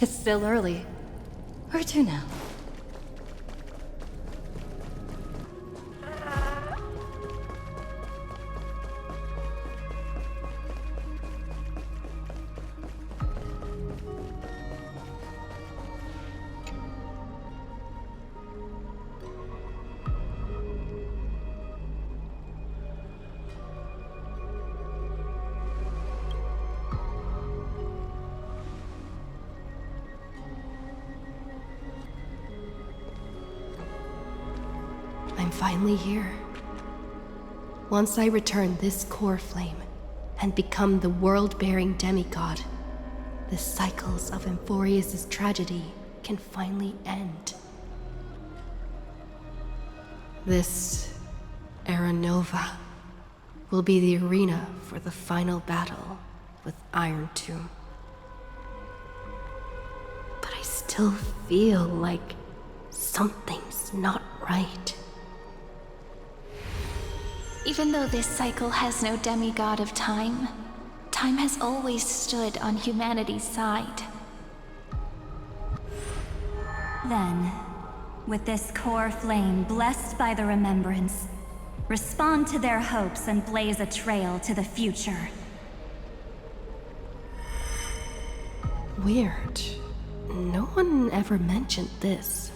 It's still early. Where to now? I'm finally here. Once I return this core flame and become the world-bearing demigod, the cycles of Amphorius' tragedy can finally end. This Era Nova will be the arena for the final battle with Iron Tomb. But I still feel like something's not right. Even though this cycle has no demigod of time, time has always stood on humanity's side. Then, with this core flame blessed by the remembrance, respond to their hopes and blaze a trail to the future. Weird. No one ever mentioned this.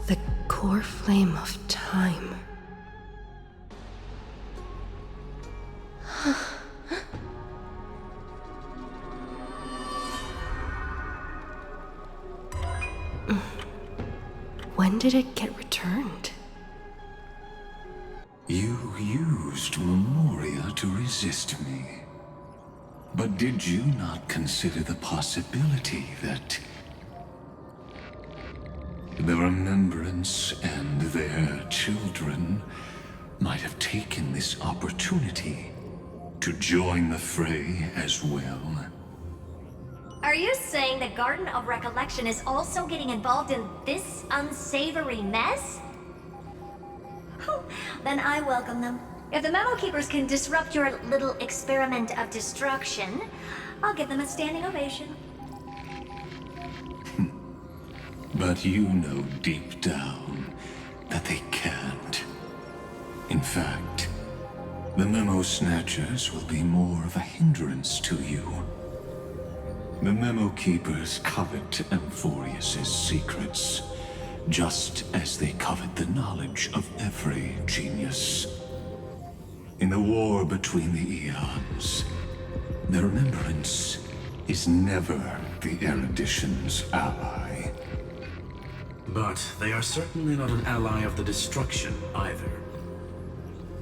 The core flame of time. When did it get returned? You used Memoria to resist me. But did you not consider the possibility that the Remembrance and their children might have taken this opportunity to join the fray as well? Are you saying the Garden of Recollection is also getting involved in this unsavory mess? Then I welcome them. If the Memokeepers can disrupt your little experiment of destruction, I'll give them a standing ovation. But you know deep down that they can't. In fact, the Memo Snatchers will be more of a hindrance to you. The Memokeepers covet Amphorius' secrets, just as they covet the knowledge of every genius. In the war between the eons, the Remembrance is never the erudition's ally. But they are certainly not an ally of the destruction either.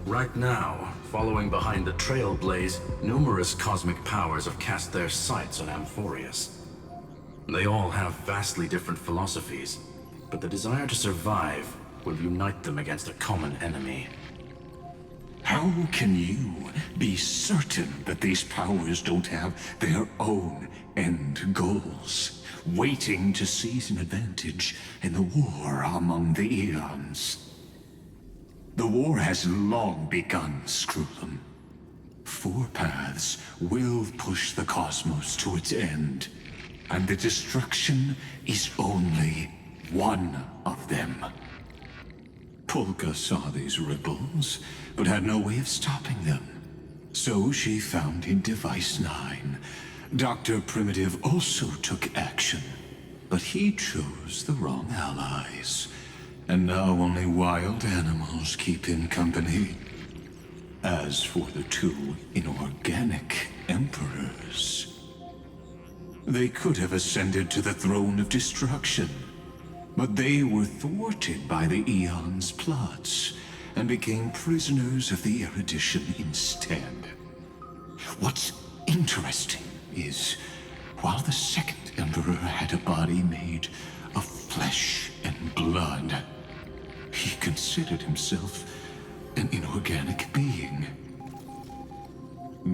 Right now, following behind the Trailblaze, numerous cosmic powers have cast their sights on Amphorius. They all have vastly different philosophies, but the desire to survive will unite them against a common enemy. How can you be certain that these powers don't have their own end goals, waiting to seize an advantage in the war among the eons? The war has long begun, Screwlum. 4 paths will push the cosmos to its end, and the destruction is only one of them. Polka saw these ripples, but had no way of stopping them. So she founded Device 9. Dr. Primitive also took action, but he chose the wrong allies. And now only wild animals keep him company. As for the 2 inorganic emperors, they could have ascended to the throne of destruction, but they were thwarted by the Eon's plots and became prisoners of the erudition instead. What's interesting is, while the second emperor had a body made of flesh and blood, he considered himself an inorganic being.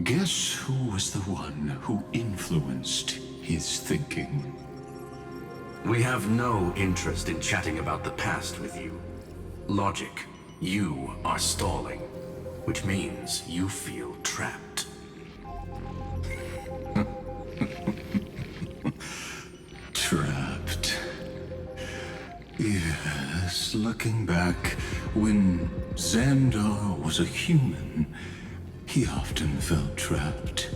Guess who was the one who influenced his thinking? We have no interest in chatting about the past with you. Logic, you are stalling, which means you feel trapped. looking back, when Xandar was a human, he often felt trapped.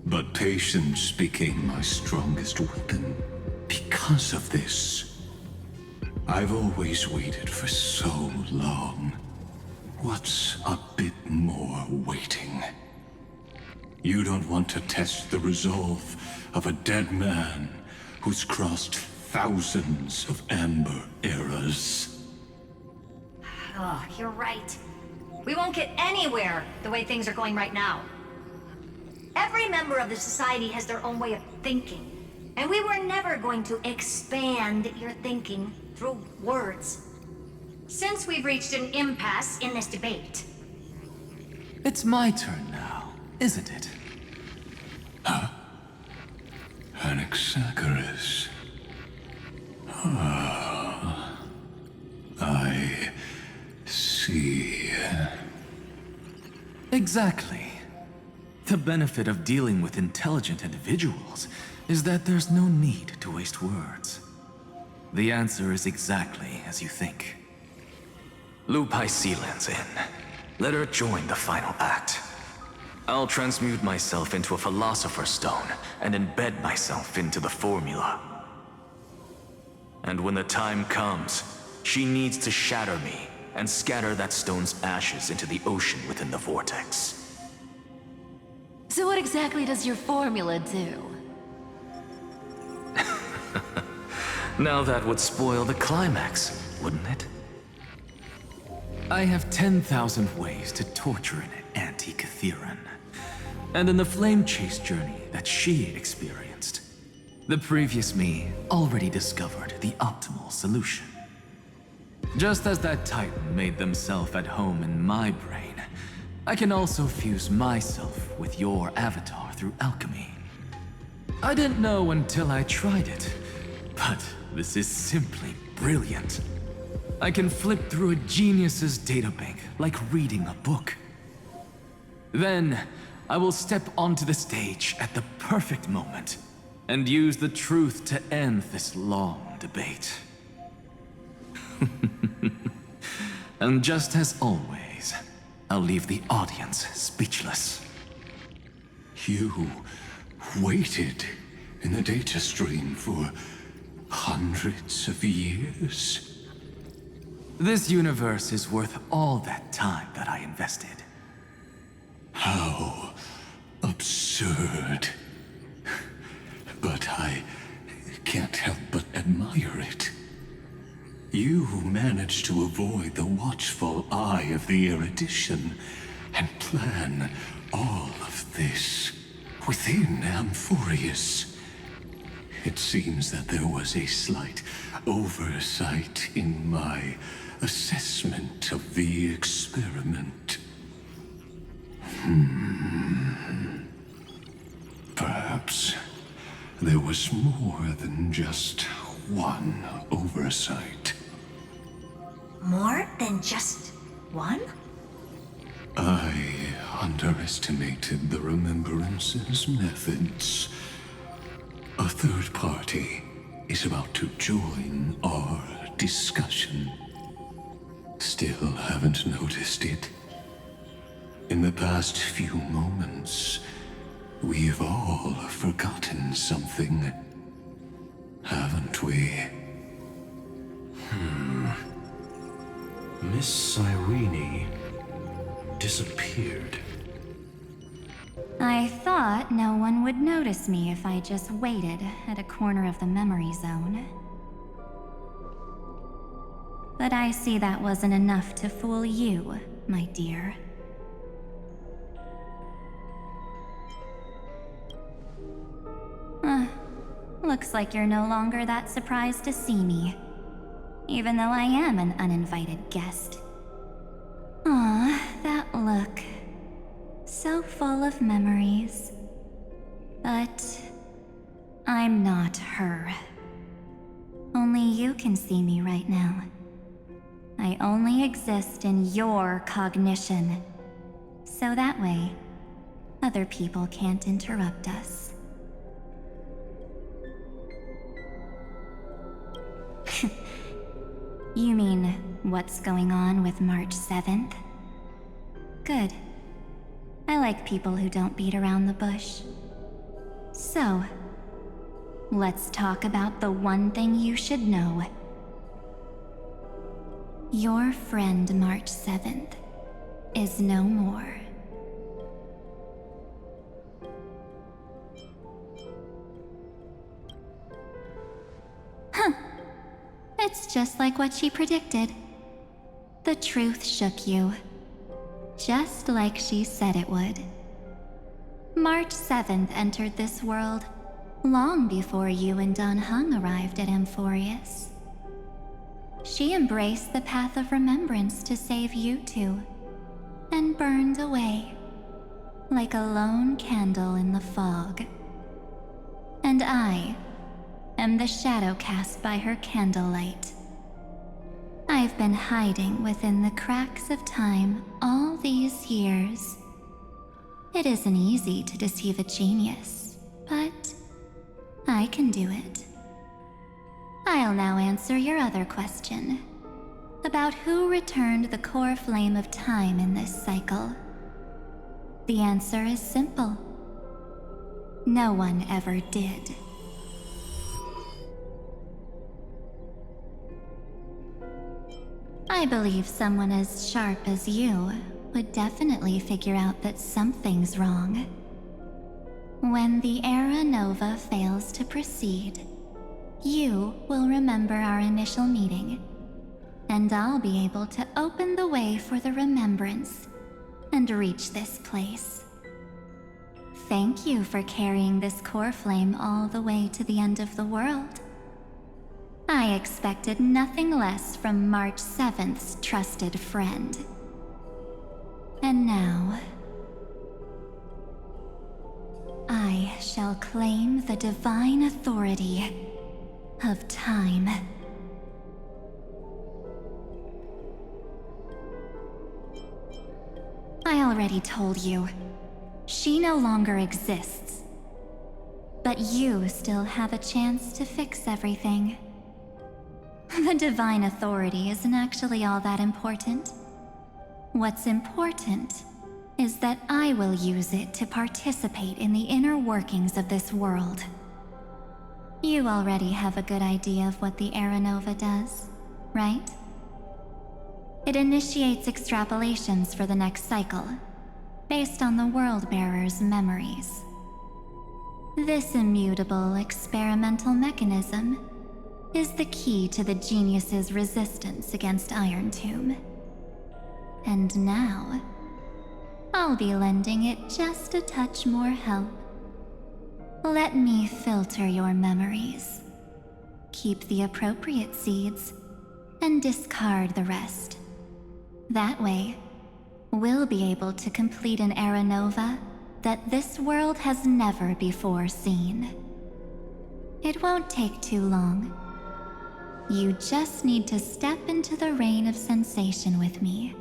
But patience became my strongest weapon because of this. I've always waited for so long. What's a bit more waiting? You don't want to test the resolve of a dead man who's crossed thousands of amber eras. Oh, you're right. We won't get anywhere the way things are going right now. Every member of the society has their own way of thinking, and we were never going to expand your thinking through words. Since we've reached an impasse in this debate. It's my turn now, isn't it? Anaxagoras. Ah, I see. Exactly. The benefit of dealing with intelligent individuals is that there's no need to waste words. The answer is exactly as you think. Lupai Sealand's in. Let her join the final act. I'll transmute myself into a Philosopher's Stone and embed myself into the formula. And when the time comes, she needs to shatter me and scatter that stone's ashes into the ocean within the vortex. So what exactly does your formula do? Now that would spoil the climax, wouldn't it? I have 10,000 ways to torture an anti-Catheran. And in the flame chase journey that she experienced, the previous me already discovered the optimal solution. Just as that Titan made themselves at home in my brain, I can also fuse myself with your avatar through alchemy. I didn't know until I tried it, but this is simply brilliant. I can flip through a genius's databank like reading a book. Then, I will step onto the stage at the perfect moment and use the truth to end this long debate. And just as always, I'll leave the audience speechless. You waited in the data stream for hundreds of years? This universe is worth all that time that I invested. How absurd. But I can't help but admire it. You managed to avoid the watchful eye of the erudition and plan all of this within Amphorius. It seems that there was a slight oversight in my assessment of the experiment. Perhaps there was more than just one oversight. More than just one? I underestimated the Remembrance's methods. A third party is about to join our discussion. Still haven't noticed it. In the past few moments, we've all forgotten something, haven't we? Miss Cyrene disappeared. I thought no one would notice me if I just waited at a corner of the memory zone. But I see that wasn't enough to fool you, my dear. Looks like you're no longer that surprised to see me, even though I am an uninvited guest. Aw, that look. So full of memories. But I'm not her. Only you can see me right now. I only exist in your cognition. So that way, other people can't interrupt us. You mean, what's going on with March 7th? Good. I like people who don't beat around the bush. So, let's talk about the one thing you should know. Your friend March 7th is no more. Huh. It's just like what she predicted. The truth shook you. Just like she said it would. March 7th entered this world long before you and Don Hung arrived at Amphorius. She embraced the path of remembrance to save you two, and burned away like a lone candle in the fog. And I am the shadow cast by her candlelight. I've been hiding within the cracks of time all these years. It isn't easy to deceive a genius, but I can do it. I'll now answer your other question, about who returned the core flame of time in this cycle. The answer is simple. No one ever did. I believe someone as sharp as you would definitely figure out that something's wrong. When the Era Nova fails to proceed, you will remember our initial meeting, and I'll be able to open the way for the remembrance and reach this place. Thank you for carrying this core flame all the way to the end of the world. I expected nothing less from March 7th's trusted friend. And now, I shall claim the divine authority of time. I already told you, she no longer exists. But you still have a chance to fix everything. The divine authority isn't actually all that important. What's important is that I will use it to participate in the inner workings of this world. You already have a good idea of what the Era Nova does, right? It initiates extrapolations for the next cycle, based on the World-Bearer's memories. This immutable experimental mechanism is the key to the genius's resistance against Iron Tomb. And now, I'll be lending it just a touch more help. Let me filter your memories. Keep the appropriate seeds, and discard the rest. That way, we'll be able to complete an Era Nova that this world has never before seen. It won't take too long. You just need to step into the rain of sensation with me.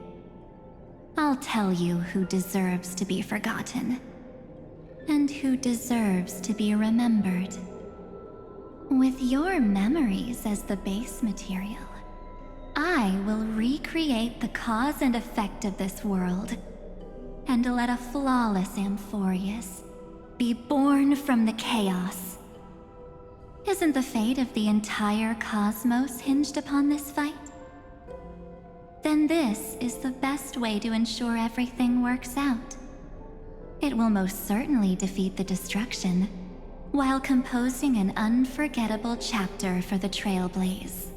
I'll tell you who deserves to be forgotten, and who deserves to be remembered. With your memories as the base material, I will recreate the cause and effect of this world, and let a flawless Amphorius be born from the chaos. Isn't the fate of the entire cosmos hinged upon this fight? Then this is the best way to ensure everything works out. It will most certainly defeat the destruction, while composing an unforgettable chapter for the Trailblaze.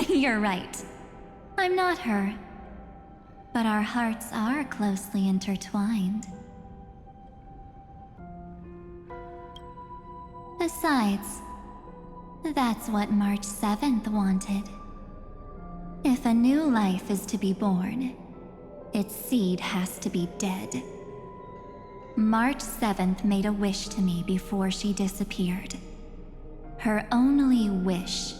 You're right. I'm not her. But our hearts are closely intertwined. Besides, that's what March 7th wanted. If a new life is to be born, its seed has to be dead. March 7th made a wish to me before she disappeared. Her only wish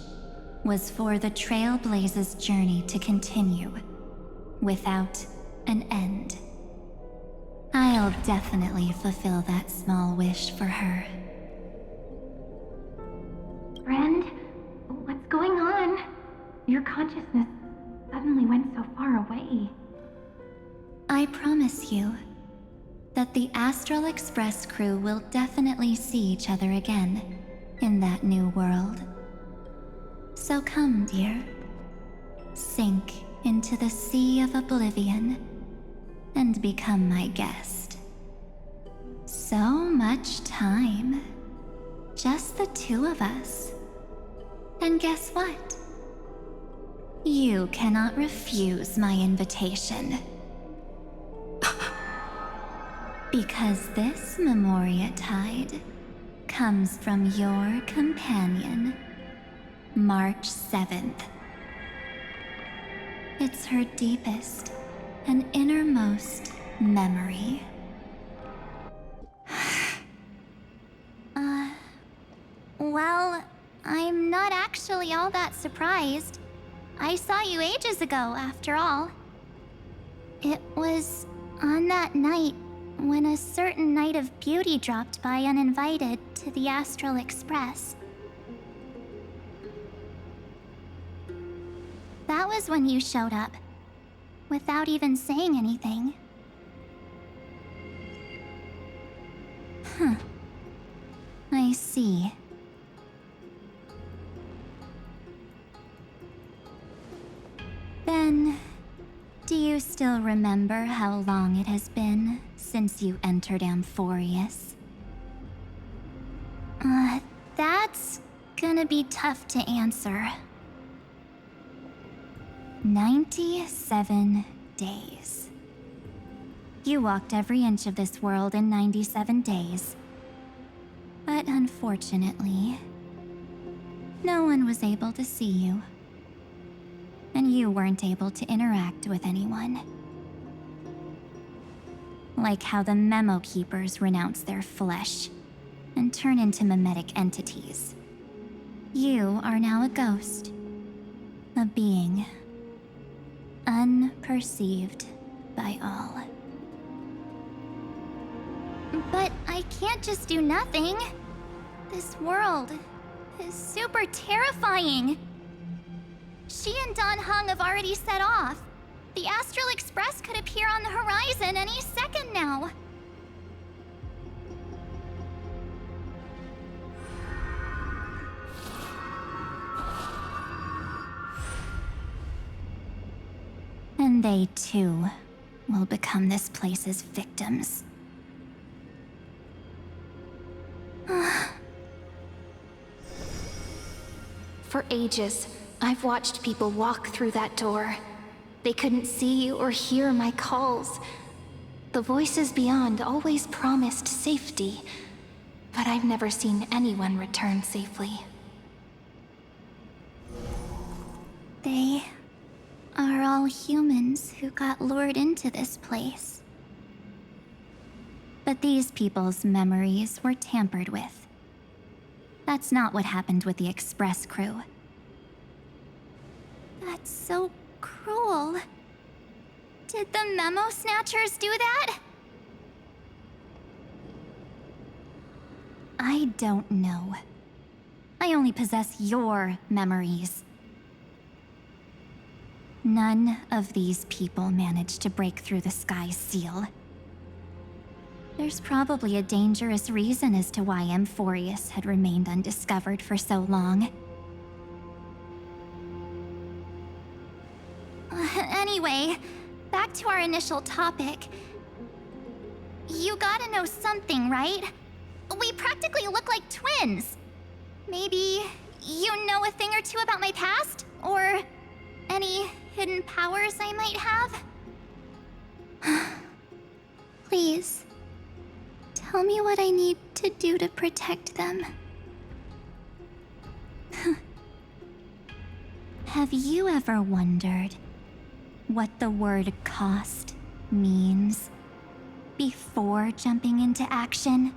was for the Trailblaze's journey to continue without an end. I'll definitely fulfill that small wish for her. Friend, what's going on? Your consciousness suddenly went so far away. I promise you that the Astral Express crew will definitely see each other again in that new world. So come, dear. Sink into the sea of oblivion and become my guest. So much time. Just the two of us. And guess what? You cannot refuse my invitation. Because this Memoria Tide comes from your companion, March 7th. It's her deepest and innermost memory. Well, I'm not actually all that surprised. I saw you ages ago, after all. It was on that night when a certain Knight of Beauty dropped by uninvited to the Astral Express. That was when you showed up, without even saying anything. I see. Then, do you still remember how long it has been since you entered Amphorius? That's gonna be tough to answer. 97 days. You walked every inch of this world in 97 days. But unfortunately, no one was able to see you. And you weren't able to interact with anyone. Like how the Memokeepers renounce their flesh and turn into mimetic entities. You are now a ghost. A being. Unperceived by all. But I can't just do nothing. This world is super terrifying. She and Don Hung have already set off. The Astral Express could appear on the horizon any second now. And they too will become this place's victims. For ages, I've watched people walk through that door. They couldn't see or hear my calls. The voices beyond always promised safety, but I've never seen anyone return safely. They are all humans who got lured into this place. But these people's memories were tampered with. That's not what happened with the Express crew. That's so cruel. Did the Memo Snatchers do that? I don't know. I only possess your memories. None of these people managed to break through the sky's seal. There's probably a dangerous reason as to why Amphorius had remained undiscovered for so long. Anyway, back to our initial topic. You gotta know something, right? We practically look like twins. Maybe you know a thing or two about my past? Or any hidden powers I might have? Please, tell me what I need to do to protect them. Have you ever wondered what the word cost means before jumping into action?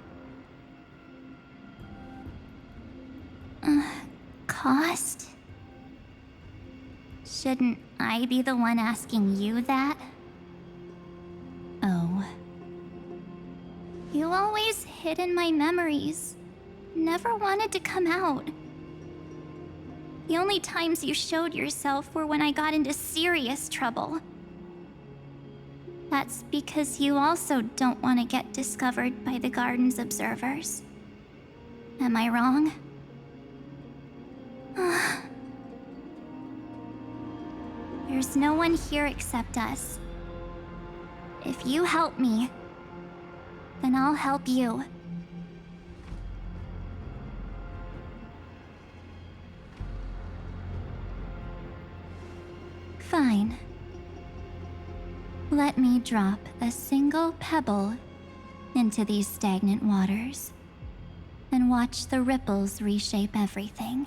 Cost? Shouldn't I be the one asking you that? Oh. You always hid in my memories. Never wanted to come out. The only times you showed yourself were when I got into serious trouble. That's because you also don't want to get discovered by the garden's observers. Am I wrong? There's no one here except us. If you help me, then I'll help you. Fine. Let me drop a single pebble into these stagnant waters and watch the ripples reshape everything.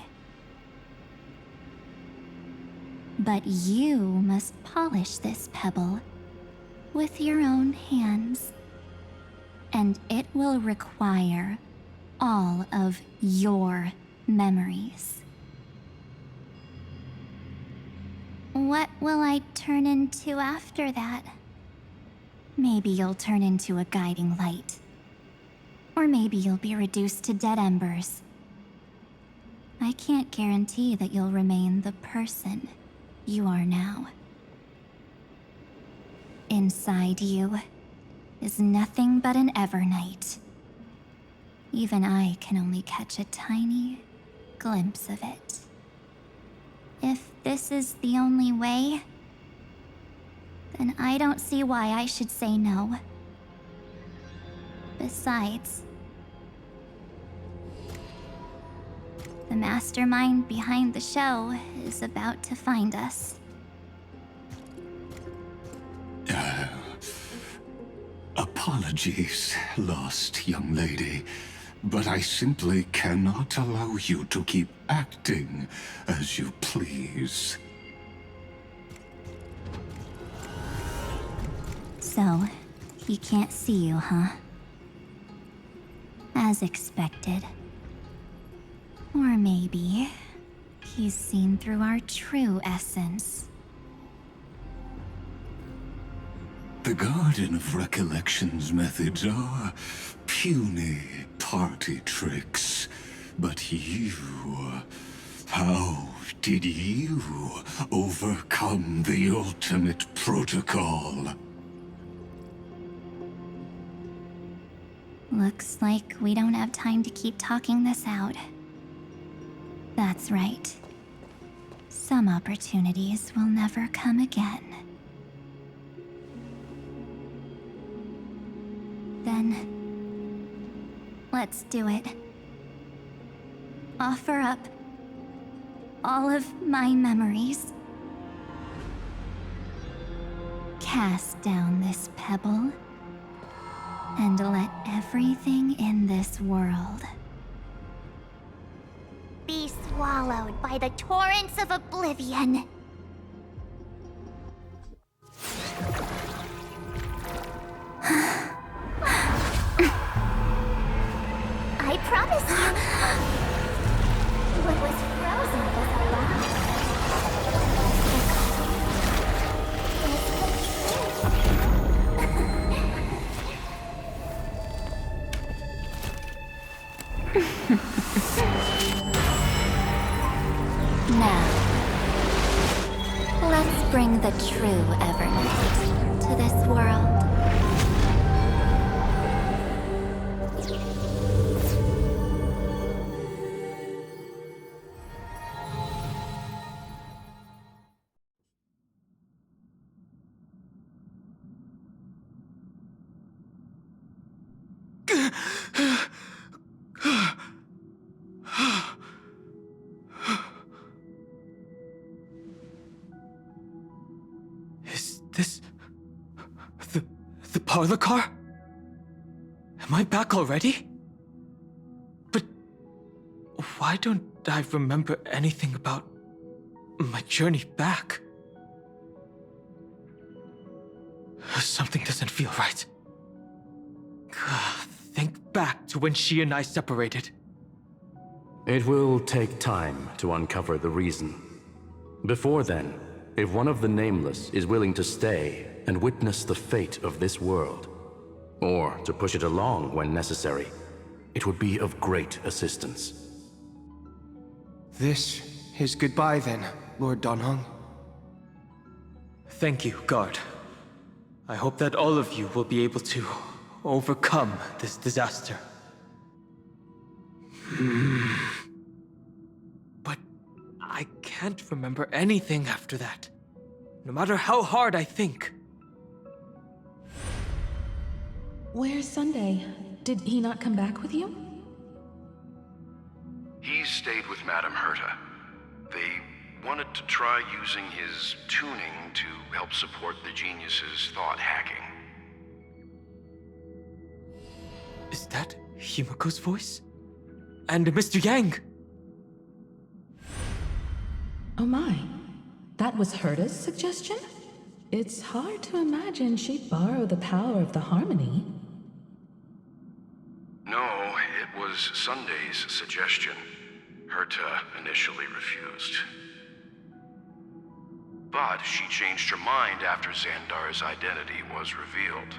But you must polish this pebble with your own hands, and it will require all of your memories. What will I turn into after that? Maybe you'll turn into a guiding light. Or maybe you'll be reduced to dead embers. I can't guarantee that you'll remain the person you are now. Inside you is nothing but an Evernight. Even I can only catch a tiny glimpse of it. If this is the only way, then I don't see why I should say no. Besides, the mastermind behind the show is about to find us. Apologies, lost young lady, but I simply cannot allow you to keep acting as you please. So, he can't see you, huh? As expected. Or maybe he's seen through our true essence. The Garden of Recollection's methods are puny party tricks, but you... how did you overcome the ultimate protocol? Looks like we don't have time to keep talking this out. That's right. Some opportunities will never come again. Then, let's do it. Offer up all of my memories. Cast down this pebble, and let everything in this world Be swallowed by the torrents of oblivion. I promise you, what was frozen was alive. Now, let's bring the true Evernight to this world. Is this... the parlor car? Am I back already? But why don't I remember anything about my journey back? Something doesn't feel right. Think back to when she and I separated. It will take time to uncover the reason. Before then, If one of the Nameless is willing to stay and witness the fate of this world, or to push it along when necessary, it would be of great assistance. This is goodbye then, Lord Donhong. Thank you, Guard. I hope that all of you will be able to overcome this disaster. But I can't remember anything after that, no matter how hard I think. Where's Sunday? Did he not come back with you? He's stayed with Madame Herta. They wanted to try using his tuning to help support the genius's thought hacking. Is that Himiko's voice? And Mr. Yang? Oh my. That was Herta's suggestion? It's hard to imagine she'd borrow the power of the harmony. No, it was Sunday's suggestion. Herta initially refused. But she changed her mind after Xandar's identity was revealed.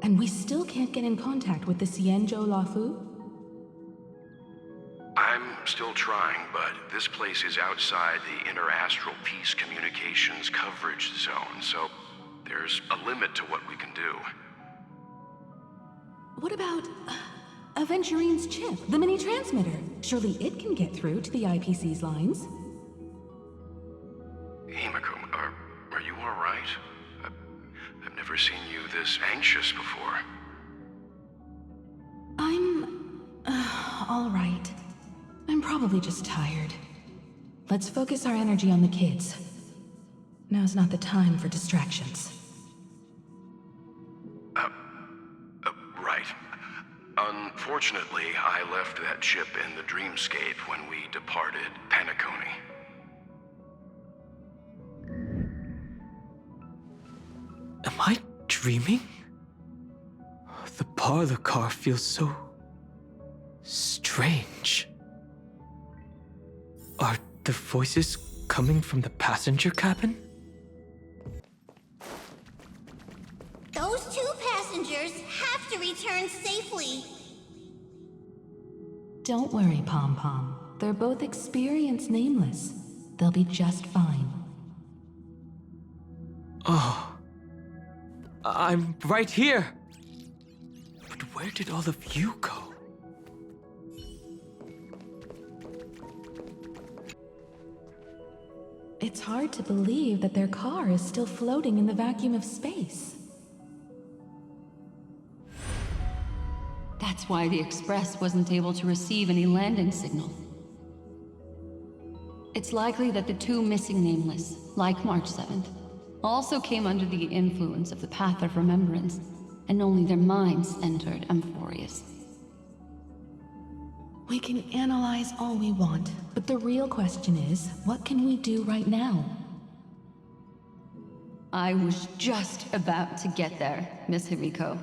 And we still can't get in contact with the Xianzhou Lafu? I'm still trying, but this place is outside the interastral peace communications coverage zone, so there's a limit to what we can do. What about Aventurine's chip, the mini-transmitter? Surely it can get through to the IPC's lines. Himiko, are you all right? I've never seen you this anxious before. I'm all right. I'm probably just tired. Let's focus our energy on the kids. Now's not the time for distractions. Right. Unfortunately, I left that chip in the dreamscape when we departed Penacony. Am I dreaming? The parlor car feels so strange. Are the voices coming from the passenger cabin? Those two passengers have to return safely. Don't worry, Pom Pom. They're both experienced Nameless. They'll be just fine. Oh. I'm right here. But where did all of you go? It's hard to believe that their car is still floating in the vacuum of space. That's why the Express wasn't able to receive any landing signal. It's likely that the two missing Nameless, like March 7th, also came under the influence of the Path of Remembrance, and only their minds entered Amphorius. We can analyze all we want, but the real question is, what can we do right now? I was just about to get there, Miss Himiko.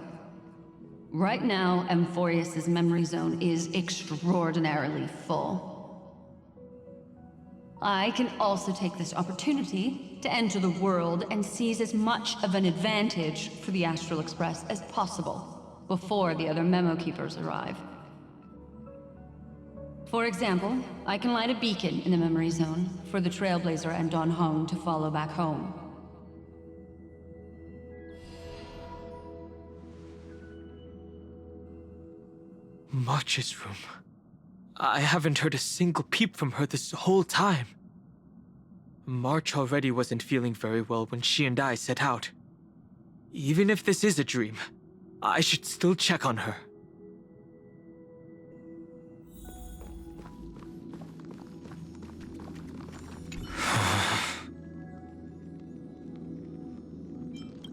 Right now, Amphorius' memory zone is extraordinarily full. I can also take this opportunity to enter the world and seize as much of an advantage for the Astral Express as possible before the other Memokeepers arrive. For example, I can light a beacon in the memory zone for the Trailblazer and Donhong to follow back home. March's room. I haven't heard a single peep from her this whole time. March already wasn't feeling very well when she and I set out. Even if this is a dream, I should still check on her.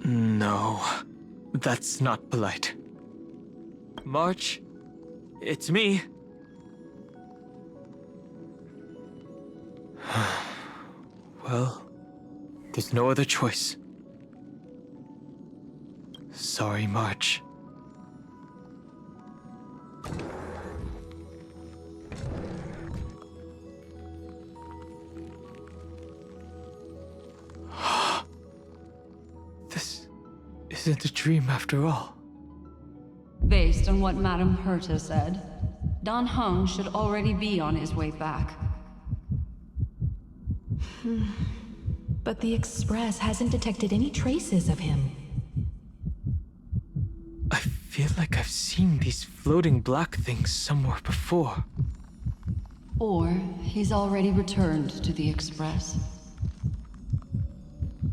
No, that's not polite. March, it's me. Well, there's no other choice. Sorry, March. isn't a dream after all. Based on what Madame Herta said, Dan Heng should already be on his way back. But the Express hasn't detected any traces of him. I feel like I've seen these floating black things somewhere before. Or he's already returned to the Express,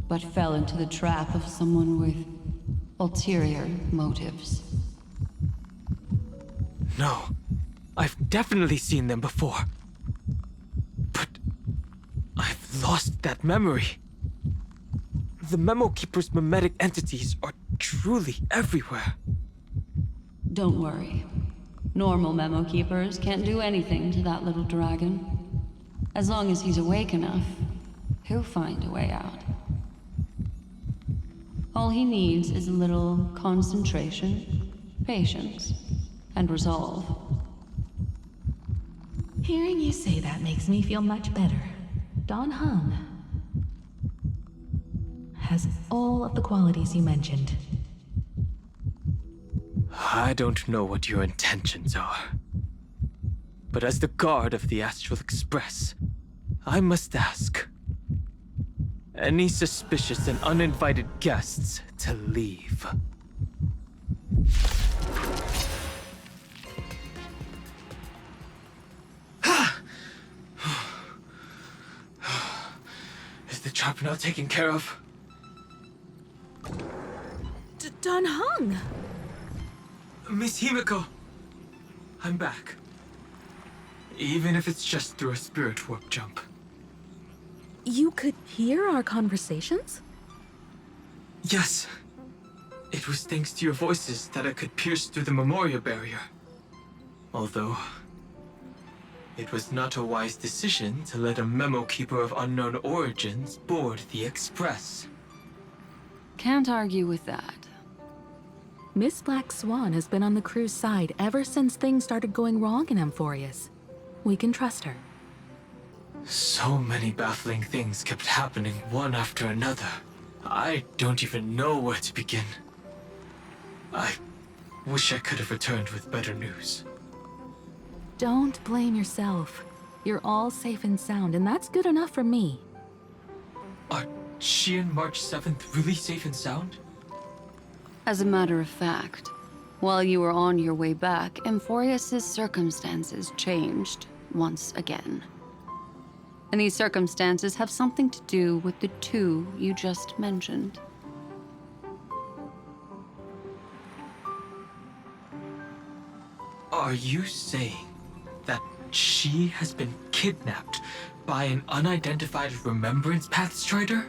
but fell into the trap of someone with ulterior motives. No, I've definitely seen them before. But I've lost that memory. The Memokeeper's mimetic entities are truly everywhere. Don't worry. Normal Memokeepers can't do anything to that little dragon. As long as he's awake enough, he'll find a way out. All he needs is a little concentration, patience, and resolve. Hearing you say that makes me feel much better. Dan Heng has all of the qualities you mentioned. I don't know what your intentions are. But as the guard of the Astral Express, I must ask. Any suspicious and uninvited guests to leave. Is the trap now taken care of? Dan Heng! Miss Himiko, I'm back. Even if it's just through a spirit warp jump. You could hear our conversations? Yes. It was thanks to your voices that I could pierce through the memorial barrier. Although, it was not a wise decision to let a Memokeeper of unknown origins board the Express. Can't argue with that. Miss Black Swan has been on the crew's side ever since things started going wrong in Amphorius. We can trust her. So many baffling things kept happening one after another. I don't even know where to begin. I wish I could have returned with better news. Don't blame yourself. You're all safe and sound, and that's good enough for me. Are she and March 7th really safe and sound? As a matter of fact, while you were on your way back, Amphorius's circumstances changed once again. And these circumstances have something to do with the two you just mentioned. Are you saying that she has been kidnapped by an unidentified Remembrance Path Strider?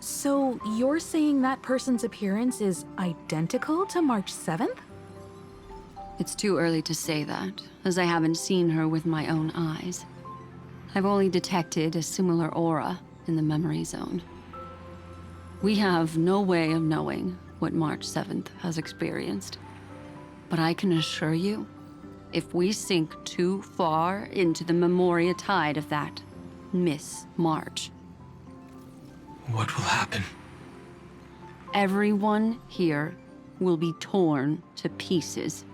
So you're saying that person's appearance is identical to March 7th? It's too early to say that, as I haven't seen her with my own eyes. I've only detected a similar aura in the memory zone. We have no way of knowing what March 7th has experienced. But I can assure you, if we sink too far into the memoria tide of that Miss March, what will happen? Everyone here will be torn to pieces.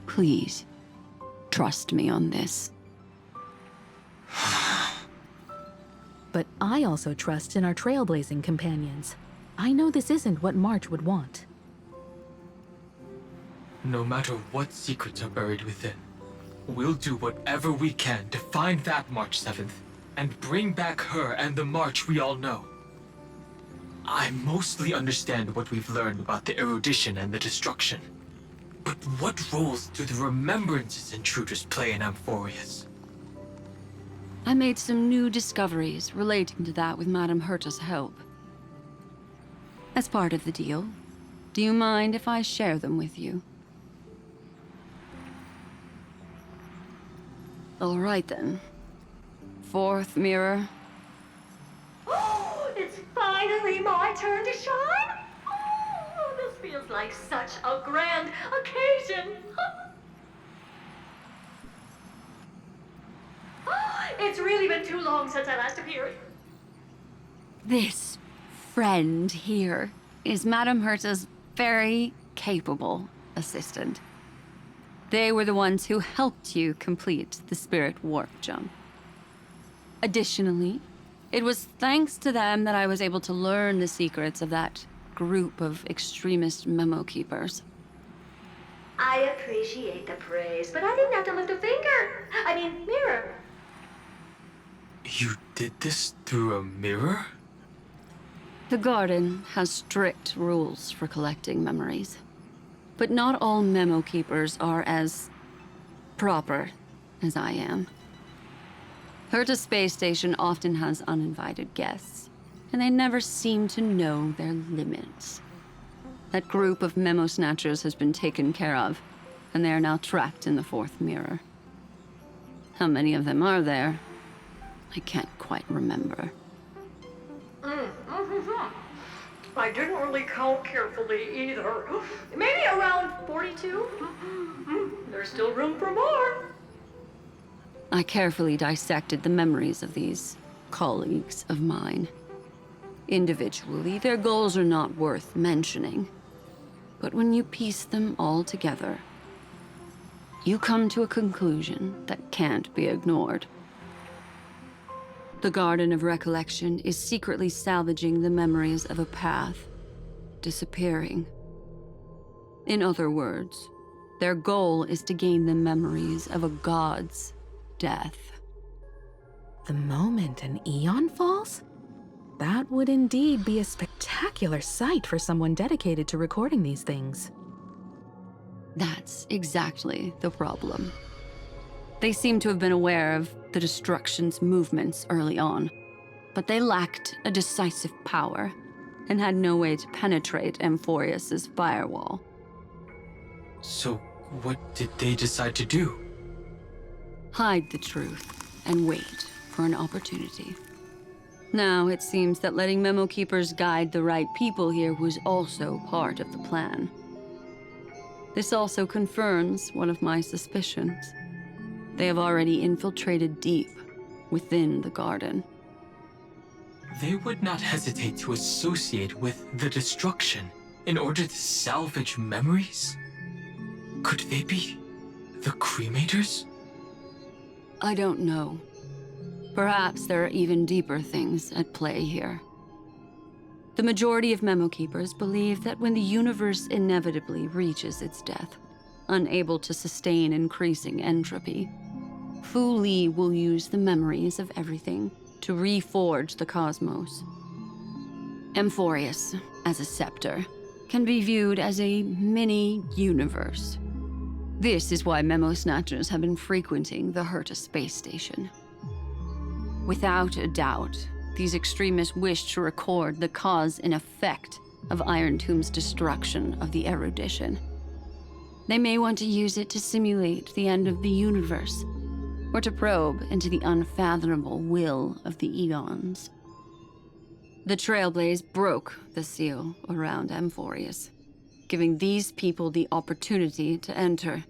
Please, trust me on this. But I also trust in our trailblazing companions. I know this isn't what March would want. No matter what secrets are buried within, we'll do whatever we can to find that March 7th and bring back her and the March we all know. I mostly understand what we've learned about the erudition and the destruction. But what roles do the remembrances intruders play in Amphorius? I made some new discoveries relating to that with Madame Herta's help. As part of the deal, do you mind if I share them with you? All right then. Fourth mirror. Oh, it's finally my turn to shine! Oh, this feels like such a grand occasion! It's really been too long since I last appeared. This friend here is Madame Herta's very capable assistant. They were the ones who helped you complete the spirit warp jump. Additionally, it was thanks to them that I was able to learn the secrets of that group of extremist Memokeepers. I appreciate the praise, but I didn't have to lift a finger. I mean, mirror. You did this through a mirror? The garden has strict rules for collecting memories. But not all Memokeepers are as proper as I am. Herta Space Station often has uninvited guests, and they never seem to know their limits. That group of memo snatchers has been taken care of, and they are now trapped in the fourth mirror. How many of them are there? I can't quite remember. I didn't really count carefully either. Maybe around 42? There's still room for more. I carefully dissected the memories of these colleagues of mine. Individually, their goals are not worth mentioning. But when you piece them all together, you come to a conclusion that can't be ignored. The Garden of Recollection is secretly salvaging the memories of a path disappearing. In other words, their goal is to gain the memories of a god's death. The moment an eon falls? That would indeed be a spectacular sight for someone dedicated to recording these things. That's exactly the problem. They seem to have been aware of the Destruction's movements early on, but they lacked a decisive power and had no way to penetrate Amphorius's firewall. So, what did they decide to do? Hide the truth and wait for an opportunity. Now, it seems that letting Memokeepers guide the right people here was also part of the plan. This also confirms one of my suspicions. They have already infiltrated deep within the garden. They would not hesitate to associate with the Destruction in order to salvage memories? Could they be the Cremators? I don't know. Perhaps there are even deeper things at play here. The majority of Memokeepers believe that when the universe inevitably reaches its death, unable to sustain increasing entropy, Fu Li will use the memories of everything to reforge the cosmos. Amphorius, as a scepter, can be viewed as a mini-universe. This is why Memo Snatchers have been frequenting the Herta space station. Without a doubt, these extremists wish to record the cause and effect of Iron Tomb's destruction of the erudition. They may want to use it to simulate the end of the universe, or to probe into the unfathomable will of the eons. The Trailblaze broke the seal around Amphorius, giving these people the opportunity to enter.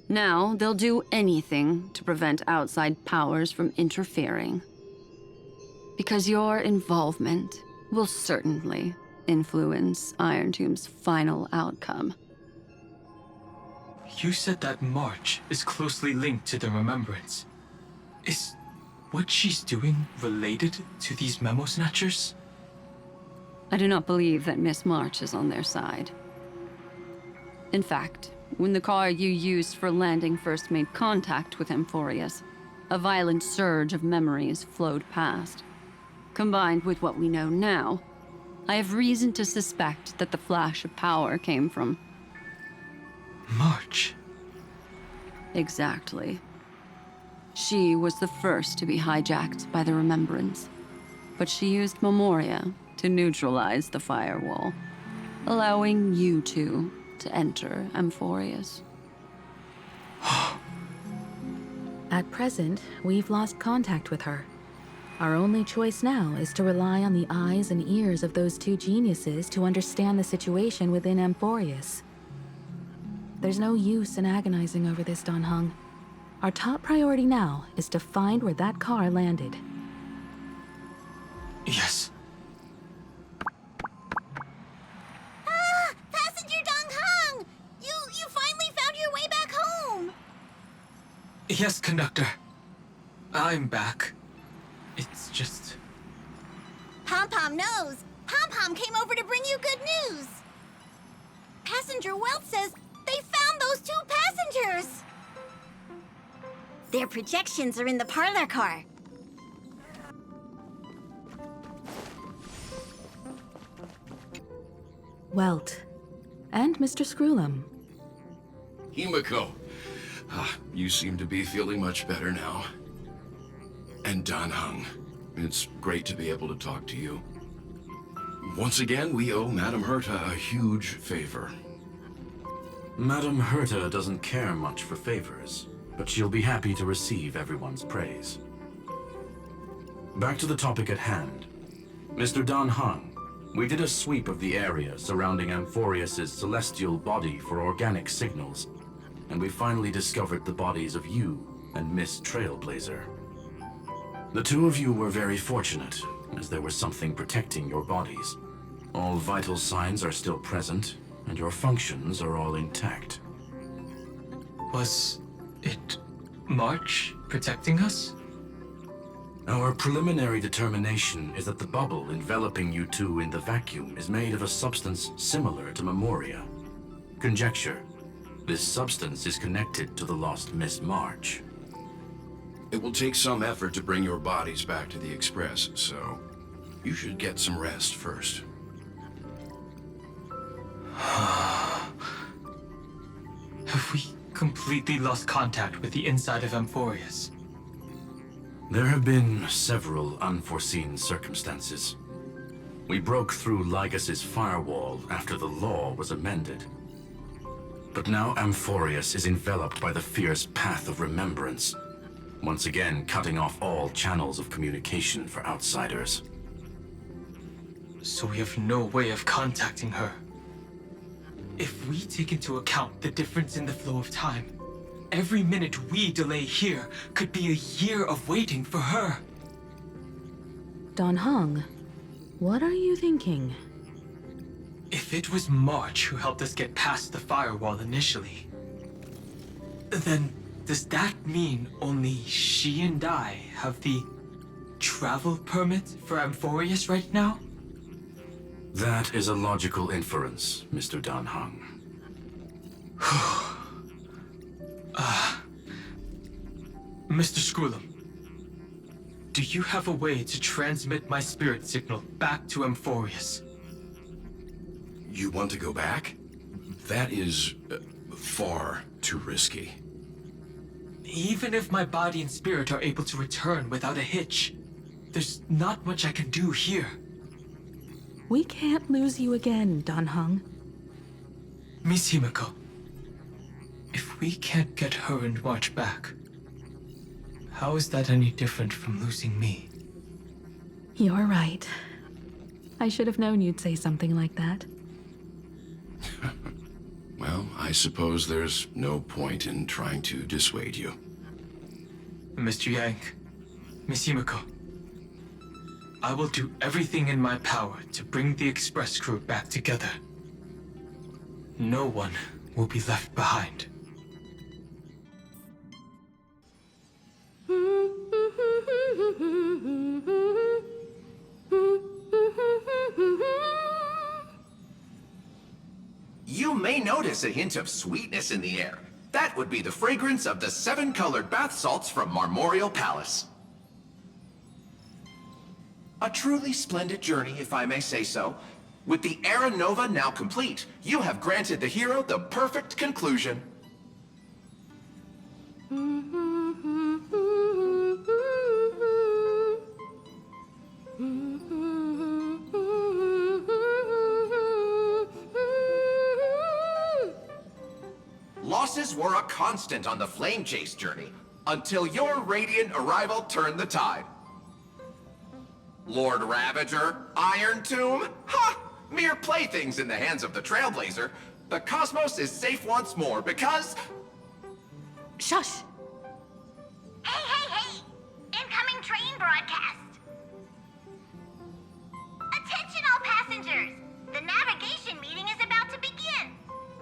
Now, they'll do anything to prevent outside powers from interfering. Because your involvement will certainly influence Iron Tomb's final outcome. You said that March is closely linked to the Remembrance. Is what she's doing related to these Memo Snatchers? I do not believe that Miss March is on their side. In fact, when the car you used for landing first made contact with Amphorius, a violent surge of memories flowed past. Combined with what we know now, I have reason to suspect that the flash of power came from March. Exactly. She was the first to be hijacked by the Remembrance, but she used Memoria to neutralize the firewall, allowing you two to enter Amphorius. At present, we've lost contact with her. Our only choice now is to rely on the eyes and ears of those two geniuses to understand the situation within Amphorius. There's no use in agonizing over this, Don Hung. Our top priority now is to find where that car landed. Yes. Yes, conductor. I'm back. It's just... Pom-Pom knows. Pom-Pom came over to bring you good news. Passenger Wealth says they found those 2 passengers. Their projections are in the parlor car. Welt. And Mr. Screwlum. Himiko, you seem to be feeling much better now. And Dan Heng, it's great to be able to talk to you. Once again, we owe Madame Herta a huge favor. Madame Herta doesn't care much for favors, but she'll be happy to receive everyone's praise. Back to the topic at hand. Mr. Dan Heng, we did a sweep of the area surrounding Amphorius' celestial body for organic signals, and we finally discovered the bodies of you and Miss Trailblazer. The 2 of you were very fortunate, as there was something protecting your bodies. All vital signs are still present, and your functions are all intact. Was it March protecting us? Our preliminary determination is that the bubble enveloping you 2 in the vacuum is made of a substance similar to Memoria. Conjecture. This substance is connected to the lost Miss March. It will take some effort to bring your bodies back to the Express, so you should get some rest first. Have we completely lost contact with the inside of Amphorius? There have been several unforeseen circumstances. We broke through Lygas's firewall after the law was amended. But now Amphorius is enveloped by the fierce path of remembrance, once again cutting off all channels of communication for outsiders. So we have no way of contacting her. If we take into account the difference in the flow of time, every minute we delay here could be a year of waiting for her. Dan Heng, what are you thinking? If it was March who helped us get past the firewall initially, then does that mean only she and I have the travel permit for Amphorius right now? That is a logical inference, Mr. Dan Heng. Mr. Screwlum, do you have a way to transmit my spirit signal back to Amphorius? You want to go back? That is far too risky. Even if my body and spirit are able to return without a hitch, there's not much I can do here. We can't lose you again, Dan Heng. Miss Himiko, if we can't get her and March back, how is that any different from losing me? You're right. I should have known you'd say something like that. Well, I suppose there's no point in trying to dissuade you. Mr. Yang, Miss Himiko, I will do everything in my power to bring the Express crew back together. No one will be left behind. You may notice a hint of sweetness in the air. That would be the fragrance of the 7-colored bath salts from Marmorial Palace. A truly splendid journey, if I may say so. With the Era Nova now complete, you have granted the hero the perfect conclusion. Losses were a constant on the Flame Chase journey, until your radiant arrival turned the tide. Lord Ravager, Iron Tomb, ha! Mere playthings in the hands of the Trailblazer. The cosmos is safe once more because... Shush! Hey! Incoming train broadcast! Attention all passengers! The navigation meeting is about to begin!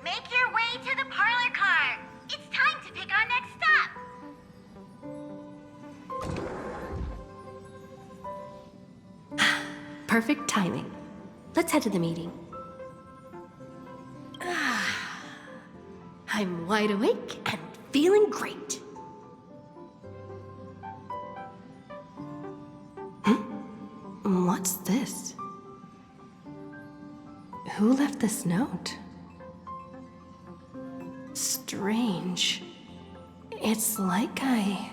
Make your way to the parlor car! It's time to pick our next stop! Perfect timing. Let's head to the meeting. I'm wide awake and feeling great. What's this? Who left this note? Strange. It's like I...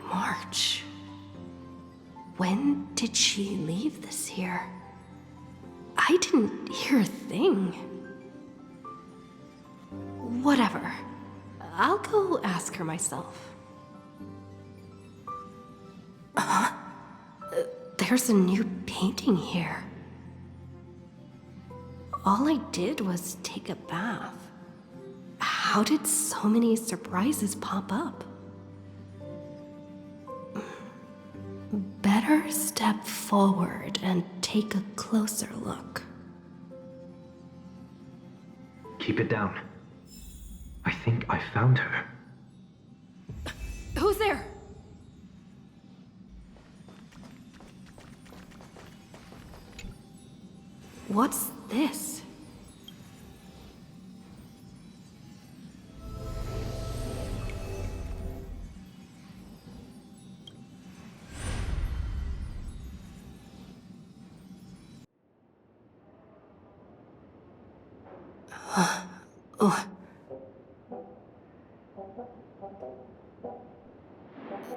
March. When did she leave this here? I didn't hear a thing. Whatever. I'll go ask her myself. There's a new painting here. All I did was take a bath. How did so many surprises pop up? Better step forward and take a closer look. Keep it down. I think I found her. Who's there? What's this?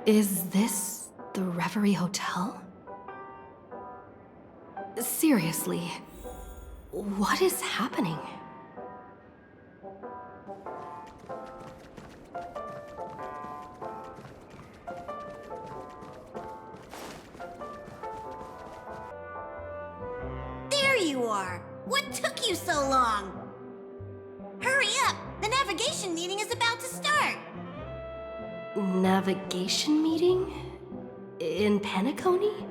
Is this the Reverie Hotel? Seriously, what is happening? There you are! What took you so long? Hurry up! The navigation meeting is about to start! Navigation meeting? In Penacony?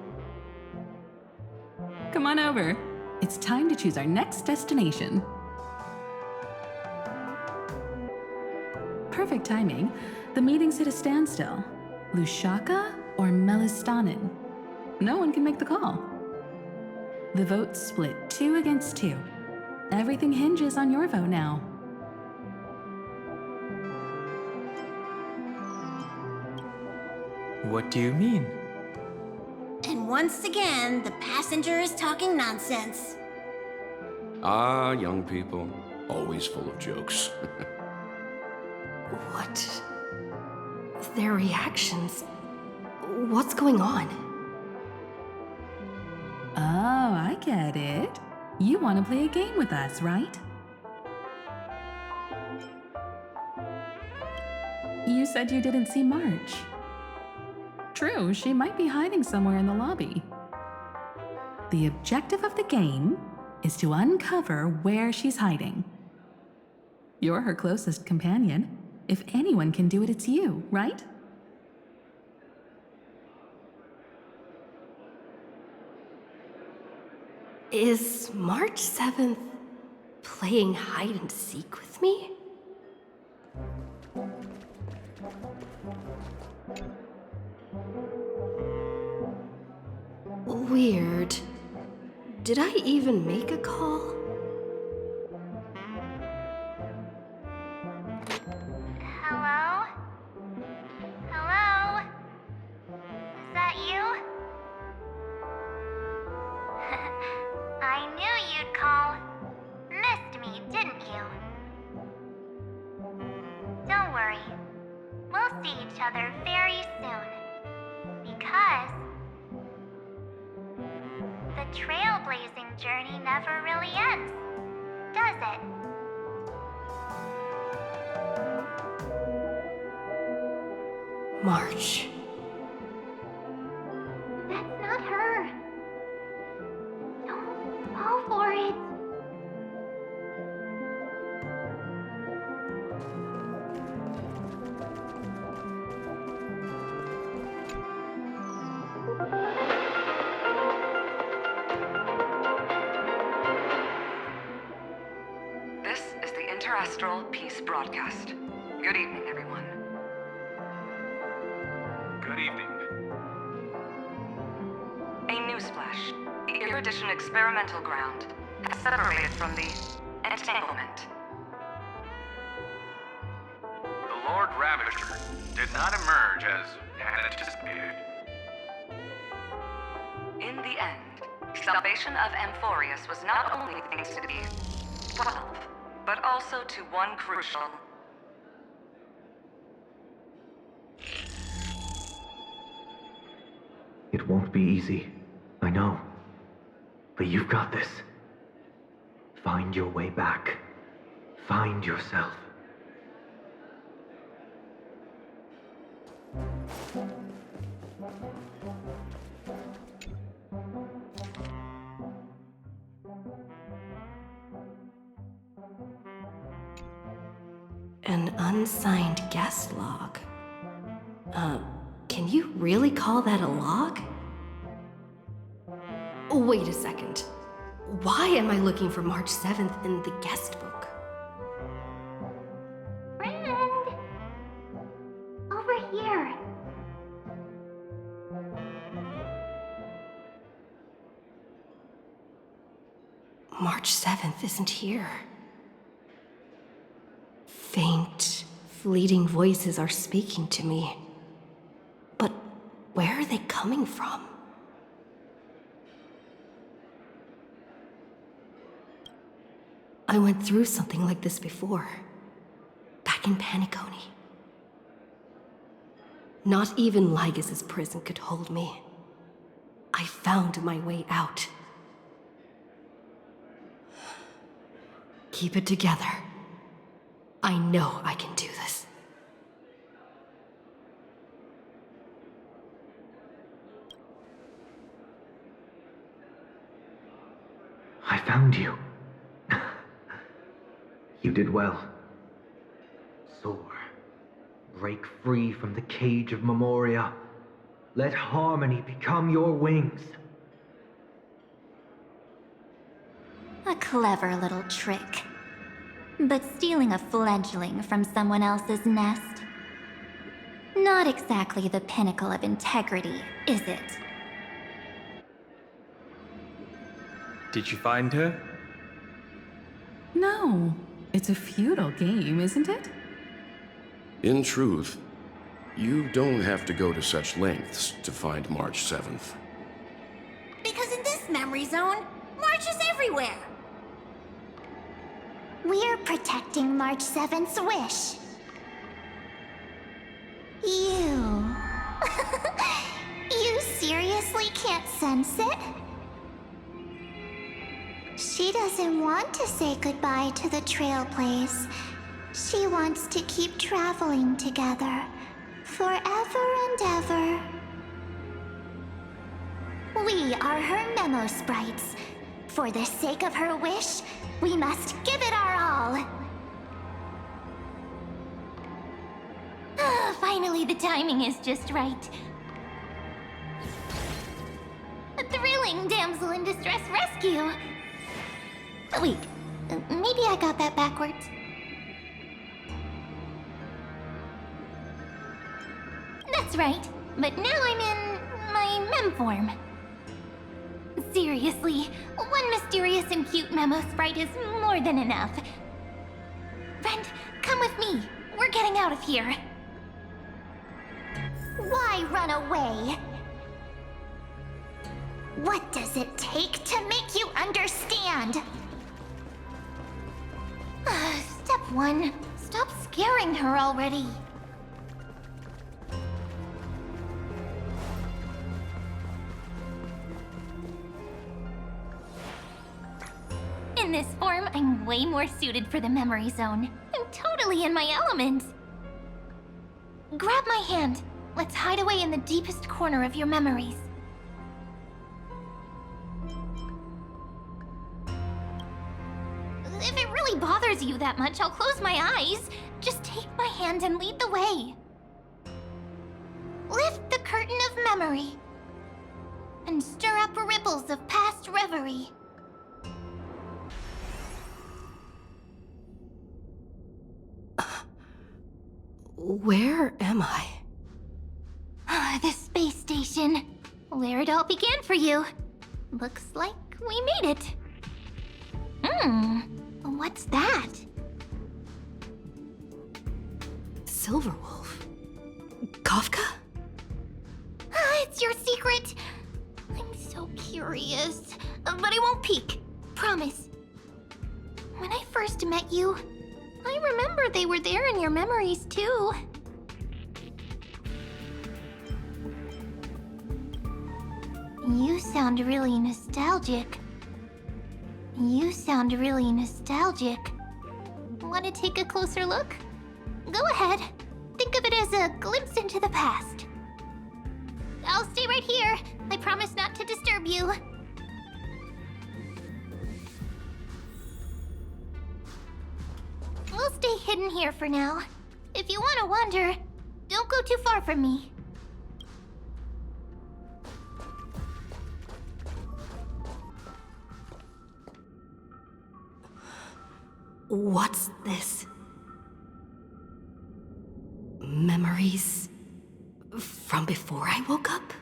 Come on over. It's time to choose our next destination. Perfect timing. The meeting's at a standstill. Lushaka or Melistanen? No one can make the call. The vote's split 2 against 2. Everything hinges on your vote now. What do you mean? And once again, the passenger is talking nonsense. Ah, young people. Always full of jokes. What? Their reactions? What's going on? Oh, I get it. You want to play a game with us, right? You said you didn't see March. True, she might be hiding somewhere in the lobby. The objective of the game is to uncover where she's hiding. You're her closest companion. If anyone can do it, it's you, right? Is March 7th playing hide and seek with me? Weird. Did I even make a call? Hello? Hello? Is that you? I knew you'd call. Missed me, didn't you? Don't worry. We'll see each other very soon. Because the trailblazing journey never really ends, does it? March. That's not her. Don't fall for it. Interastral Peace Broadcast. Good evening, everyone. Good evening. A newsflash. The Erudition experimental ground has separated from the entanglement. The Lord Ravager did not emerge as anticipated. In the end, salvation of Amphorius was not only thanks to the 12, but also to one crucial... It won't be easy, I know. But you've got this. Find your way back. Find yourself. An unsigned guest log. Can you really call that a log? Wait a second. Why am I looking for March 7th in the guest book? Friend! Over here! March 7th isn't here. Faint, fleeting voices are speaking to me. But where are they coming from? I went through something like this before. Back in Paniconi. Not even Lygus' prison could hold me. I found my way out. Keep it together. I know I can do this. I found you. You did well. Soar. Break free from the cage of Memoria. Let harmony become your wings. A clever little trick. But stealing a fledgling from someone else's nest? Not exactly the pinnacle of integrity, is it? Did you find her? No. It's a futile game, isn't it? In truth, you don't have to go to such lengths to find March 7th. Because in this memory zone, March is everywhere. We're protecting March 7th's wish. You... You seriously can't sense it? She doesn't want to say goodbye to the Trailblaze. She wants to keep traveling together. Forever and ever. We are her memo sprites. For the sake of her wish, we must give it our all. Finally, the timing is just right. A thrilling damsel in distress rescue. Wait, maybe I got that backwards. That's right, but now I'm in my mem form. Seriously, one mysterious and cute memo sprite is more than enough. Friend, come with me. We're getting out of here. Why run away? What does it take to make you understand? Step 1. Stop scaring her already. In this form, I'm way more suited for the memory zone. I'm totally in my element. Grab my hand. Let's hide away in the deepest corner of your memories. If it really bothers you that much, I'll close my eyes. Just take my hand and lead the way. Lift the curtain of memory. And stir up ripples of past reverie. Where am I? The space station. Where it all began for you. Looks like we made it. What's that? Silverwolf. Kafka? It's your secret. I'm so curious. But I won't peek. Promise. When I first met you, I remember they were there in your memories too. You sound really nostalgic. Want to take a closer look? Go ahead. Think of it as a glimpse into the past. I'll stay right here. I promise not to disturb you. We'll stay hidden here for now. If you want to wander, don't go too far from me. What's this? Memories from before I woke up?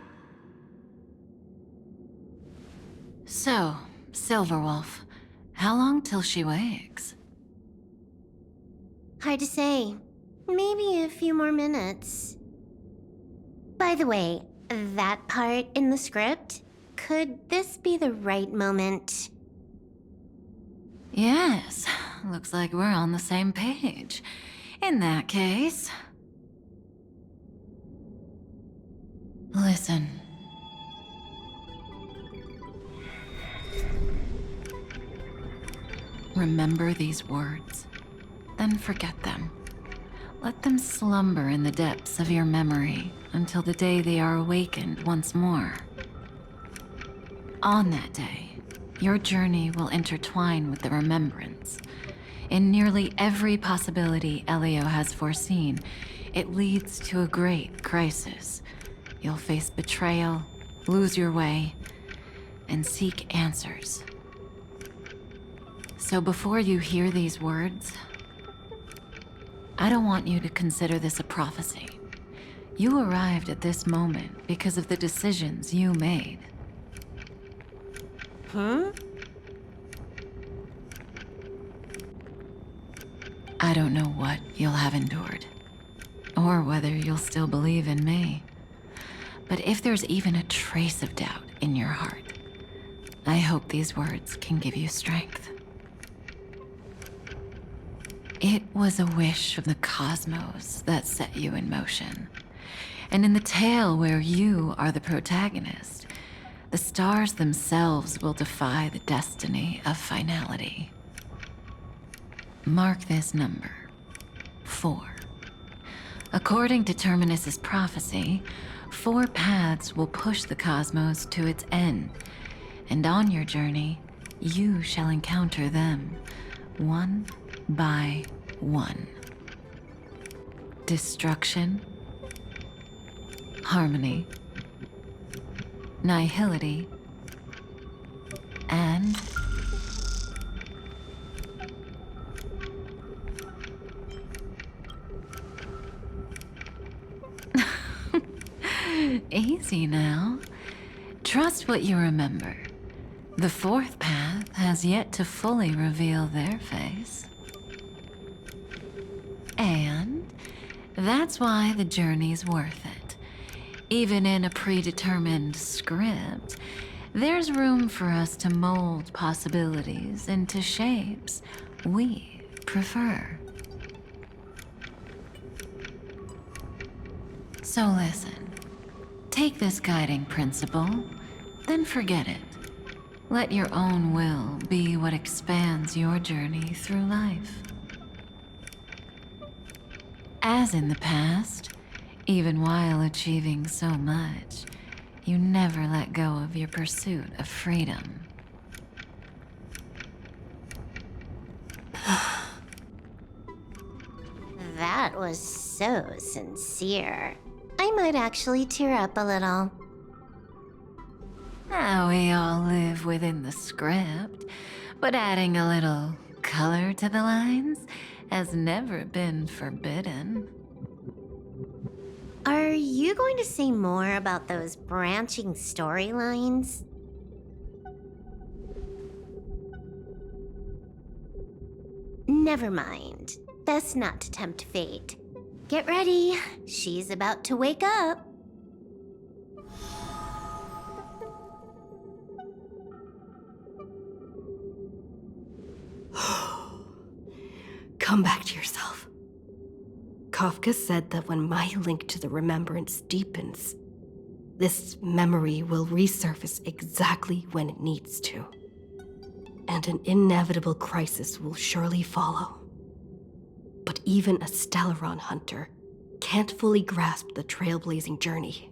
So, Silverwolf, how long till she wakes? Hard to say. Maybe a few more minutes. By the way, that part in the script, could this be the right moment? Yes, looks like we're on the same page. In that case... Listen. Remember these words, then forget them. Let them slumber in the depths of your memory until the day they are awakened once more. On that day, your journey will intertwine with the remembrance. In nearly every possibility Elio has foreseen, it leads to a great crisis. You'll face betrayal, lose your way, and seek answers. So before you hear these words, I don't want you to consider this a prophecy. You arrived at this moment because of the decisions you made. Huh? I don't know what you'll have endured, or whether you'll still believe in me. But if there's even a trace of doubt in your heart, I hope these words can give you strength. It was a wish of the cosmos that set you in motion. And in the tale where you are the protagonist, the stars themselves will defy the destiny of finality. Mark this number, 4. According to Terminus's prophecy, 4 paths will push the cosmos to its end, and on your journey, you shall encounter them, one by one. Destruction, harmony, nihility, and easy now. Trust what you remember. The 4th path has yet to fully reveal their face. And that's why the journey's worth it. Even in a predetermined script, there's room for us to mold possibilities into shapes we prefer. So listen. Take this guiding principle, then forget it. Let your own will be what expands your journey through life. As in the past, even while achieving so much, you never let go of your pursuit of freedom. That was so sincere. I might actually tear up a little. We all live within the script, but adding a little color to the lines has never been forbidden. Are you going to say more about those branching storylines? Never mind. Best not to tempt fate. Get ready. She's about to wake up. Come back to yourself. Kafka said that when my link to the remembrance deepens, this memory will resurface exactly when it needs to. And an inevitable crisis will surely follow. But even a Stellaron hunter can't fully grasp the trailblazing journey.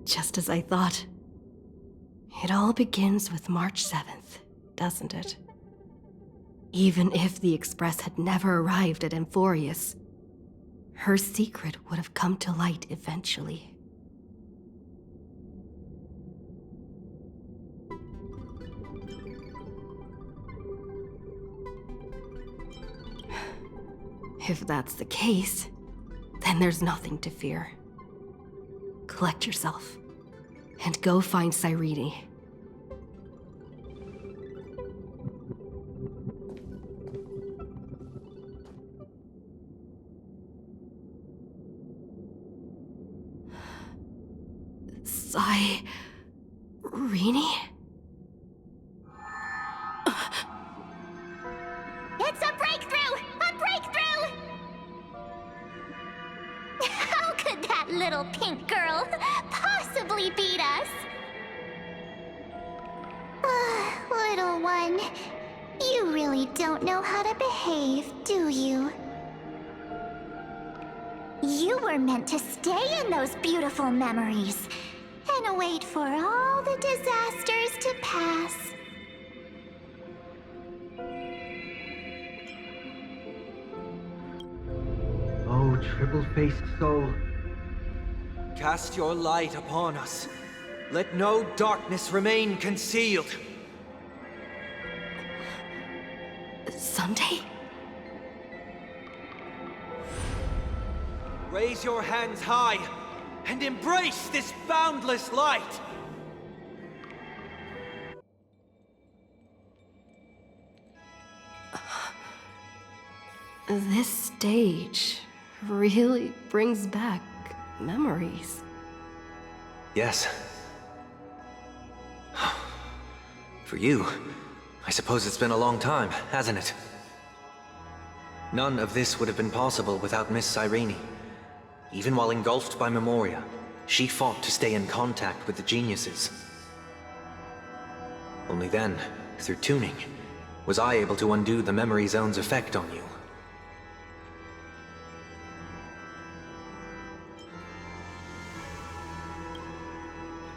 Just as I thought. It all begins with March 7th, doesn't it? Even if the Express had never arrived at Amphorius, her secret would have come to light eventually. If that's the case, then there's nothing to fear. Collect yourself, and go find Cyrene. Cyrene? It's a breakthrough! A breakthrough! How could that little pink girl possibly beat us? Little one, you really don't know how to behave, do you? You were meant to stay in those beautiful memories and wait for all the disasters to pass. Oh, triple-faced soul, cast your light upon us. Let no darkness remain concealed. Sunday? Raise your hands high and embrace this boundless light. This stage really brings back memories. Yes. For you, I suppose it's been a long time, hasn't it? None of this would have been possible without Miss Cyrene. Even while engulfed by Memoria, she fought to stay in contact with the geniuses. Only then, through tuning, was I able to undo the memory zone's effect on you.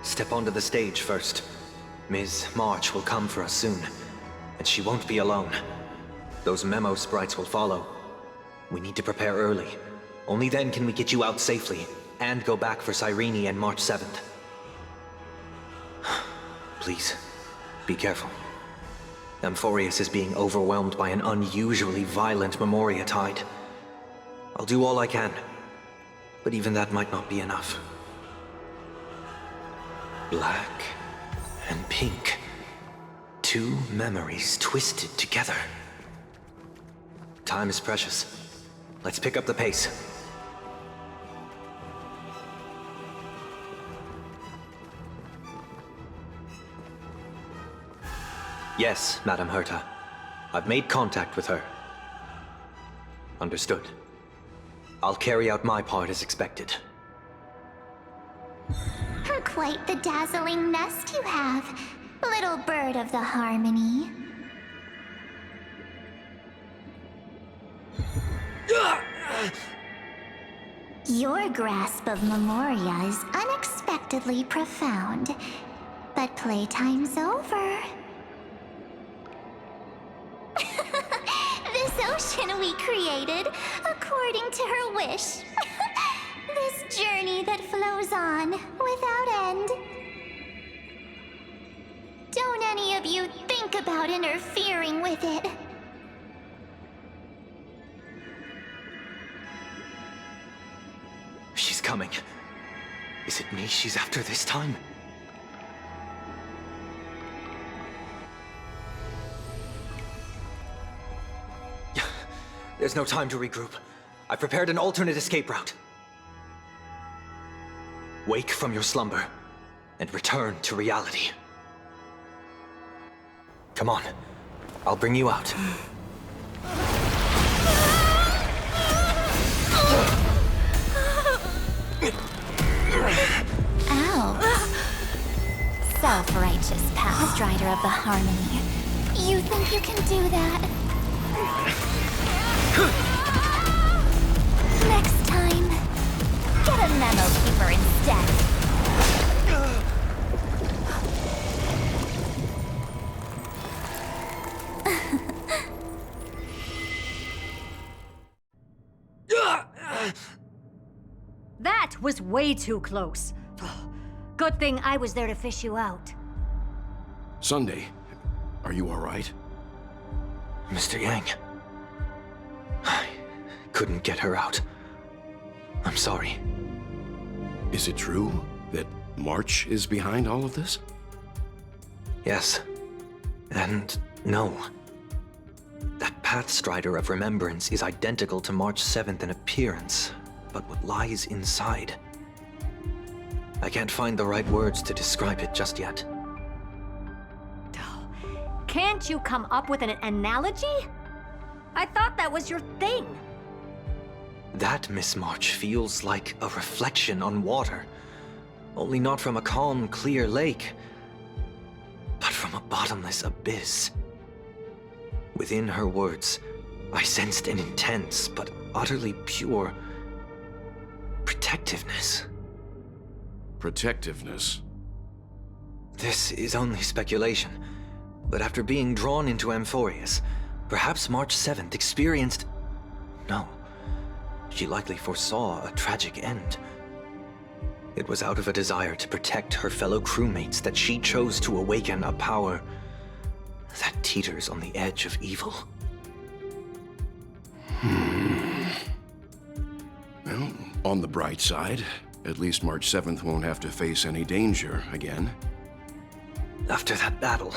Step onto the stage first. Ms. March will come for us soon, and she won't be alone. Those memo sprites will follow. We need to prepare early. Only then can we get you out safely, and go back for Cyrene and March 7th. Please, be careful. Amphorius is being overwhelmed by an unusually violent Memoria tide. I'll do all I can, but even that might not be enough. Black and pink. Two memories twisted together. Time is precious. Let's pick up the pace. Yes, Madam Herta. I've made contact with her. Understood. I'll carry out my part as expected. Quite the dazzling nest you have, little bird of the harmony. Your grasp of Memoria is unexpectedly profound, but playtime's over. This ocean we created, according to her wish. This journey that flows on, without end. Don't any of you think about interfering with it. coming. Is it me she's after this time? There's no time to regroup. I've prepared an alternate escape route. Wake from your slumber and return to reality. Come on, I'll bring you out. Ow. Self-righteous past rider of the Harmony. You think you can do that? Next time, get a Memokeeper instead. That was way too close. Good thing I was there to fish you out. Sunday, are you all right? Mr. Yang. I couldn't get her out. I'm sorry. Is it true that March is behind all of this? Yes. And no. That Pathstrider of Remembrance is identical to March 7th in appearance, but what lies inside? I can't find the right words to describe it just yet. Can't you come up with an analogy? I thought that was your thing. That, Miss March, feels like a reflection on water. Only not from a calm, clear lake, but from a bottomless abyss. Within her words, I sensed an intense but utterly pure protectiveness. Protectiveness? This is only speculation, but after being drawn into Amphorius, perhaps March 7th experienced... No, she likely foresaw a tragic end. It was out of a desire to protect her fellow crewmates that she chose to awaken a power that teeters on the edge of evil. Well, on the bright side, at least March 7th won't have to face any danger again. After that battle,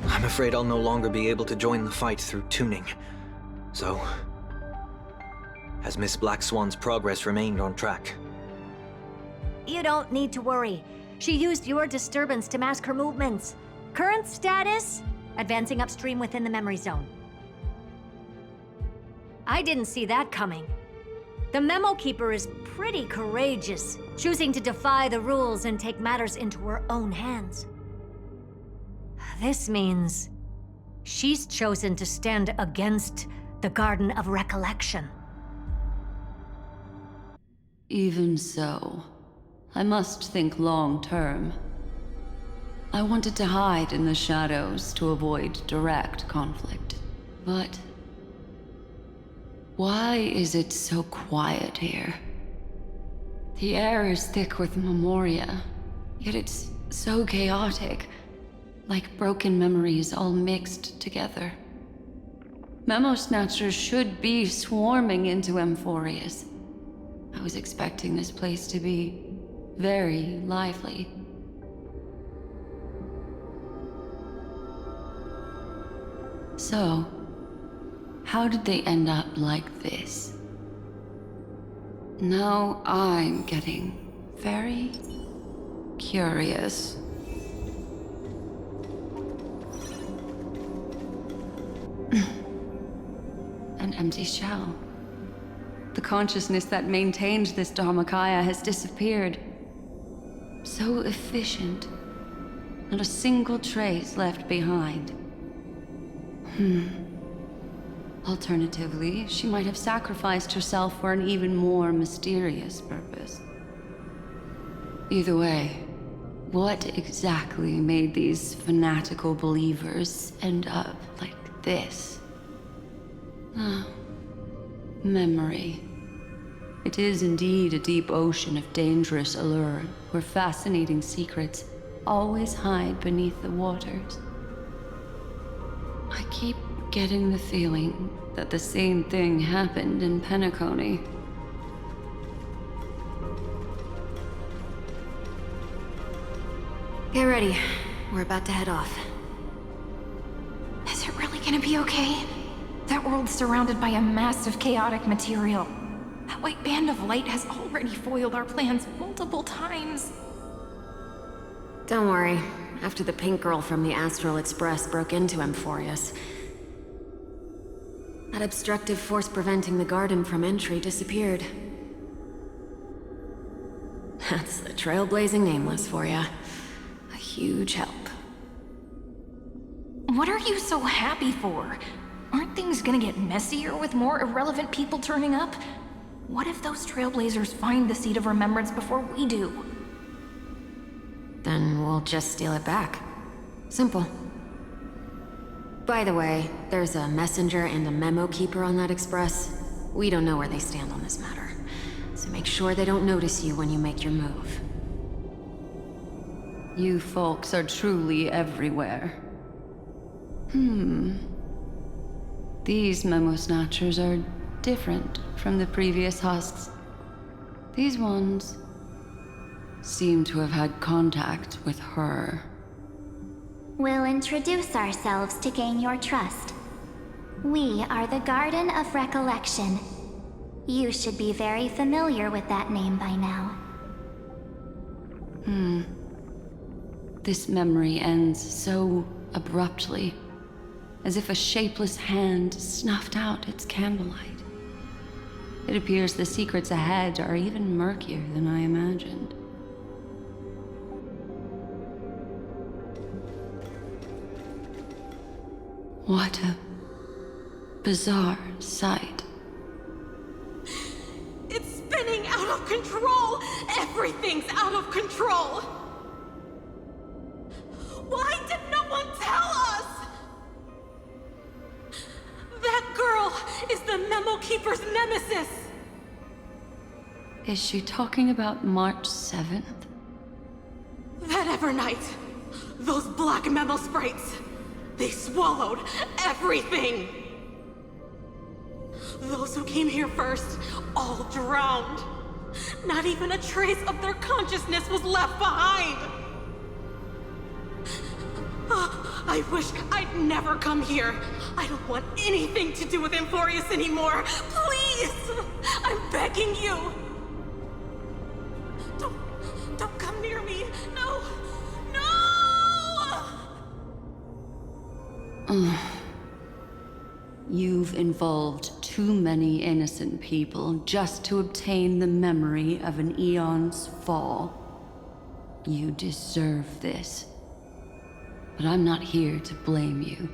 I'm afraid I'll no longer be able to join the fight through tuning. So, has Miss Black Swan's progress remained on track? You don't need to worry. She used your disturbance to mask her movements. Current status? Advancing upstream within the memory zone. I didn't see that coming. The Memokeeper is pretty courageous, choosing to defy the rules and take matters into her own hands. This means she's chosen to stand against the Garden of Recollection. Even so, I must think long term. I wanted to hide in the shadows to avoid direct conflict. But why is it so quiet here? The air is thick with Memoria, yet it's so chaotic, like broken memories all mixed together. Memo Snatchers should be swarming into Amphorius. I was expecting this place to be very lively. So, how did they end up like this? Now I'm getting very curious. An empty shell. The consciousness that maintained this Dharmakaya has disappeared. So efficient. Not a single trace left behind. Alternatively, she might have sacrificed herself for an even more mysterious purpose. Either way, what exactly made these fanatical believers end up like this? Memory. It is indeed a deep ocean of dangerous allure, where fascinating secrets always hide beneath the waters. I keep getting the feeling that the same thing happened in Penacony. Get ready. We're about to head off. Is it really gonna be okay? That world's surrounded by a massive chaotic material. That white band of light has already foiled our plans multiple times. Don't worry. After the pink girl from the Astral Express broke into Emphorius, that obstructive force preventing the garden from entry disappeared. That's the trailblazing Nameless for ya. A huge help. What are you so happy for? Aren't things gonna get messier with more irrelevant people turning up? What if those trailblazers find the Seed of Remembrance before we do? Then we'll just steal it back. Simple. By the way, there's a messenger and a Memokeeper on that express. We don't know where they stand on this matter. So make sure they don't notice you when you make your move. You folks are truly everywhere. These Memo Snatchers are different from the previous husks. These ones seem to have had contact with her. We'll introduce ourselves to gain your trust. We are the Garden of Recollection. You should be very familiar with that name by now. This memory ends so abruptly, as if a shapeless hand snuffed out its candlelight. It appears the secrets ahead are even murkier than I imagined. What a bizarre sight. It's spinning out of control! Everything's out of control! Why did no one tell us? That girl is the Memokeeper's nemesis! Is she talking about March 7th? That Evernight! Those black memo sprites! They swallowed everything! Those who came here first, all drowned. Not even a trace of their consciousness was left behind! I wish I'd never come here. I don't want anything to do with Emphorius anymore. Please! I'm begging you! Don't come near me! No! No! You've involved too many innocent people just to obtain the memory of an eon's fall. You deserve this. But I'm not here to blame you.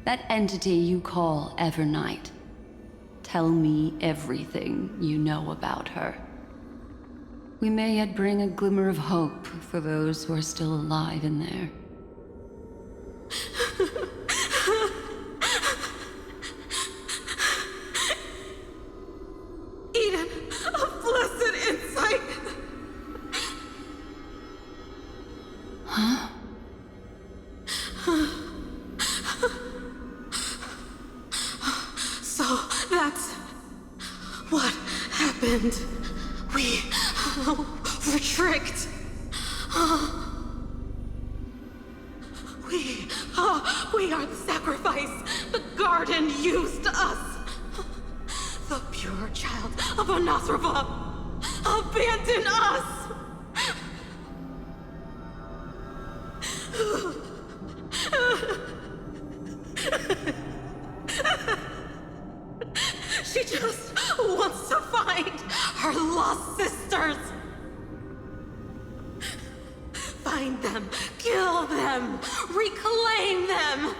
That entity you call Evernight. Tell me everything you know about her. We may yet bring a glimmer of hope for those who are still alive in there. Eden, a blessed insight! Huh? So that's what happened. We were tricked. We are the sacrifice. The garden used us. The pure child of Anasrava abandoned us. She just wants to find her lost sisters. Find them, kill them, reclaim them.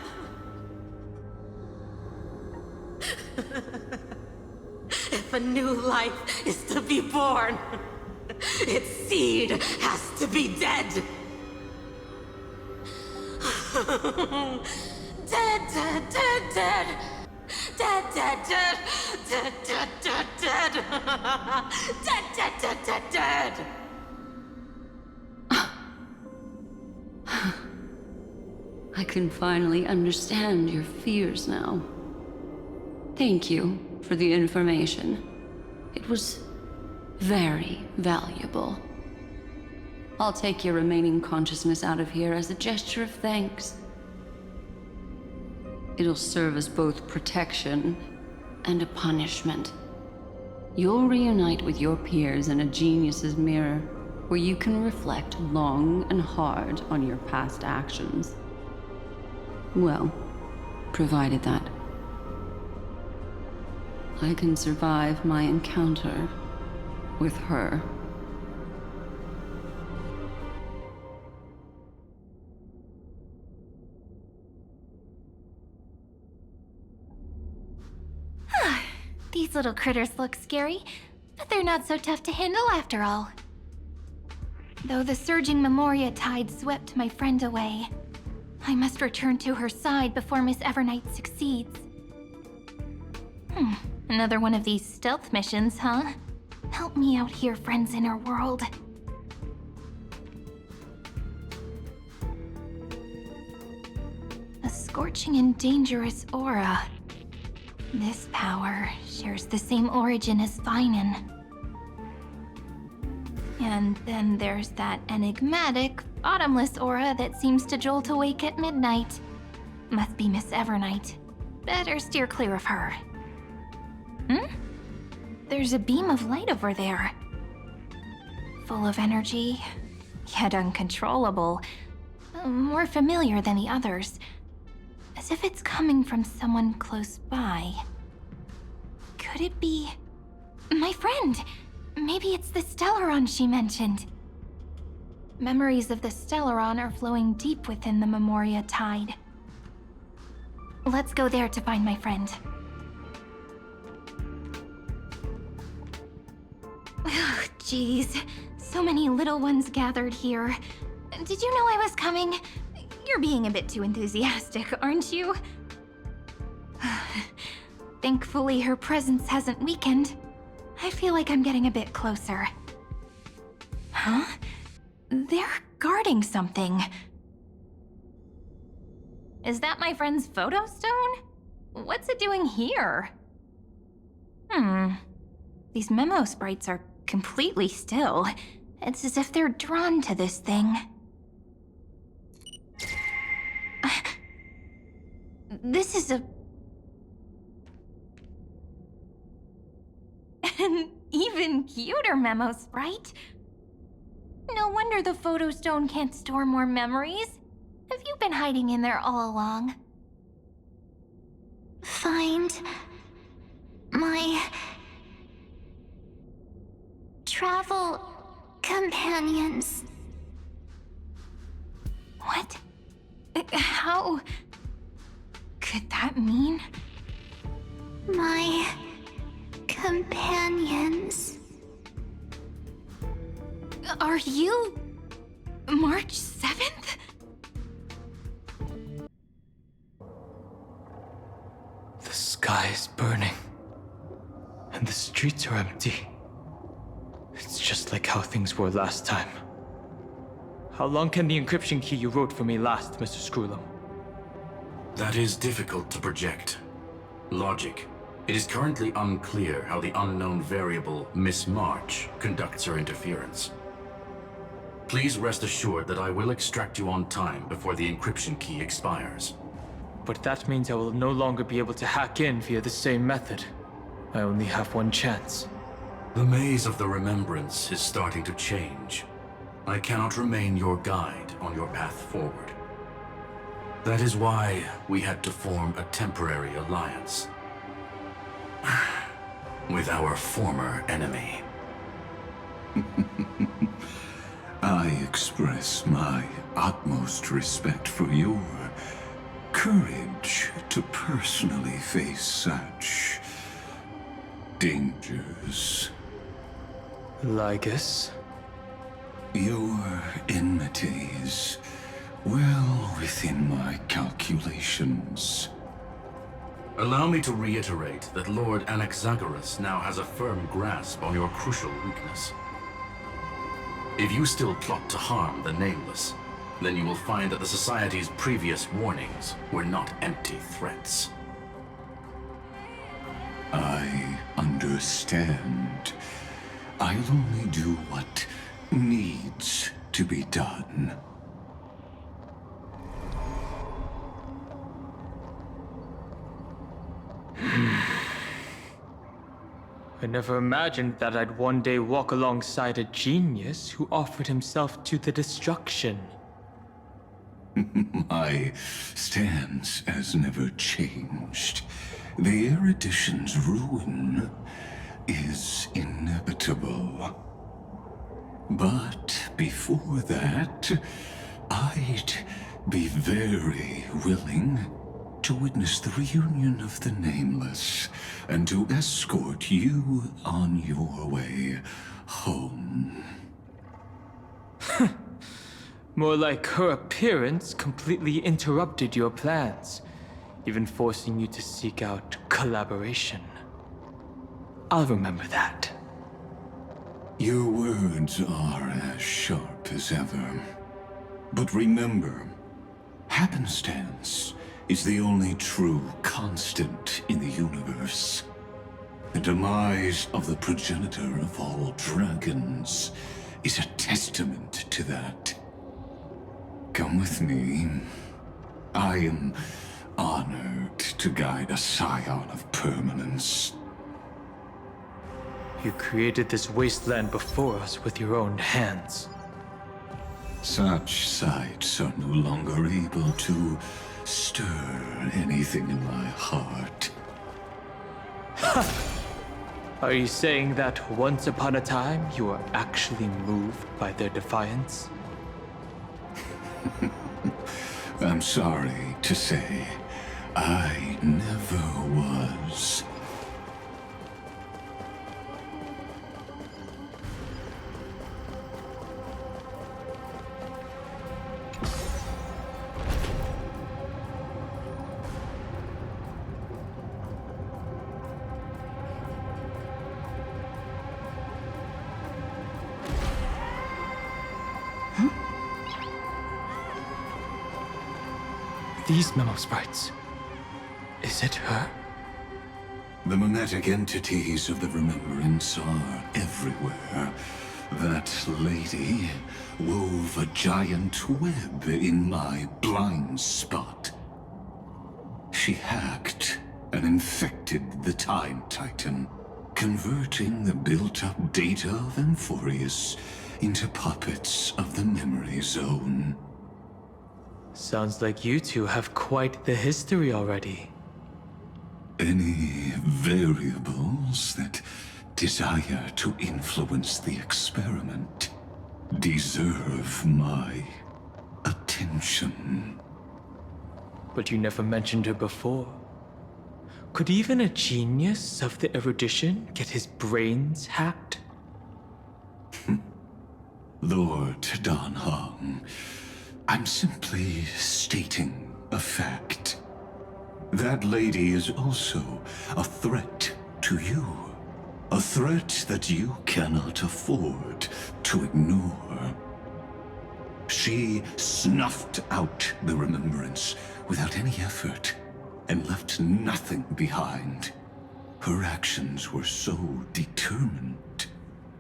If a new life is to be born, its seed has to be dead. Dead, dead, dead, dead. Dead, dead, dead. Dead, dead, dead, dead. Dead, dead, dead, dead, dead. I can finally understand your fears now. Thank you for the information. It was very valuable. I'll take your remaining consciousness out of here as a gesture of thanks. It'll serve as both protection and a punishment. You'll reunite with your peers in a genius's mirror, where you can reflect long and hard on your past actions. Well, provided that I can survive my encounter with her. These little critters look scary, but they're not so tough to handle after all. Though the surging Memoria tide swept my friend away, I must return to her side before Miss Evernight succeeds. Another one of these stealth missions, huh? Help me out here, friend's inner world. A scorching and dangerous aura. This power shares the same origin as Finan. And then there's that enigmatic, bottomless aura that seems to jolt awake at midnight. Must be Miss Evernight. Better steer clear of her. There's a beam of light over there. Full of energy, yet uncontrollable. More familiar than the others. As if it's coming from someone close by. Could it be... my friend? Maybe it's the Stellaron she mentioned. Memories of the Stellaron are flowing deep within the Memoria tide. Let's go there to find my friend. Jeez, so many little ones gathered here. Did you know I was coming? You're being a bit too enthusiastic, aren't you? Thankfully, her presence hasn't weakened. I feel like I'm getting a bit closer. Huh? They're guarding something. Is that my friend's photo stone? What's it doing here? These memo sprites are completely still. It's as if they're drawn to this thing. This is an even cuter memo sprite. No wonder the photo stone can't store more memories. Have you been hiding in there all along? Find my travel companions. What? How could that mean? My companions. Are you March 7th? The sky is burning, and the streets are empty. It's just like how things were last time. How long can the encryption key you wrote for me last, Mr. Screwlam? That is difficult to project. Logic. It is currently unclear how the unknown variable, Miss March, conducts her interference. Please rest assured that I will extract you on time before the encryption key expires. But that means I will no longer be able to hack in via the same method. I only have one chance. The maze of the remembrance is starting to change. I cannot remain your guide on your path forward. That is why we had to form a temporary alliance with our former enemy. I express my utmost respect for your courage to personally face such dangers. Lygus? Your enmity is well within my calculations. Allow me to reiterate that Lord Anaxagoras now has a firm grasp on your crucial weakness. If you still plot to harm the Nameless, then you will find that the Society's previous warnings were not empty threats. I understand. I'll only do what needs to be done. I never imagined that I'd one day walk alongside a genius who offered himself to the destruction. My stance has never changed. The erudition's ruin is inevitable. But before that, I'd be very willing to witness the reunion of the Nameless and to escort you on your way home. More like her appearance completely interrupted your plans, even forcing you to seek out collaboration. I'll remember that. Your words are as sharp as ever. But remember, happenstance is the only true constant in the universe. The demise of the progenitor of all dragons is a testament to that. Come with me. I am honored to guide a scion of permanence. You created this wasteland before us with your own hands. Such sights are no longer able to stir anything in my heart. Are you saying that once upon a time you were actually moved by their defiance? I'm sorry to say, I never was. These memo sprites. Is it her? The mimetic entities of the Remembrance are everywhere. That lady wove a giant web in my blind spot. She hacked and infected the Time Titan, converting the built-up data of Amphorius into puppets of the Memory Zone. Sounds like you two have quite the history already. Any variables that desire to influence the experiment deserve my attention. But you never mentioned her before. Could even a genius of the erudition get his brains hacked? Lord Dan Heng, I'm simply stating a fact. That lady is also a threat to you. A threat that you cannot afford to ignore. She snuffed out the Remembrance without any effort and left nothing behind. Her actions were so determined,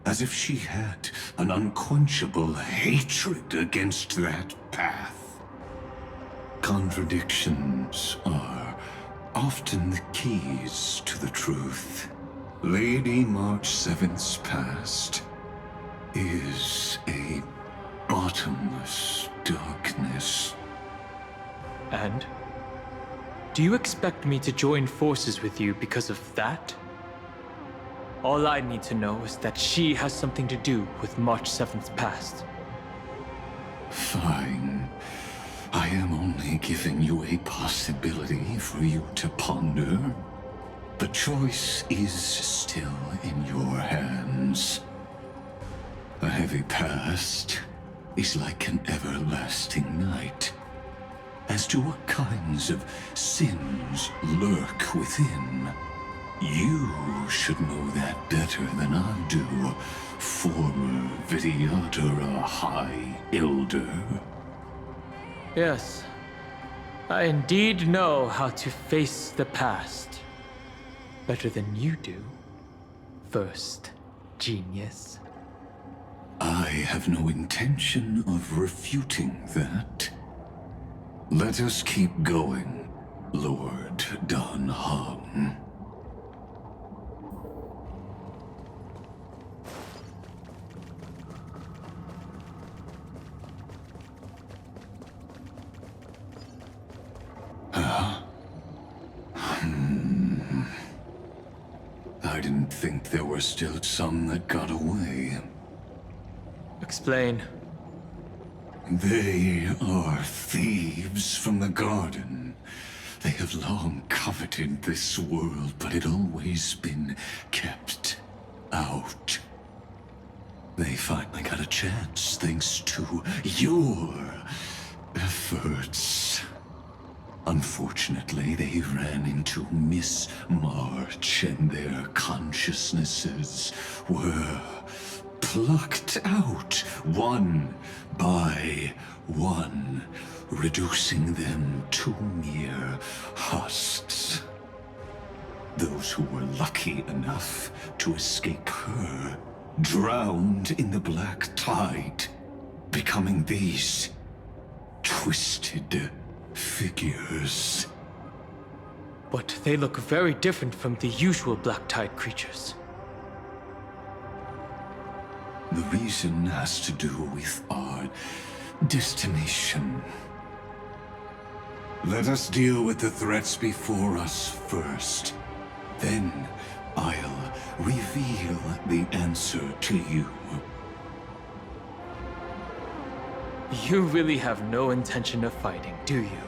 as if she had an unquenchable hatred against that path. Contradictions are often the keys to the truth. Lady March 7th's past is a bottomless darkness. And? Do you expect me to join forces with you because of that? All I need to know is that she has something to do with March 7th's past. Fine. I am only giving you a possibility for you to ponder. The choice is still in your hands. A heavy past is like an everlasting night. As to what kinds of sins lurk within, you should know that better than I do, former Vidyadhara High Elder. Yes, I indeed know how to face the past. Better than you do, first genius. I have no intention of refuting that. Let us keep going, Lord Don Hung. I didn't think there were still some that got away. Explain. They are thieves from the garden. They have long coveted this world, but it always been kept out. They finally got a chance thanks to your efforts. Unfortunately, they ran into Miss March, and their consciousnesses were plucked out one by one, reducing them to mere husks. Those who were lucky enough to escape her drowned in the black tide, becoming these twisted figures. But they look very different from the usual Black Tide creatures. The reason has to do with our destination. Let us deal with the threats before us first. Then I'll reveal the answer to you. You really have no intention of fighting, do you?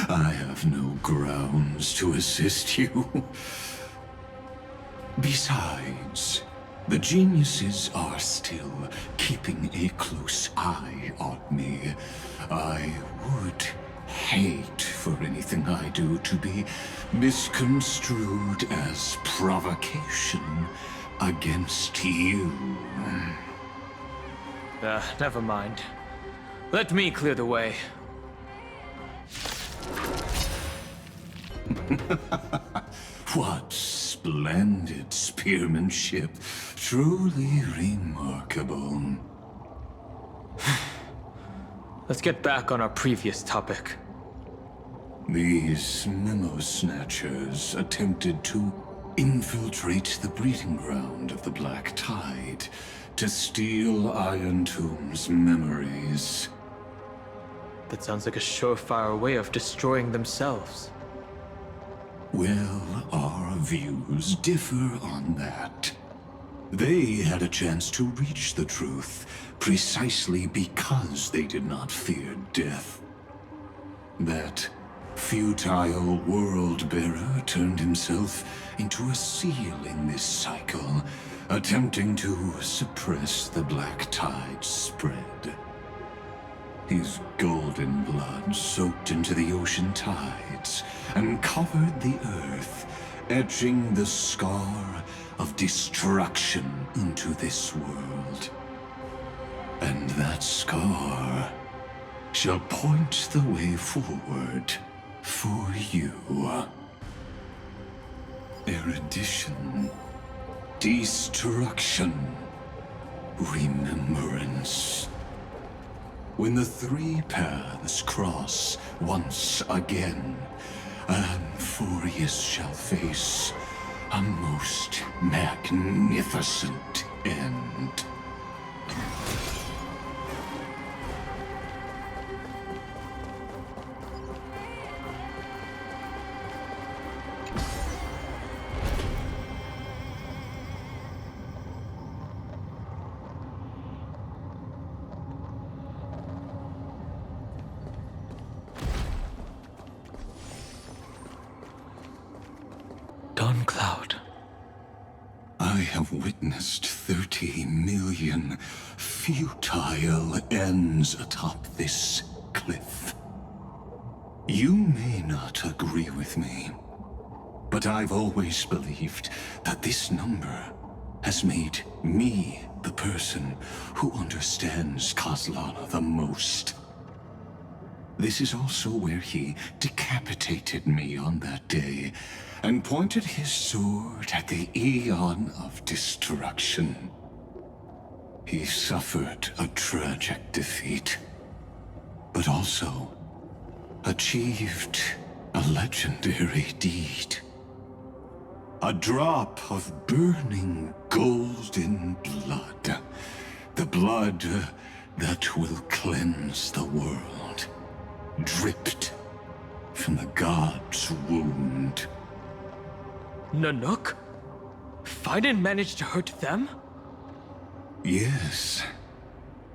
I have no grounds to assist you. Besides, the geniuses are still keeping a close eye on me. I would hate for anything I do to be misconstrued as provocation against you. Never mind. Let me clear the way. What splendid spearmanship. Truly remarkable. Let's get back on our previous topic. These memo snatchers attempted to infiltrate the breeding ground of the Black Tide to steal Iron Tomb's memories. That sounds like a surefire way of destroying themselves. Well, our views differ on that. They had a chance to reach the truth precisely because they did not fear death. That futile world-bearer turned himself into a seal in this cycle, attempting to suppress the Black Tide's spread. His golden blood soaked into the ocean tides and covered the earth, etching the scar of destruction into this world. And that scar shall point the way forward for you. Erudition, destruction, remembrance. When the three paths cross once again, Amphorius shall face a most magnificent end. Dawn Cloud. I have witnessed 30 million futile ends atop this cliff. You may not agree with me, but I've always believed that this number has made me the person who understands Kozlana the most. This is also where he decapitated me on that day, and pointed his sword at the Eon of Destruction. He suffered a tragic defeat, but also achieved a legendary deed. A drop of burning golden blood. The blood that will cleanse the world. Dripped from the god's wound. Nanook? Fiden managed to hurt them? Yes.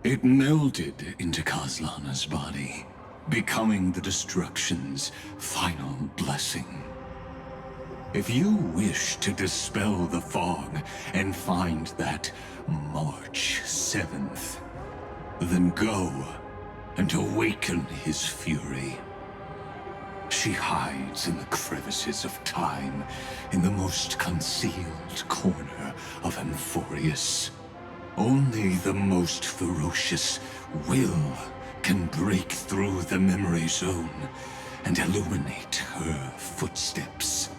It melded into Kaslana's body, becoming the Destruction's final blessing. If you wish to dispel the fog and find that March 7th, then go and awaken his fury. She hides in the crevices of time, in the most concealed corner of Amphorius. Only the most ferocious will can break through the memory zone and illuminate her footsteps.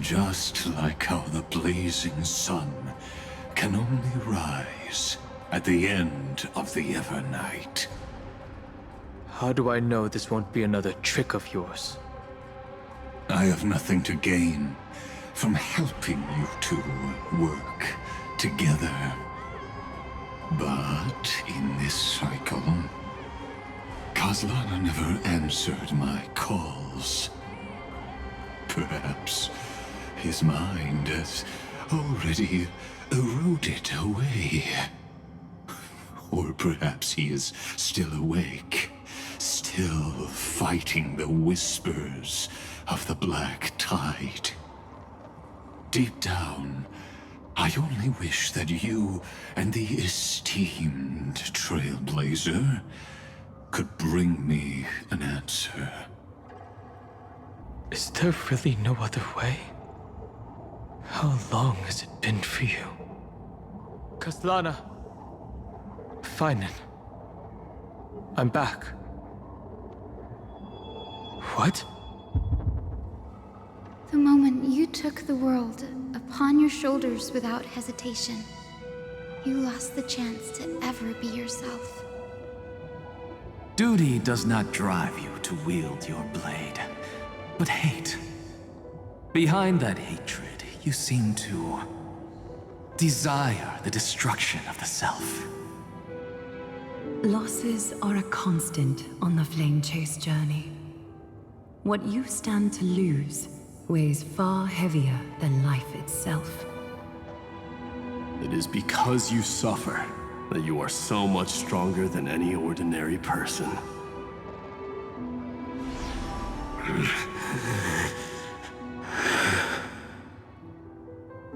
Just like how the blazing sun can only rise at the end of the Evernight. How do I know this won't be another trick of yours? I have nothing to gain from helping you two work together. But in this cycle, Kaslana never answered my calls. Perhaps his mind has already eroded away. Or perhaps he is still awake, still fighting the whispers of the Black Tide. Deep down, I only wish that you and the esteemed Trailblazer could bring me an answer. Is there really no other way? How long has it been for you? Kaslana. Finen. I'm back. What? The moment you took the world upon your shoulders without hesitation, you lost the chance to ever be yourself. Duty does not drive you to wield your blade, but hate. Behind that hatred, you seem to desire the destruction of the self. Losses are a constant on the Flame Chase journey. What you stand to lose weighs far heavier than life itself. It is because you suffer that you are so much stronger than any ordinary person.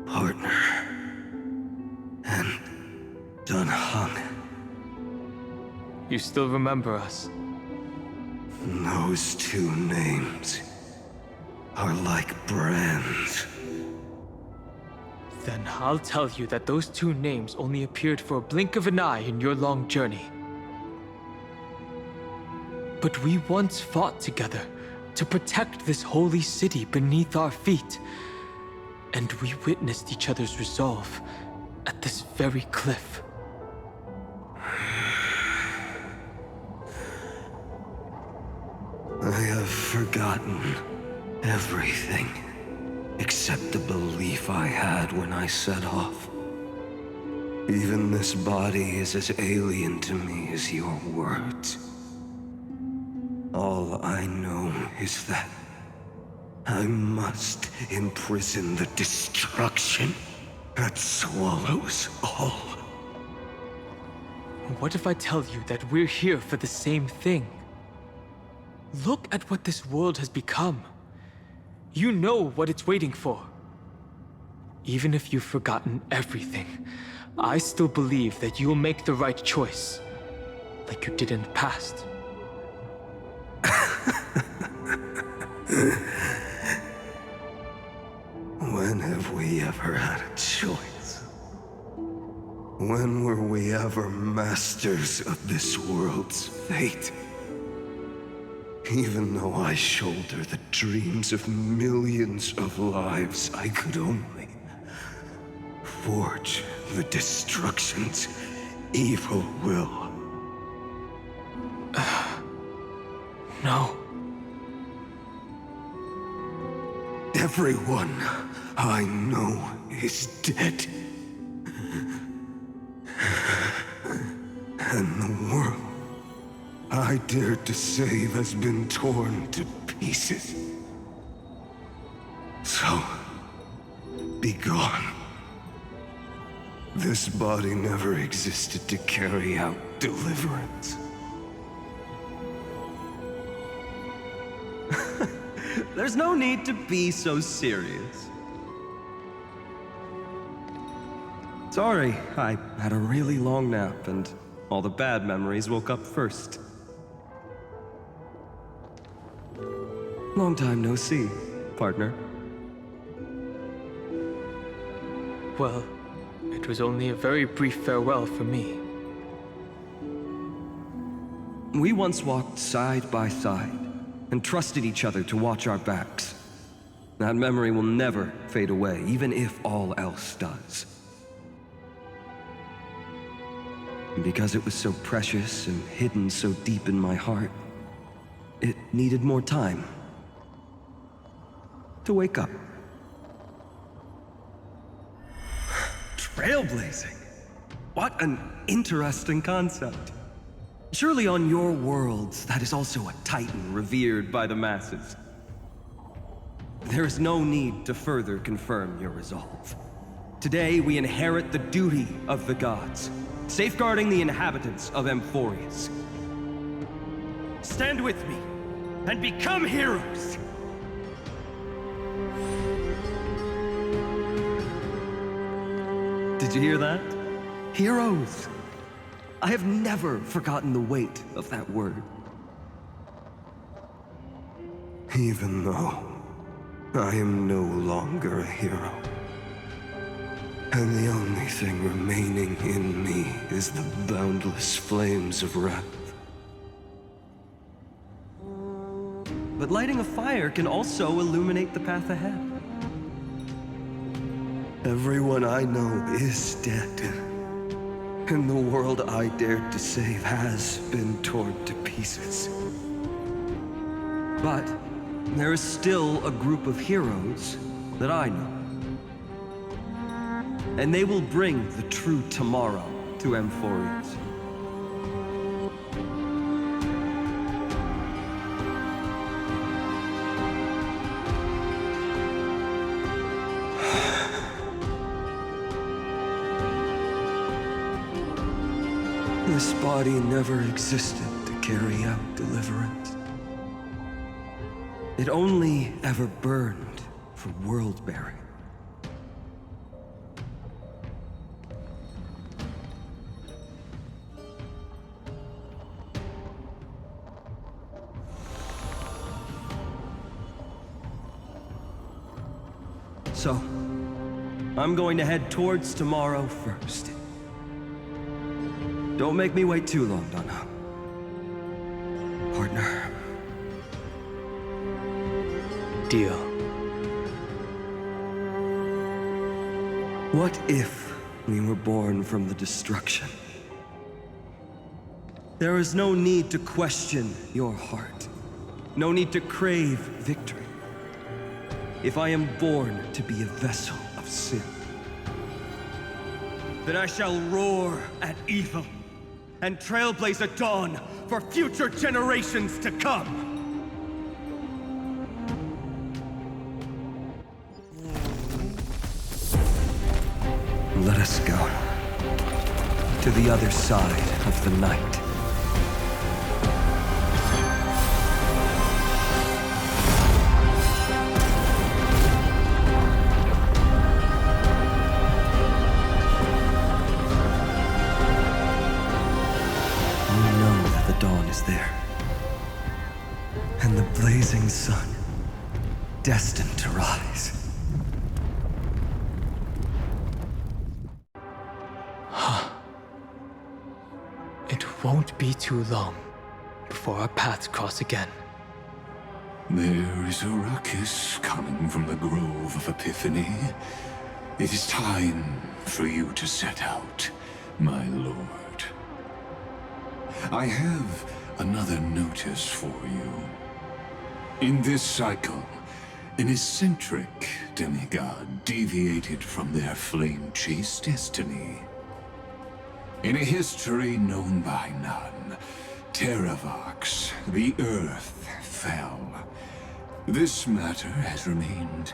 Partner. And Dunhung. You still remember us? Those two names are like brands. Then I'll tell you that those two names only appeared for a blink of an eye in your long journey. But we once fought together to protect this holy city beneath our feet. And we witnessed each other's resolve at this very cliff. I have forgotten everything except the belief I had when I set off. Even this body is as alien to me as your words. All I know is that I must imprison the destruction that swallows all. What if I tell you that we're here for the same thing? Look at what this world has become. You know what it's waiting for. Even if you've forgotten everything, I still believe that you'll make the right choice, like you did in the past. When have we ever had a choice? When were we ever masters of this world's fate? Even though I shoulder the dreams of millions of lives, I could only forge the destruction's evil will. No. Everyone I know is dead. And the world I dared to save has been torn to pieces. So, be gone. This body never existed to carry out deliverance. There's no need to be so serious. Sorry, I had a really long nap and all the bad memories woke up first. Long time no see, partner. Well, it was only a very brief farewell for me. We once walked side by side and trusted each other to watch our backs. That memory will never fade away, even if all else does. And because it was so precious and hidden so deep in my heart, it needed more time to wake up. Trailblazing? What an interesting concept. Surely on your worlds, that is also a titan revered by the masses. There is no need to further confirm your resolve. Today, we inherit the duty of the gods, safeguarding the inhabitants of Emphorius. Stand with me, and become heroes! Did you hear that? Heroes! I have never forgotten the weight of that word. Even though I am no longer a hero, and the only thing remaining in me is the boundless flames of wrath. But lighting a fire can also illuminate the path ahead. Everyone I know is dead. And the world I dared to save has been torn to pieces. But there is still a group of heroes that I know. And they will bring the true tomorrow to Emphorius. This body never existed to carry out deliverance. It only ever burned for world-bearing. So, I'm going to head towards tomorrow first. Don't make me wait too long, Donna. Partner. Deal. What if we were born from the destruction? There is no need to question your heart. No need to crave victory. If I am born to be a vessel of sin, then I shall roar at evil and trailblaze a dawn for future generations to come. Let us go to the other side of the night. Dawn is there, and the blazing sun, destined to rise. It won't be too long before our paths cross again. There is a ruckus coming from the Grove of Epiphany. It is time for you to set out, my lord. I have another notice for you. In this cycle, an eccentric demigod deviated from their flame-chased destiny. In a history known by none, Terravox, the Earth, fell. This matter has remained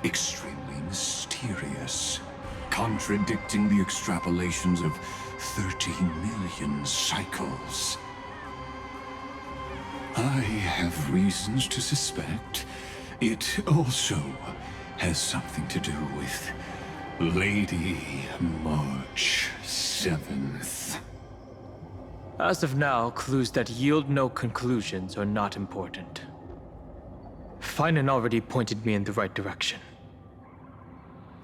extremely mysterious, contradicting the extrapolations of 30 million cycles. I have reasons to suspect it also has something to do with Lady March 7th. As of now, clues that yield no conclusions are not important. Finan already pointed me in the right direction.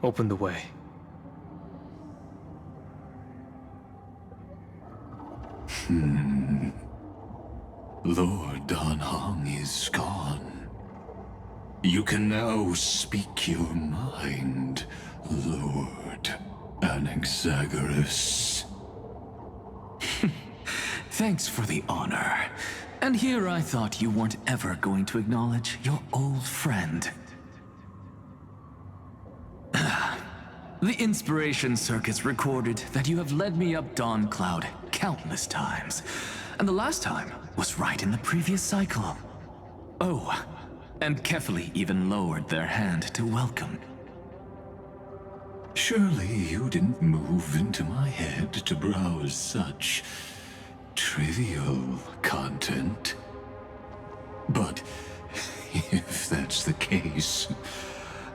Open the way. Lord Dan Heng is gone. You can now speak your mind, Lord Anaxagoras. Thanks for the honor. And here I thought you weren't ever going to acknowledge your old friend. The Inspiration Circuits recorded that you have led me up Dawn Cloud countless times. And the last time was right in the previous cycle. Oh, and Kefali even lowered their hand to welcome. Surely you didn't move into my head to browse such trivial content. But if that's the case,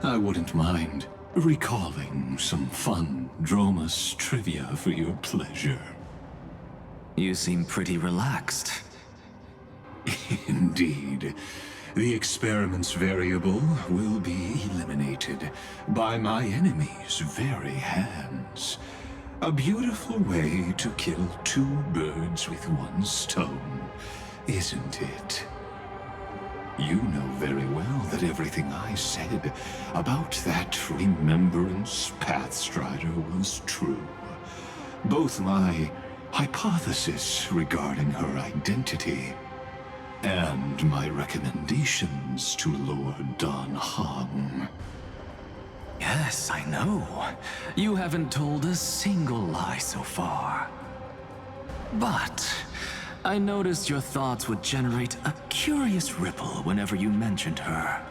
I wouldn't mind recalling some fun Dromus trivia for your pleasure. You seem pretty relaxed. Indeed. The experiment's variable will be eliminated by my enemy's very hands. A beautiful way to kill two birds with one stone, isn't it? You know very well that everything I said about that Remembrance Pathstrider was true. Both my hypothesis regarding her identity and my recommendations to Lord Dan Heng. Yes, I know. You haven't told a single lie so far. But I noticed your thoughts would generate a curious ripple whenever you mentioned her.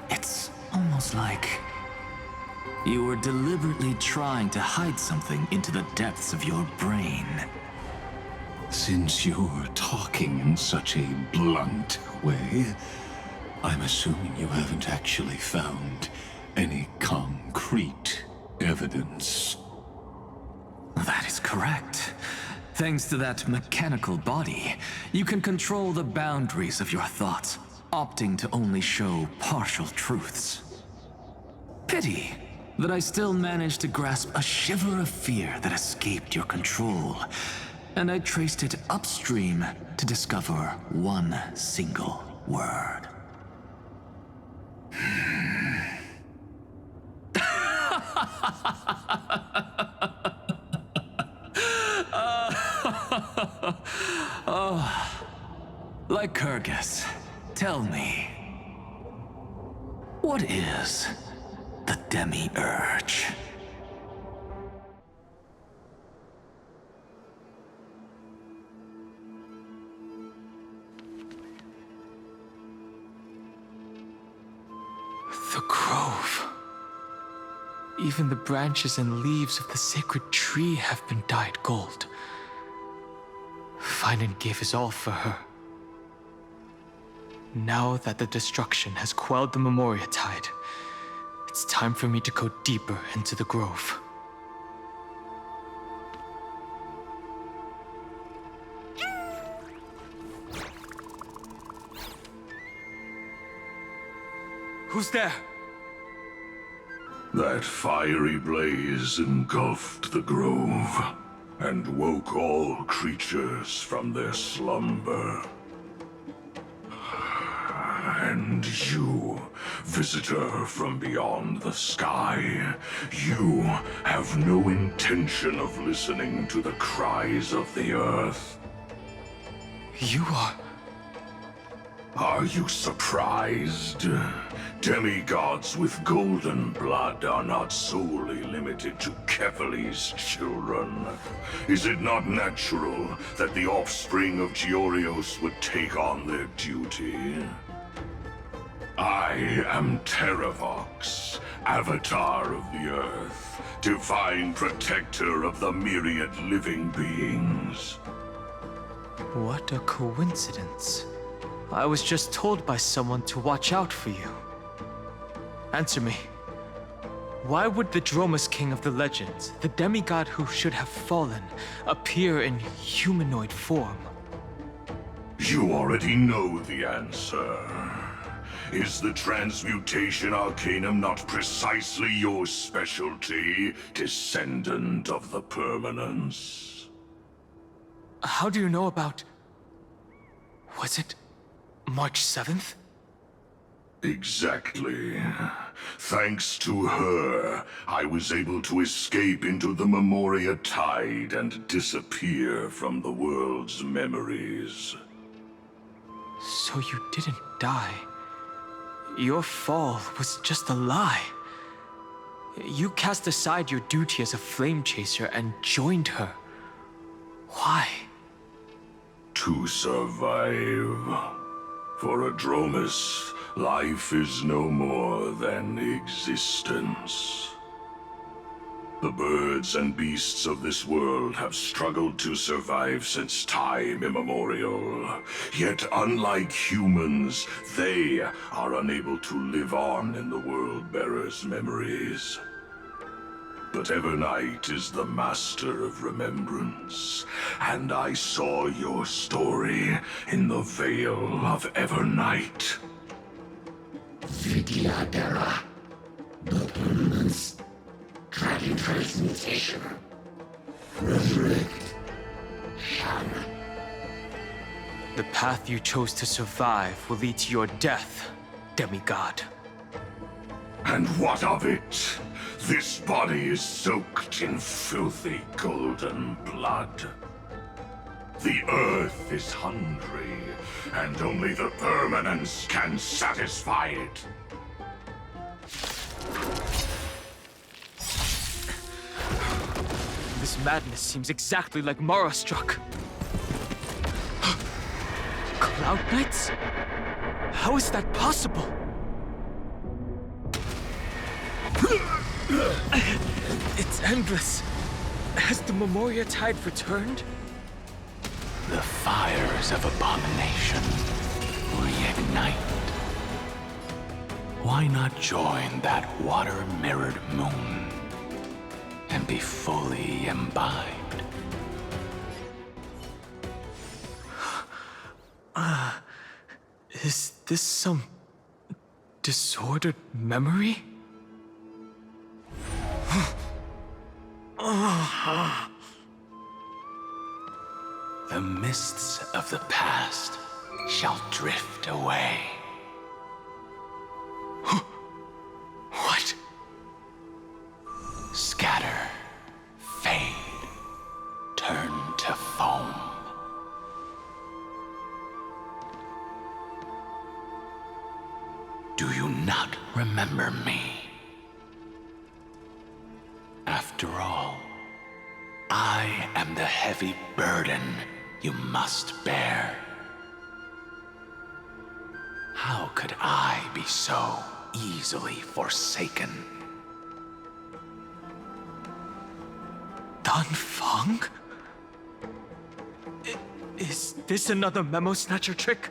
It's almost like you were deliberately trying to hide something into the depths of your brain. Since you're talking in such a blunt way, I'm assuming you haven't actually found any concrete evidence. That is correct. Thanks to that mechanical body, you can control the boundaries of your thoughts, opting to only show partial truths. Pity that I still managed to grasp a shiver of fear that escaped your control, and I traced it upstream to discover one single word. Oh, Lycurgus, tell me, what is the Demi-Urge? The grove. Even the branches and leaves of the sacred tree have been dyed gold. Finan gave his all for her. Now that the destruction has quelled the Memoria tide, it's time for me to go deeper into the grove. Who's there? That fiery blaze engulfed the grove and woke all creatures from their slumber. And you, visitor from beyond the sky, you have no intention of listening to the cries of the earth. You are... Are you surprised? Demigods with golden blood are not solely limited to Kefali's children. Is it not natural that the offspring of Georios would take on their duty? I am Terravox, Avatar of the Earth, divine protector of the myriad living beings. What a coincidence. I was just told by someone to watch out for you. Answer me. Why would the Dromus King of the legends, the demigod who should have fallen, appear in humanoid form? You already know the answer. Is the Transmutation Arcanum not precisely your specialty, descendant of the Permanence? How do you know about... Was it March 7th? Exactly. Thanks to her, I was able to escape into the Memoria Tide and disappear from the world's memories. So you didn't die. Your fall was just a lie. You cast aside your duty as a flame chaser and joined her. Why? To survive. For a Dromus, life is no more than existence. The birds and beasts of this world have struggled to survive since time immemorial. Yet unlike humans, they are unable to live on in the World-Bearer's memories. But Evernight is the master of remembrance, and I saw your story in the Veil of Evernight. Vidyadhara, the Permanence, dragging transmutation, resurrect, Shan. The path you chose to survive will lead to your death, demigod. And what of it? This body is soaked in filthy golden blood. The earth is hungry, and only the Permanence can satisfy it. This madness seems exactly like Mara struck. Cloud Knights? How is that possible? It's endless. Has the Memoria Tide returned? The fires of abomination reignite. Why not join that water-mirrored moon and be fully imbibed? Is this some disordered memory? The mists of the past shall drift away. What? Scatter, fade, turn to foam. Do you not remember me? After all, I am the heavy burden you must bear. How could I be so easily forsaken? Dan Feng? Is this another Memo Snatcher trick?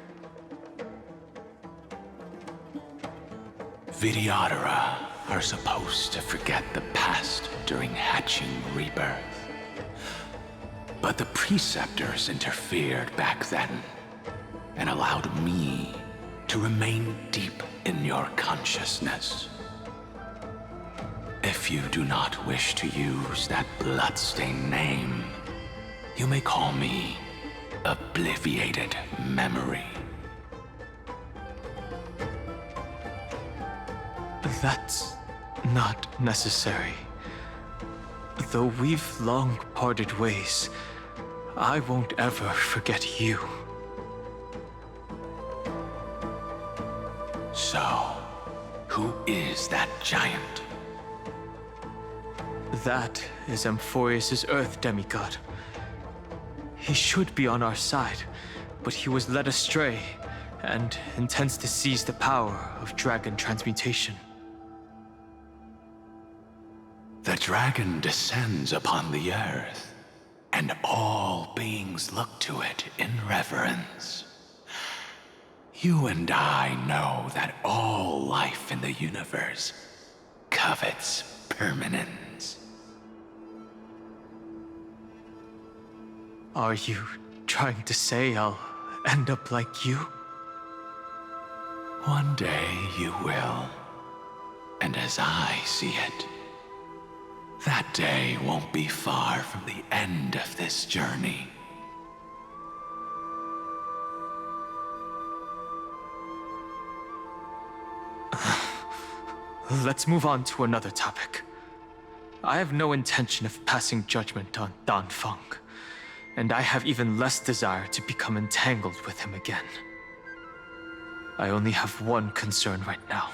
Vidyadhara are supposed to forget the past during hatching rebirth. But the Preceptors interfered back then and allowed me to remain deep in your consciousness. If you do not wish to use that bloodstained name, you may call me Obliviated Memory. That's not necessary. Though we've long parted ways, I won't ever forget you. So, who is that giant? That is Amphorius' Earth demigod. He should be on our side, but he was led astray and intends to seize the power of dragon transmutation. The dragon descends upon the earth, and all beings look to it in reverence. You and I know that all life in the universe covets permanence. Are you trying to say I'll end up like you? One day you will. And as I see it, that day won't be far from the end of this journey. Let's move on to another topic. I have no intention of passing judgment on Dan Feng, and I have even less desire to become entangled with him again. I only have one concern right now: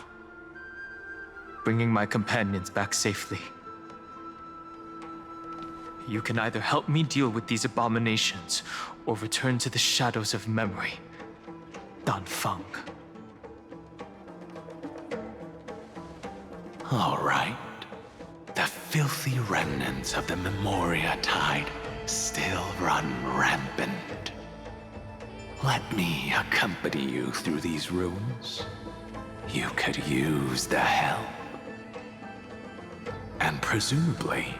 bringing my companions back safely. You can either help me deal with these abominations, or return to the shadows of memory. Dan Feng. All right. The filthy remnants of the Memoria Tide still run rampant. Let me accompany you through these ruins. You could use the help. And presumably,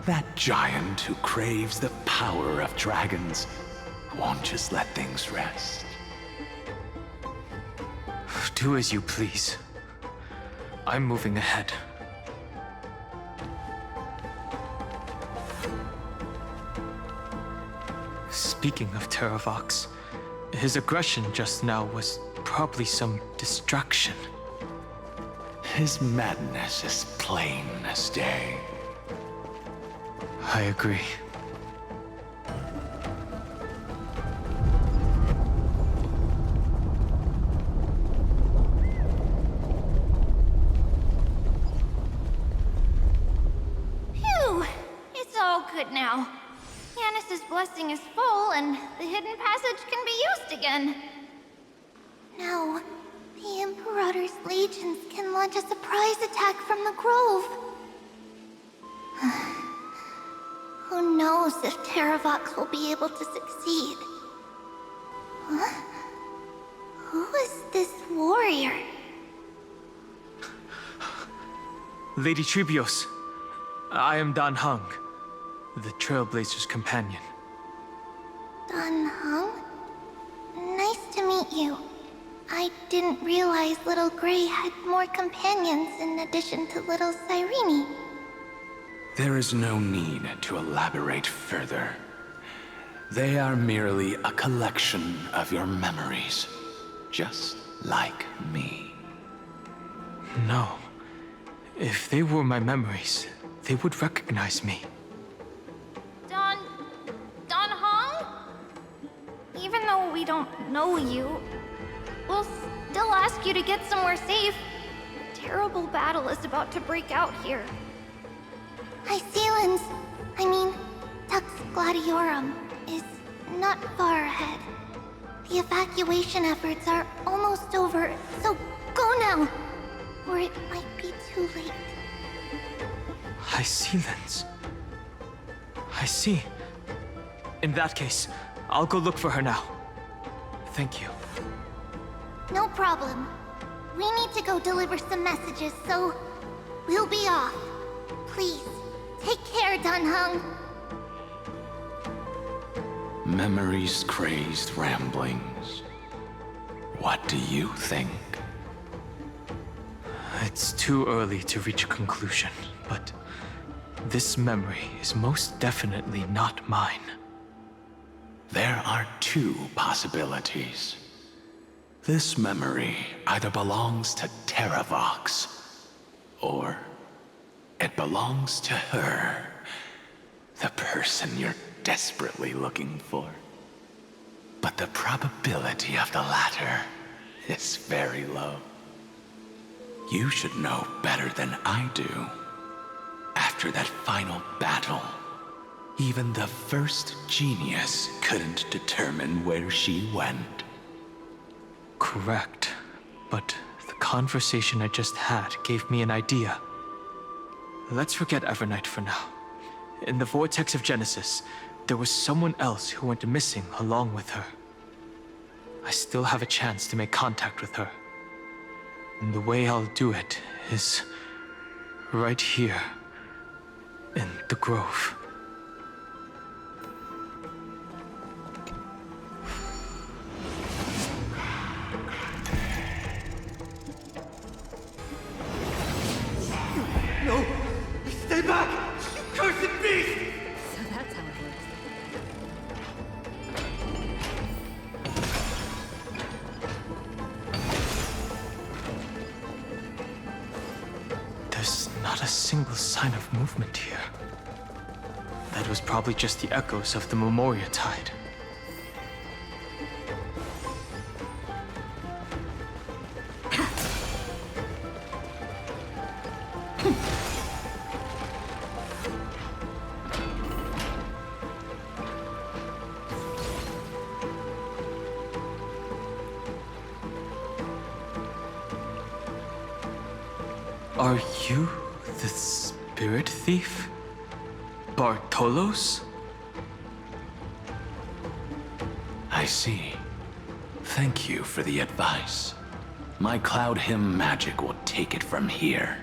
that giant who craves the power of dragons won't just let things rest. Do as you please. I'm moving ahead. Speaking of Terravox, his aggression just now was probably some distraction. His madness is plain as day. I agree. Phew! It's all good now. Yanis's blessing is full, and the hidden passage can be used again. Now, the Imperator's legions can launch a surprise attack from the grove. Who knows if Terravox will be able to succeed? Huh? Who is this warrior? Lady Tribios, I am Dan Heng, the Trailblazer's companion. Dan Heng? Nice to meet you. I didn't realize Little Gray had more companions in addition to Little Cyrene. There is no need to elaborate further. They are merely a collection of your memories, just like me. No. If they were my memories, they would recognize me. Dan Heng? Even though we don't know you, we'll still ask you to get somewhere safe. A terrible battle is about to break out here. Tux Gladiorum is not far ahead. The evacuation efforts are almost over, so go now, or it might be too late. Hycealans. I see. In that case, I'll go look for her now. Thank you. No problem. We need to go deliver some messages, so we'll be off. Please, take care, Dan Heng. Memories crazed ramblings. What do you think? It's too early to reach a conclusion, but this memory is most definitely not mine. There are two possibilities. This memory either belongs to Terravox, or it belongs to her, the person you're desperately looking for. But the probability of the latter is very low. You should know better than I do. After that final battle, even the first genius couldn't determine where she went. Correct. But the conversation I just had gave me an idea. Let's forget Evernight for now. In the Vortex of Genesis, there was someone else who went missing along with her. I still have a chance to make contact with her. And the way I'll do it is right here in the Grove. No! Stay back! You cursed beast! So that's how it works. There's not a single sign of movement here. That was probably just the echoes of the Memoria tide. Are you the spirit thief? Bartolos? I see. Thank you for the advice. My Cloud Hymn magic will take it from here.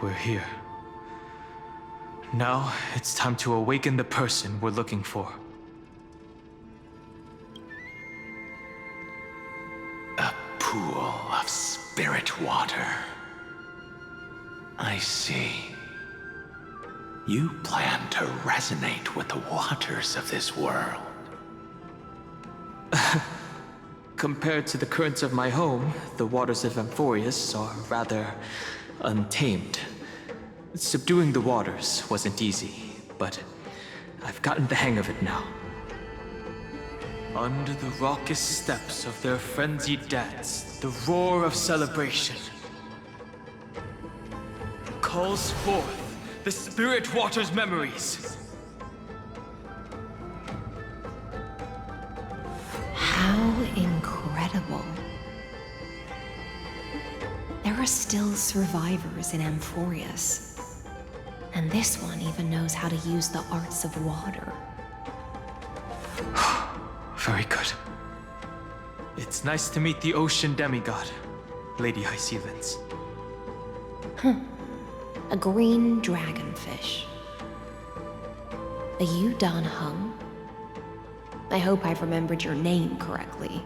We're here. Now, it's time to awaken the person we're looking for. A pool of spirit water. I see. You plan to resonate with the waters of this world. Compared to the currents of my home, the waters of Amphorius are rather untamed. Subduing the waters wasn't easy, but I've gotten the hang of it now. Under the raucous steps of their frenzied dance, the roar of celebration calls forth the Spirit Water's memories. How incredible. There are still survivors in Amphorius. And this one even knows how to use the arts of water. Very good. It's nice to meet the ocean demigod, Lady Hysealence. A green dragonfish. Are you Dan Hung? I hope I've remembered your name correctly.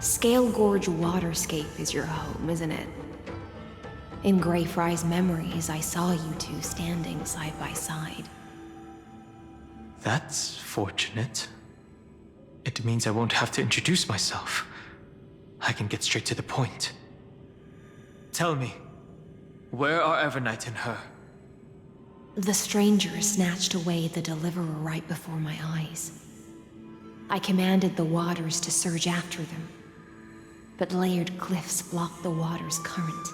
Scale Gorge Waterscape is your home, isn't it? In Greyfry's memories, I saw you two standing side by side. That's fortunate. It means I won't have to introduce myself. I can get straight to the point. Tell me, where are Evernight and her? The stranger snatched away the deliverer right before my eyes. I commanded the waters to surge after them, but layered cliffs blocked the water's current.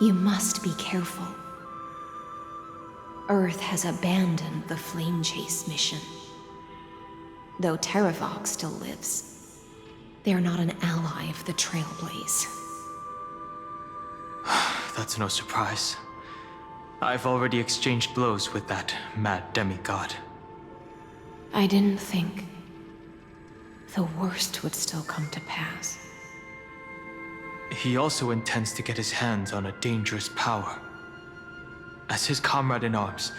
You must be careful. Earth has abandoned the Flame Chase mission. Though Terravox still lives, they are not an ally of the Trailblaze. That's no surprise. I've already exchanged blows with that mad demigod. I didn't think the worst would still come to pass. He also intends to get his hands on a dangerous power. As his comrade in arms,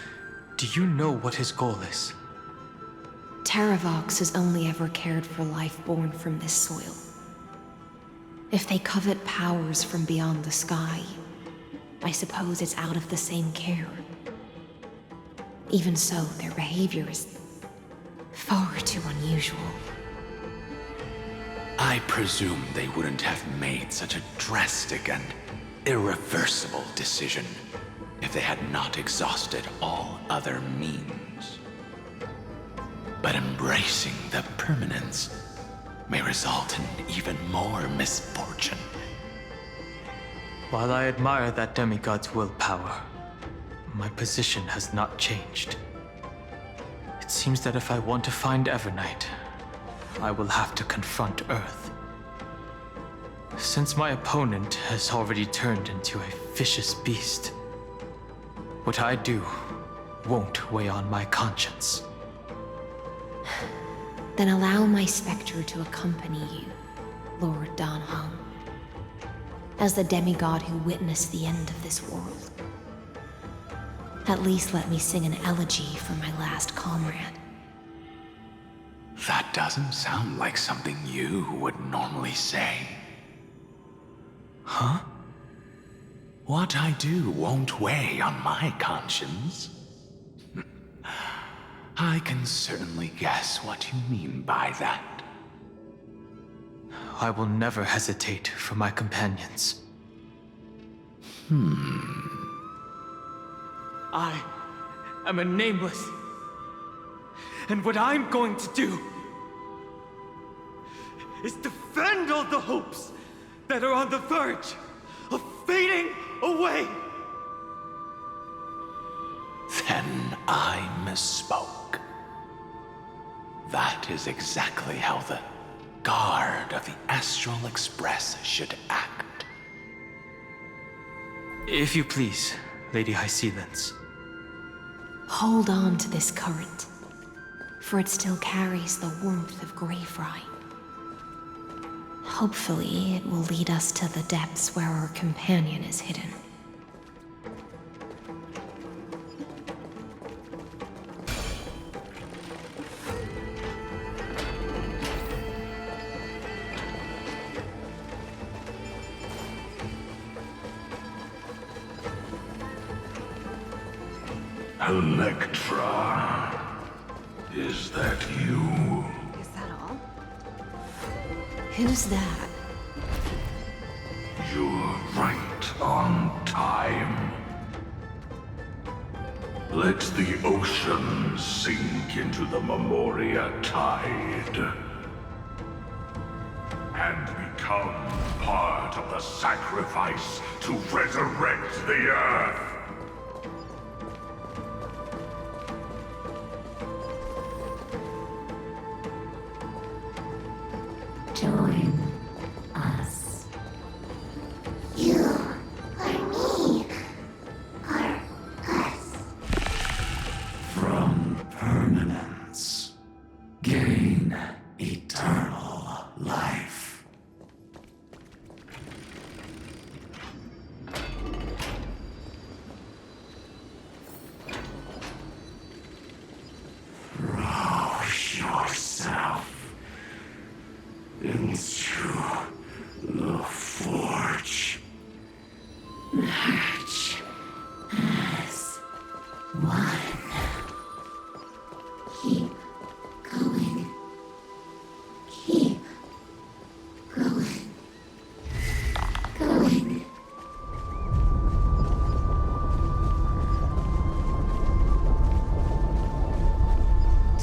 do you know what his goal is? Terravox has only ever cared for life born from this soil. If they covet powers from beyond the sky, I suppose it's out of the same care. Even so, their behavior is far too unusual. I presume they wouldn't have made such a drastic and irreversible decision if they had not exhausted all other means. But embracing the permanence may result in even more misfortune. While I admire that demigod's willpower, my position has not changed. It seems that if I want to find Evernight, I will have to confront Earth. Since my opponent has already turned into a vicious beast, what I do won't weigh on my conscience. Then allow my specter to accompany you, Lord Dan Hung. As the demigod who witnessed the end of this world. At least let me sing an elegy for my last comrade. That doesn't sound like something you would normally say. Huh? What I do won't weigh on my conscience. I can certainly guess what you mean by that. I will never hesitate for my companions. I am a nameless. And what I'm going to do is defend all the hopes that are on the verge of fading away. Then I misspoke. That is exactly how the guard of the Astral Express should act. If you please, Lady Hysealence. Hold on to this current, for it still carries the warmth of Greyfry. Hopefully, it will lead us to the depths where our companion is hidden. Electra. Is that you? Is that all? Who's that? You're right on time. Let the ocean sink into the Memoria tide and become part of the sacrifice to resurrect the Earth. Join us. You or me or us. From permanence, gain eternal life. Throw yourself into the forge. March as one. Keep going. Keep going. Going.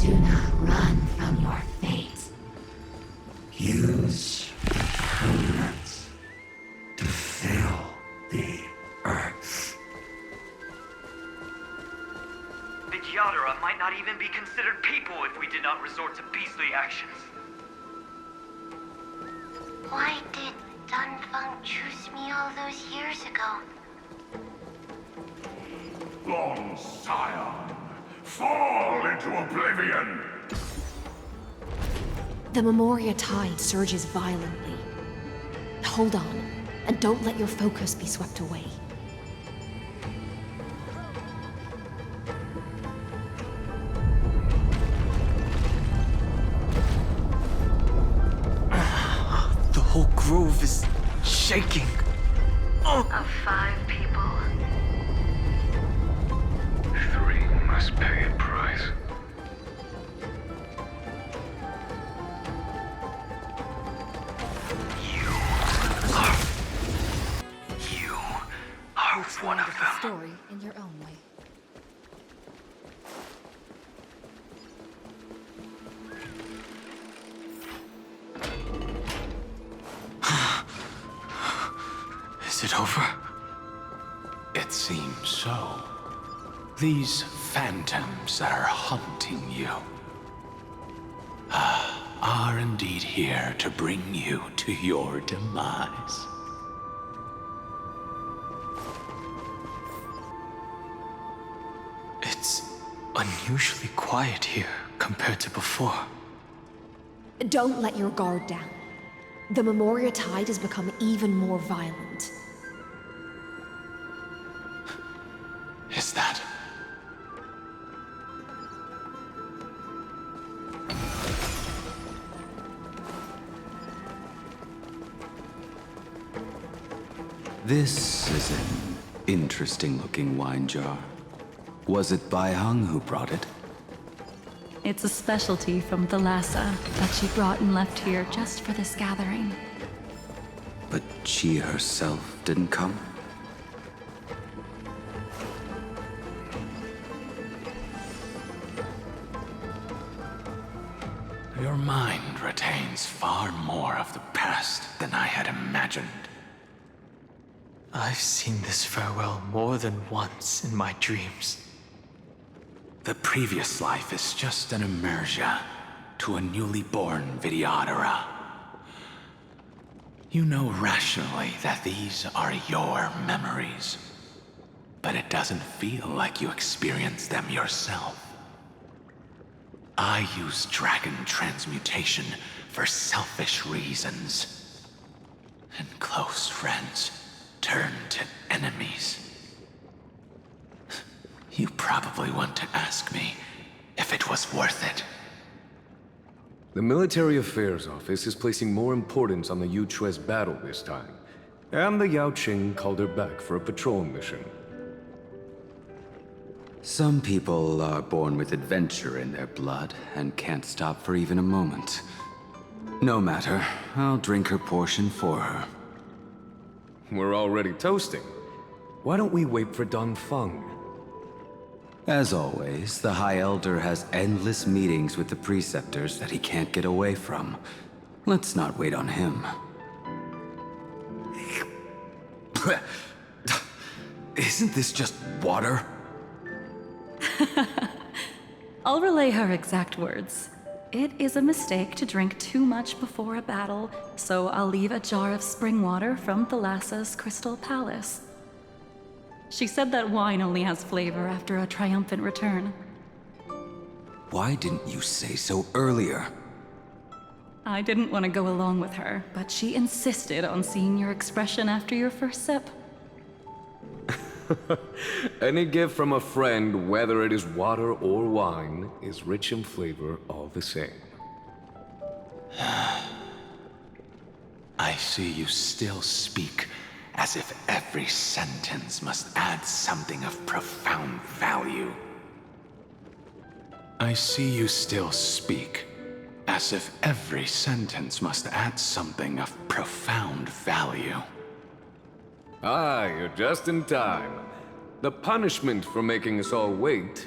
Do not run from your fate. Use the permanence to fill the earth. The Yadara might not even be considered people if we did not resort to beastly actions. Why did Dunfeng choose me all those years ago? Long Scion, fall into oblivion! The Memoria tide surges violently. Hold on, and don't let your focus be swept away. The whole grove is shaking. Of 5 people, 3 must pay a price. You are one of them. Story in your own way. Is it over? It seems so. These phantoms that are haunting you are indeed here to bring you to your demise. It's unusually quiet here compared to before. Don't let your guard down. The Memoria tide has become even more violent. Is that? This is an interesting-looking wine jar. Was it Baihang who brought it? It's a specialty from Thalassa that she brought and left here just for this gathering. But she herself didn't come? Your mind retains far more of the past than I had imagined. I've seen this farewell more than once in my dreams. The previous life is just an immersia to a newly born Vidyadhara. You know rationally that these are your memories, but it doesn't feel like you experienced them yourself. I use dragon transmutation for selfish reasons, and close friends turn to enemies. You probably want to ask me if it was worth it. The Military Affairs Office is placing more importance on the Yuchue's battle this time, and the Yaoqing called her back for a patrol mission. Some people are born with adventure in their blood and can't stop for even a moment. No matter, I'll drink her portion for her. We're already toasting. Why don't we wait for Don Feng? As always, the High Elder has endless meetings with the Preceptors that he can't get away from. Let's not wait on him. Isn't this just water? I'll relay her exact words. It is a mistake to drink too much before a battle, so I'll leave a jar of spring water from Thalassa's Crystal Palace. She said that wine only has flavor after a triumphant return. Why didn't you say so earlier? I didn't want to go along with her, but she insisted on seeing your expression after your first sip. Any gift from a friend, whether it is water or wine, is rich in flavor all the same. I see you still speak as if every sentence must add something of profound value. I see you still speak as if every sentence must add something of profound value. Ah, you're just in time. The punishment for making us all wait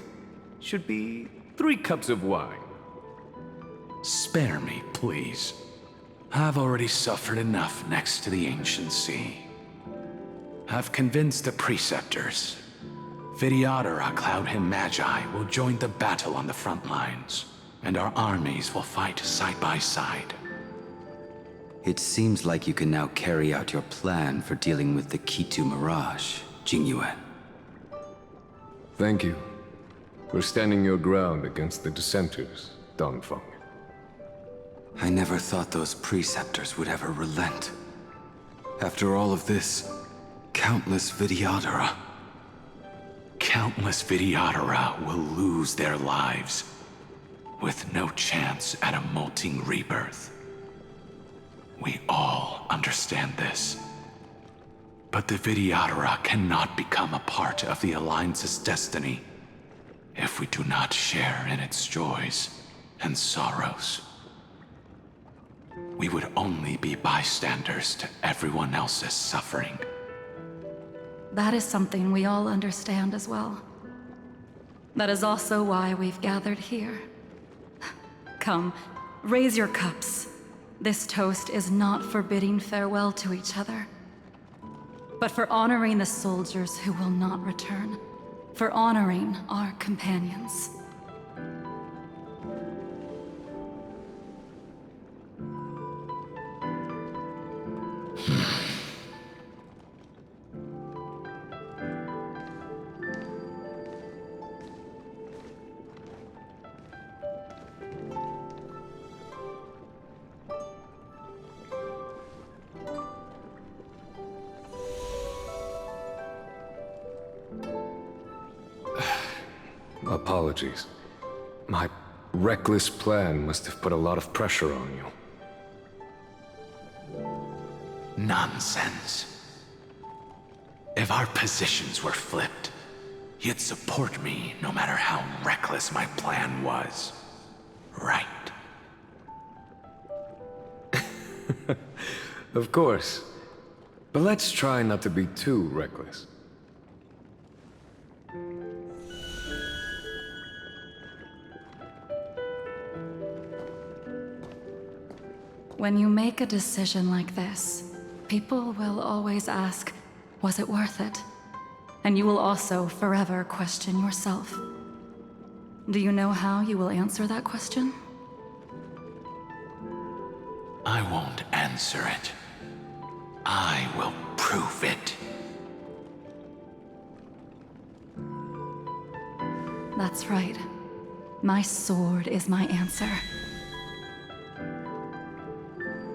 should be 3 cups of wine. Spare me, please. I've already suffered enough next to the ancient sea. I've convinced the Preceptors. Vidyadhara Cloud Him Magi will join the battle on the front lines, and our armies will fight side by side. It seems like you can now carry out your plan for dealing with the Kitu Mirage, Jingyuan. Thank you for standing your ground against the dissenters, Don Feng. I never thought those Preceptors would ever relent. After all of this, countless Vidyadhara. Countless Vidyadhara will lose their lives, with no chance at a molting rebirth. We all understand this. But the Vidyadhara cannot become a part of the Alliance's destiny if we do not share in its joys and sorrows. We would only be bystanders to everyone else's suffering. That is something we all understand as well. That is also why we've gathered here. Come, raise your cups. This toast is not for bidding farewell to each other, but for honoring the soldiers who will not return, for honoring our companions. Apologies. My reckless plan must have put a lot of pressure on you. Nonsense. If our positions were flipped, you'd support me no matter how reckless my plan was. Right? Of course. But let's try not to be too reckless. When you make a decision like this, people will always ask, was it worth it? And you will also forever question yourself. Do you know how you will answer that question? I won't answer it. I will prove it. That's right. My sword is my answer.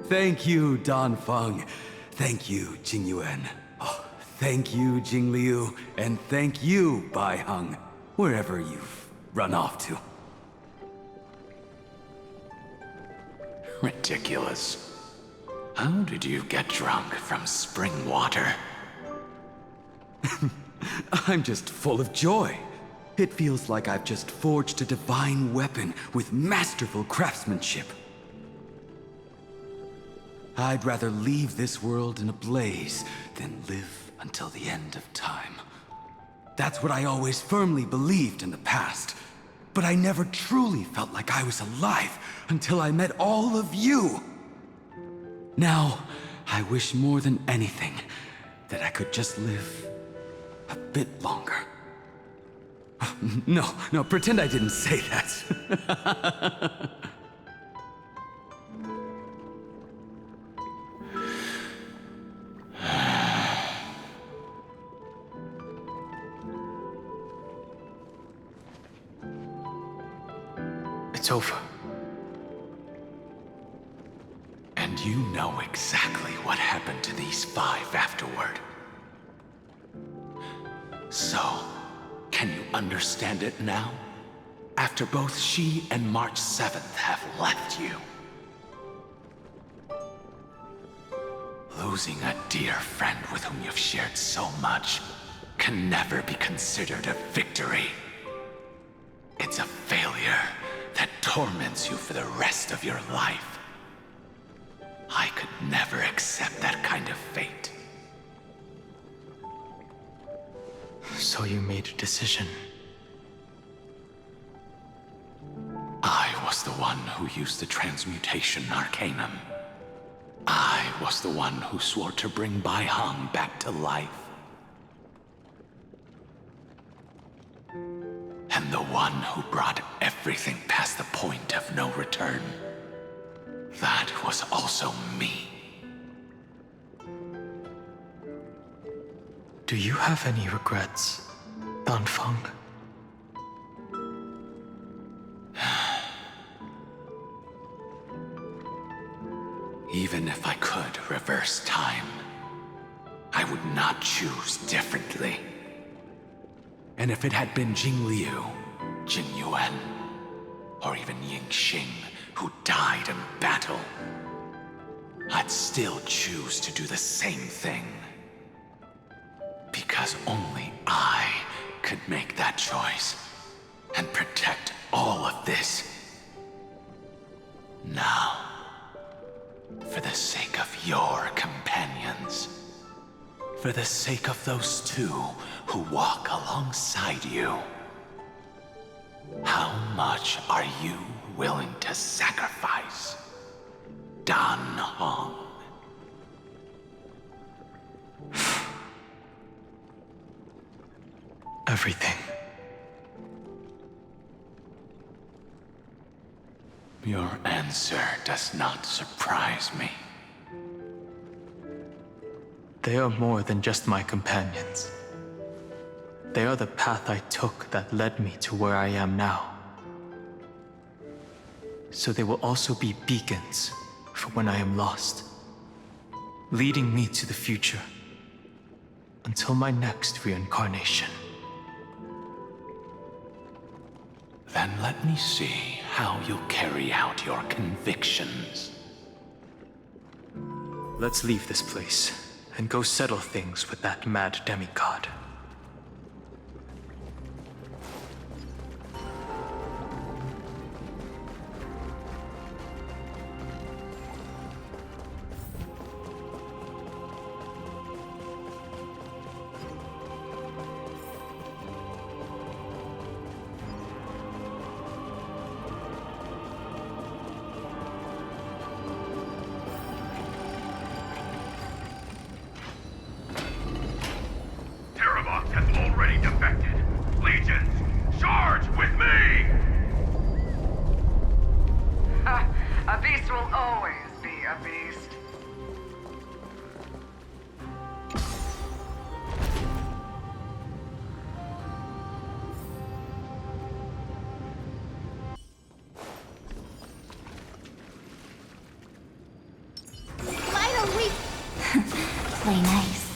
Thank you, Don Feng. Thank you, Jingyuan. Oh, thank you, Jingliu. And thank you, Bai Heng, wherever you've run off to. Ridiculous. How did you get drunk from spring water? I'm just full of joy. It feels like I've just forged a divine weapon with masterful craftsmanship. I'd rather leave this world in a blaze than live until the end of time. That's what I always firmly believed in the past. But I never truly felt like I was alive until I met all of you. Now, I wish more than anything that I could just live a bit longer. No, pretend I didn't say that. It's over. And you know exactly what happened to these 5 afterward. So, can you understand it now? After both she and March 7th have left you. Losing a dear friend with whom you've shared so much can never be considered a victory. It's a failure that torments you for the rest of your life. I could never accept that kind of fate. So you made a decision. I was the one who used the transmutation arcanum. I was the one who swore to bring Bai Hong back to life. And the one who brought everything past the point of no return. That was also me. Do you have any regrets, Danfeng? Even if I could reverse time, I would not choose differently. And if it had been Jing Liu, Jing Yuan, or even Ying Xing who died in battle, I'd still choose to do the same thing. Because only I could make that choice and protect all of this. Now, for the sake of your companions, for the sake of those 2 who walk alongside you, how much are you willing to sacrifice, Dan Hong? Everything. Your answer does not surprise me. They are more than just my companions. They are the path I took that led me to where I am now. So they will also be beacons for when I am lost, leading me to the future until my next reincarnation. Then let me see how you'll carry out your convictions. Let's leave this place and go settle things with that mad demigod. Play nice.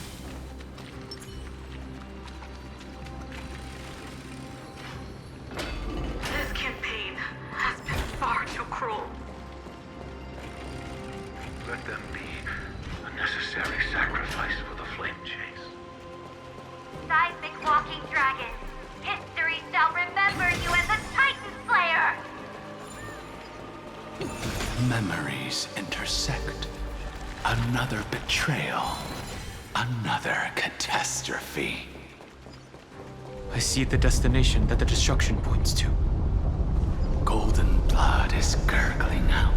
This campaign has been far too cruel. Let them be a necessary sacrifice for the flame chase. Seismic walking dragon. History shall memories intersect. Another betrayal. Another catastrophe. I see the destination that the destruction points to. Golden blood is gurgling out.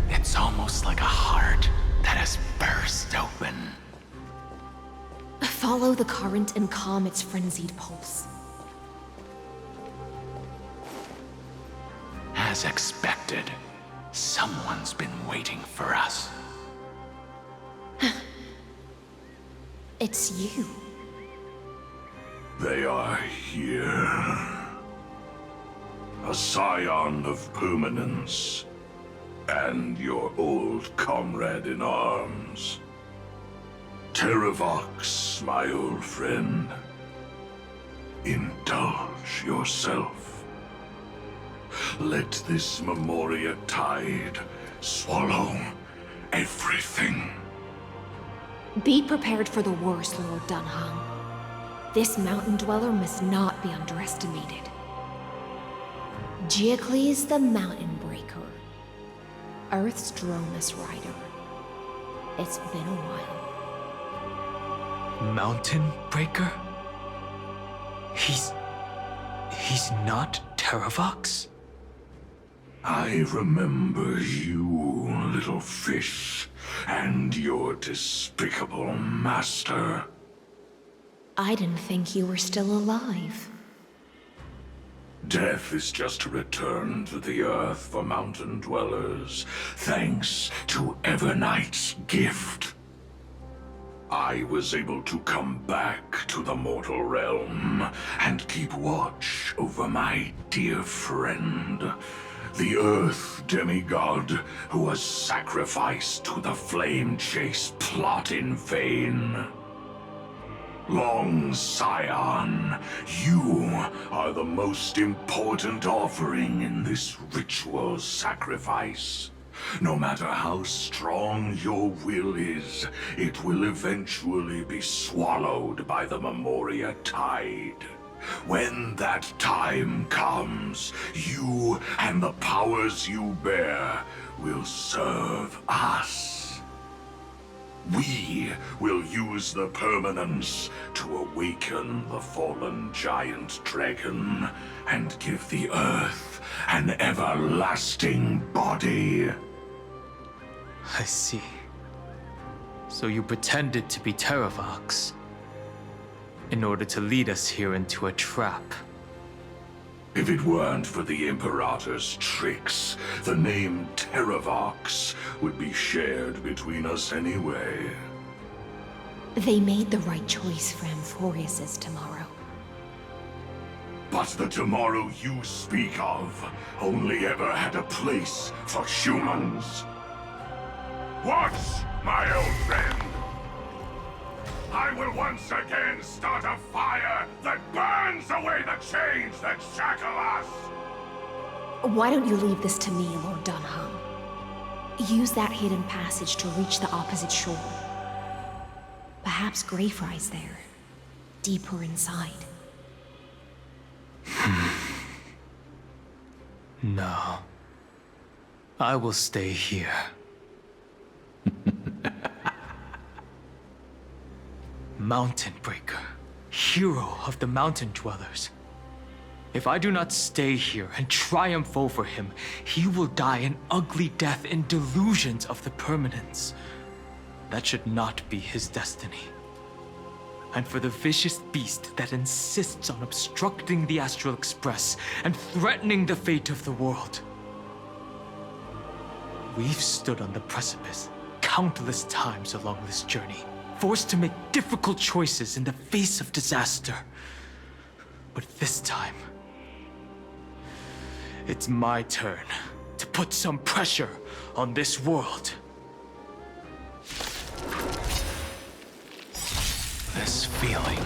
It's almost like a heart that has burst open. Follow the current and calm its frenzied pulse. As expected, someone's been waiting for us. It's you. They are here. A scion of permanence. And your old comrade in arms. Terravox, my old friend. Indulge yourself. Let this Memoria tide swallow everything. Be prepared for the worst, Lord Dunham. This mountain dweller must not be underestimated. Giacles the Mountain Breaker. Earth's Dromus Rider. It's been a while. Mountain Breaker? He's not Terravox? I remember you, little fish, and your despicable master. I didn't think you were still alive. Death is just a return to the earth for mountain dwellers, thanks to Evernight's gift. I was able to come back to the mortal realm and keep watch over my dear friend, the Earth demigod who was sacrificed to the flame chase plot in vain. Long Scion, you are the most important offering in this ritual sacrifice. No matter how strong your will is, it will eventually be swallowed by the Memoria tide. When that time comes, you and the powers you bear will serve us. We will use the permanence to awaken the fallen giant dragon and give the earth an everlasting body. I see. So you pretended to be Terravox in order to lead us here into a trap. If it weren't for the Imperator's tricks, the name Terravox would be shared between us anyway. They made the right choice for Amphorius's tomorrow. But the tomorrow you speak of only ever had a place for humans. Watch, my old friend! I will once again start a fire that burns away the chains that shackle us! Why don't you leave this to me, Lord Dunham? Use that hidden passage to reach the opposite shore. Perhaps Greyfry's there, deeper inside. No. I will stay here. Mountain Breaker, hero of the mountain dwellers. If I do not stay here and triumph over him, he will die an ugly death in delusions of the permanence. That should not be his destiny. And for the vicious beast that insists on obstructing the Astral Express and threatening the fate of the world. We've stood on the precipice countless times along this journey, forced to make difficult choices in the face of disaster. But this time, it's my turn to put some pressure on this world. This feeling,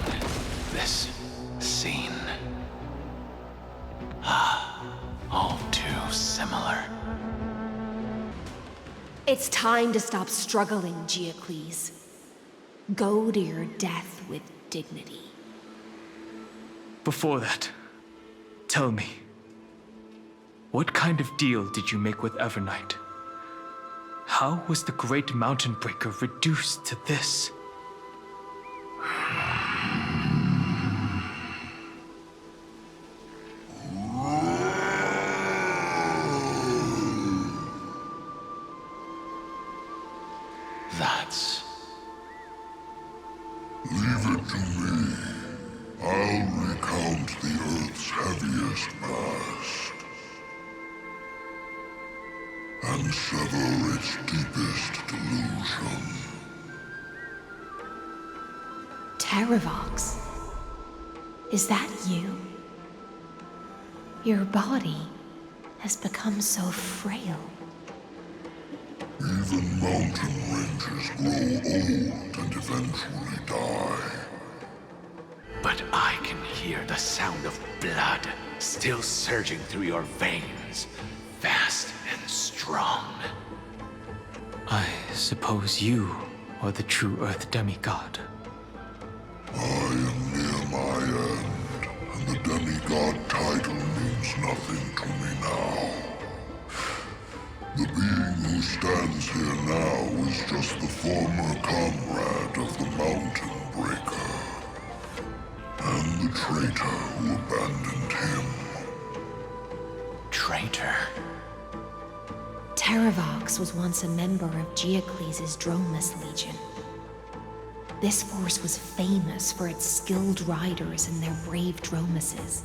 this scene. All too similar. It's time to stop struggling, Giacles. Go to your death with dignity. Before that, tell me, What kind of deal did you make with Evernight? How was the Great Mountain Breaker reduced to this? That's... Leave it to me. I'll recount the Earth's heaviest past. And sever its deepest delusion. Terravox? Is that you? Your body has become so frail. Even mountain ranges grow old and eventually die. But I can hear the sound of blood still surging through your veins, fast and strong. I suppose you are the true Earth demigod. I am near my end, and the demigod title means nothing to me now. The being who stands here now is just the former comrade of the Mountain Breaker. And the traitor who abandoned him. Traitor? Terravox was once a member of Geocles' Dromus Legion. This force was famous for its skilled riders and their brave Dromuses.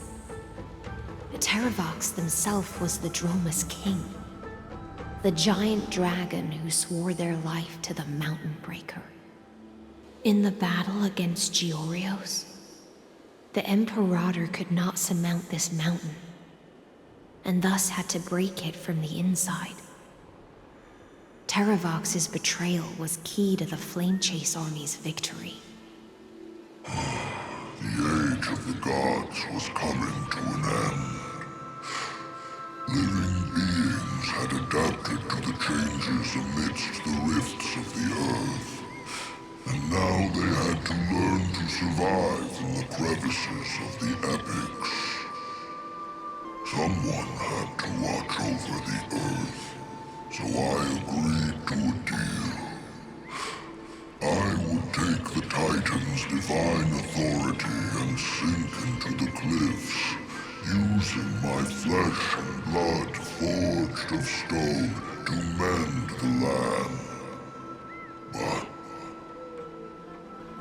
Terravox himself was the Dromus King, the giant dragon who swore their life to the Mountain Breaker. In the battle against Georios, the Imperator could not surmount this mountain, and thus had to break it from the inside. Terravox's betrayal was key to the Flame Chase Army's victory. The age of the gods was coming to an end. Living beings had adapted to the changes amidst the rifts of the earth, and now they had to learn to survive in the crevices of the epics. Someone had to watch over the earth, so I agreed to a deal. I would take the Titan's divine authority and sink into the cliffs, using my flesh and blood forged of stone to mend the land. But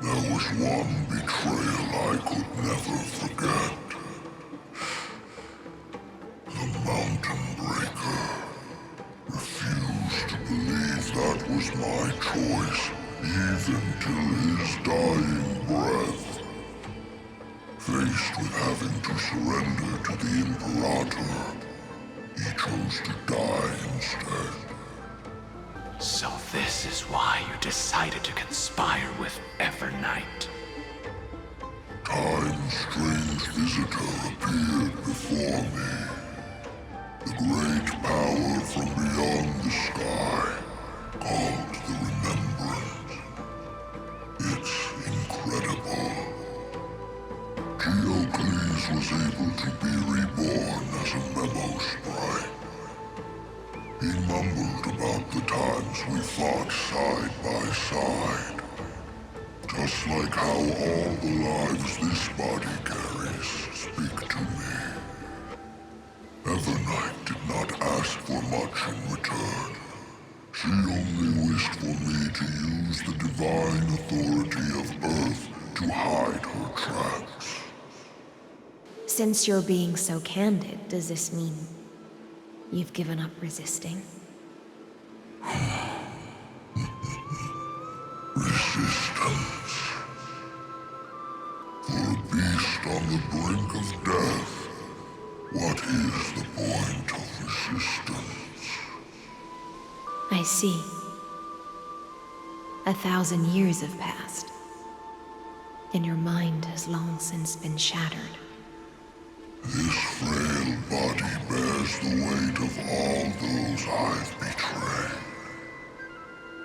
there was one betrayal I could never forget. The Mountain Breaker refused to believe that was my choice, even till his dying breath. Faced with having to surrender to the Imperator, he chose to die instead. So this is why you decided to conspire with Evernight. Time's strange visitor appeared before me. The great power from beyond the sky, called the Remembrance. It's incredible. Geocles was able to be reborn as a memo sprite. He mumbled about the times we fought side by side. Just like how all the lives this body carries speak to me. Evernight did not ask for much in return. She only wished for me to use the divine authority of Earth to hide her tracks. Since you're being so candid, does this mean you've given up resisting? Resistance. For a beast on the brink of death, what is the point of resistance? I see. 1,000 years have passed, and your mind has long since been shattered. This frail body bears the weight of all those I've betrayed.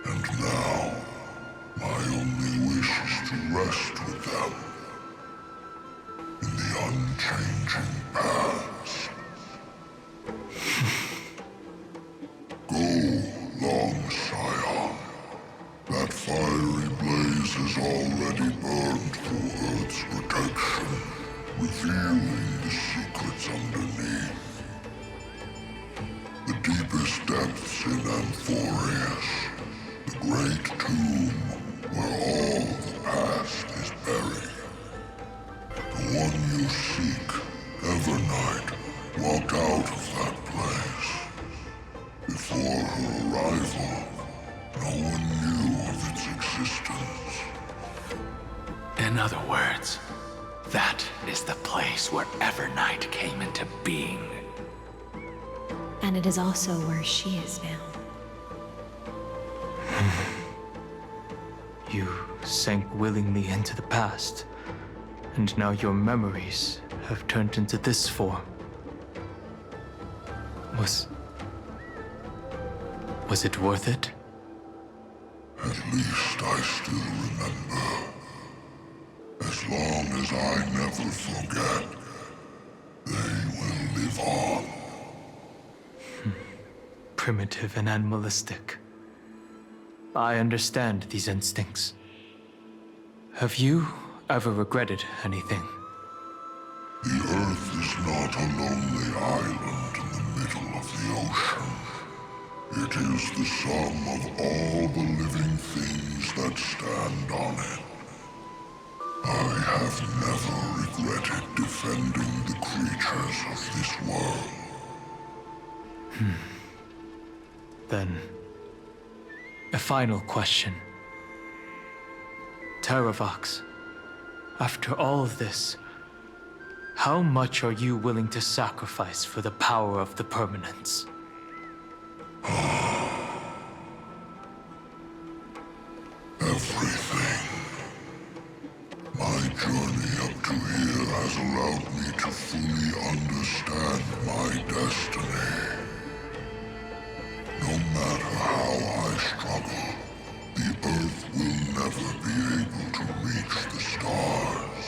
And now, my only wish is to rest with them. In the unchanging past. darkness has already burned through Earth's protection, revealing the secrets underneath. The deepest depths in Amphorius, the great tomb where all the past is buried. The one you seek, Evernight, walked out of that place. Before her arrival, no one knew of its existence. In other words, that is the place where Evernight came into being. And it is also where she is now. You sank willingly into the past, and now your memories have turned into this form. Was it worth it? At least I still remember. As long as I never forget, they will live on. Primitive and animalistic. I understand these instincts. Have you ever regretted anything? The Earth is not a lonely island in the middle of the ocean. It is the sum of all the living things that stand on it. I have never regretted defending the creatures of this world. Then, a final question. Terravox, after all of this, how much are you willing to sacrifice for the power of the permanence? Everything. My journey up to here has allowed me to fully understand my destiny. No matter how I struggle, the Earth will never be able to reach the stars.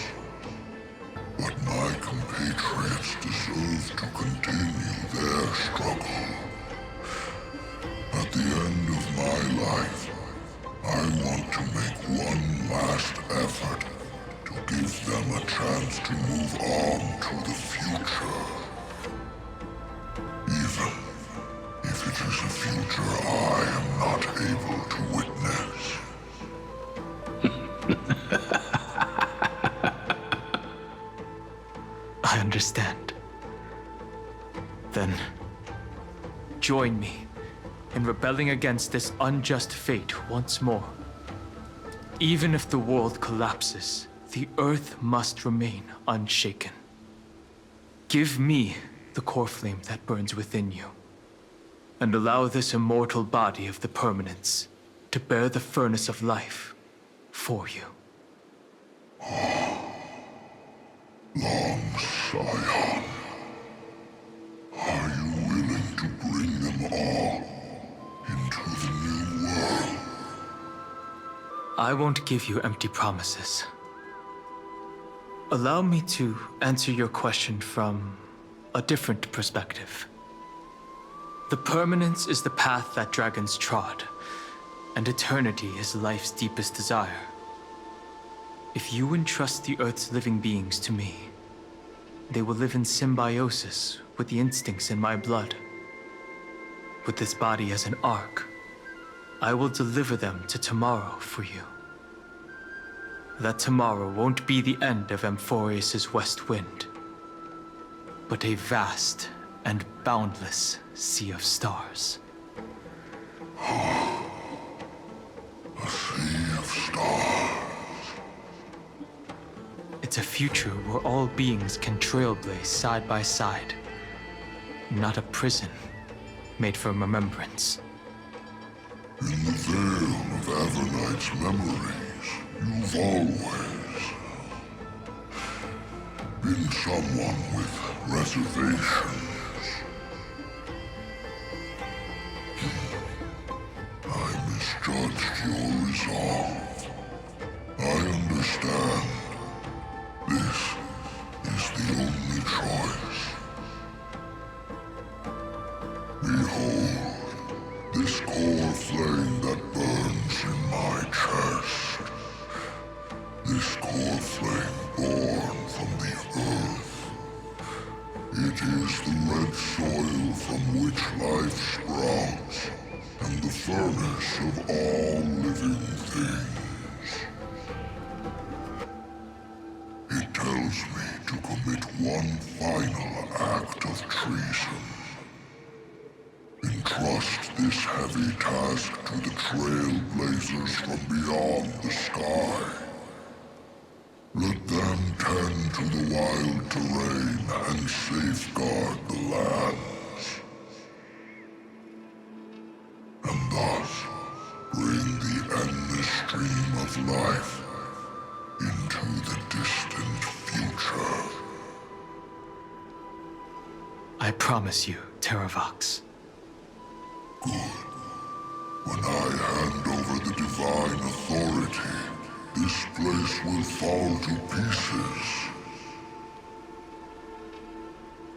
But my compatriots deserve to continue their struggle. At the end of my life, I want to make one last effort to give them a chance to move on to the future. Even if it is a future I am not able to witness. I understand. Then, join me in rebelling against this unjust fate once more. Even if the world collapses, the Earth must remain unshaken. Give me the core flame that burns within you, and allow this immortal body of the permanence to bear the furnace of life for you. Long Scion, are you willing to bring them all into the new world? I won't give you empty promises. Allow me to answer your question from a different perspective. The permanence is the path that dragons trod, and eternity is life's deepest desire. If you entrust the Earth's living beings to me, they will live in symbiosis with the instincts in my blood. With this body as an ark, I will deliver them to tomorrow for you. That tomorrow won't be the end of Amphorius' west wind, but a vast and boundless sea of stars. A sea of stars. It's a future where all beings can trailblaze side by side, not a prison made for remembrance. In the veil of Evernight's memories, you've always been someone with reservations. I misjudged your resolve. I understand. This is the only choice. Behold, this core flame that burns in my chest. This core flame born from the earth. It is the red soil from which life sprouts, and the furnace of all living things. It tells me to commit one final act of treason. Entrust this heavy task to the trailblazers from beyond the sky. Let them tend to the wild terrain and safeguard the lands. And thus, bring the endless stream of life into the distant future. I promise you, Terravox. Good. When I hand over the divine authority, this place will fall to pieces.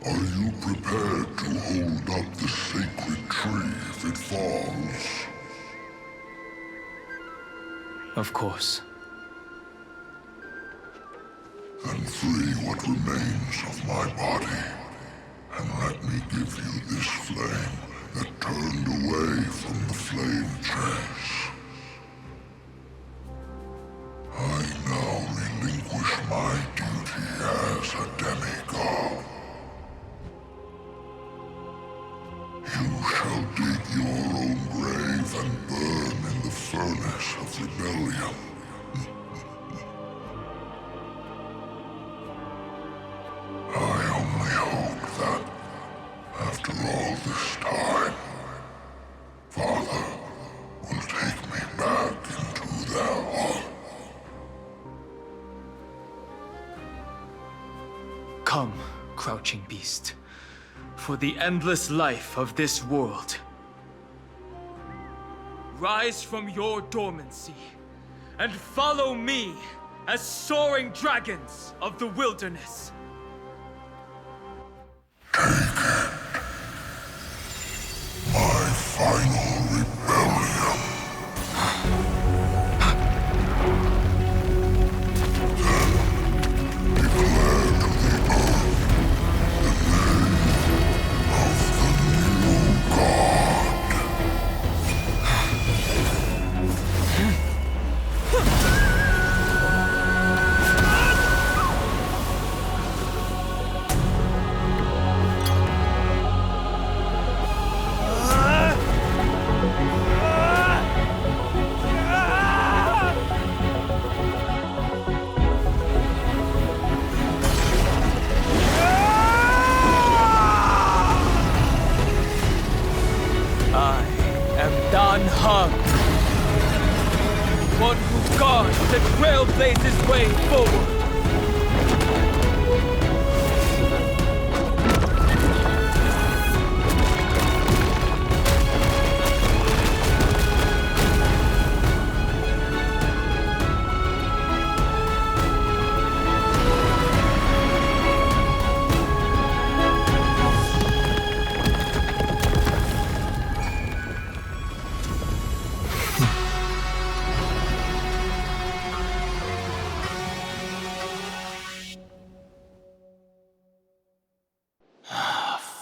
Are you prepared to hold up the sacred tree if it falls? Of course. Then free what remains of my body, and let me give you this flame that turned away from the flame chase. I now relinquish my duty as a demigod. You shall dig your own grave and burn in the furnace of rebellion. I only hope that, after all this time, Father will take me back into their heart. Come, crouching beast, for the endless life of this world. Rise from your dormancy, and follow me as soaring dragons of the wilderness. My final rebellion. Then declare to the earth the name of the new god. I am Dan Hung, one who guards the trailblazer's way forward.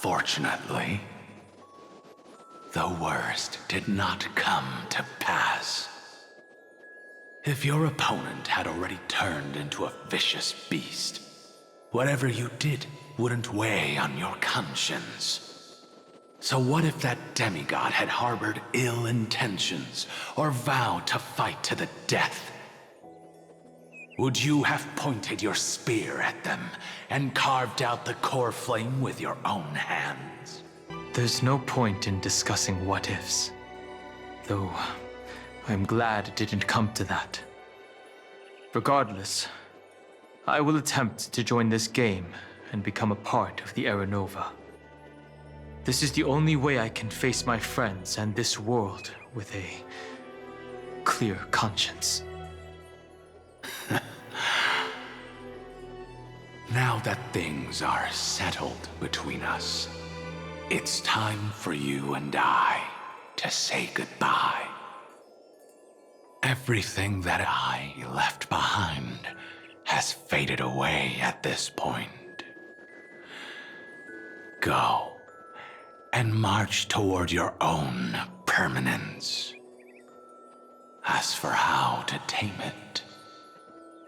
Fortunately, the worst did not come to pass. If your opponent had already turned into a vicious beast, whatever you did wouldn't weigh on your conscience. So what if that demigod had harbored ill intentions or vowed to fight to the death? Would you have pointed your spear at them and carved out the core flame with your own hands? There's no point in discussing what-ifs. Though, I'm glad it didn't come to that. Regardless, I will attempt to join this game and become a part of the Era Nova. This is the only way I can face my friends and this world with a clear conscience. Now that things are settled between us, it's time for you and I to say goodbye. Everything that I left behind has faded away at this point. Go and march toward your own permanence. As for how to tame it,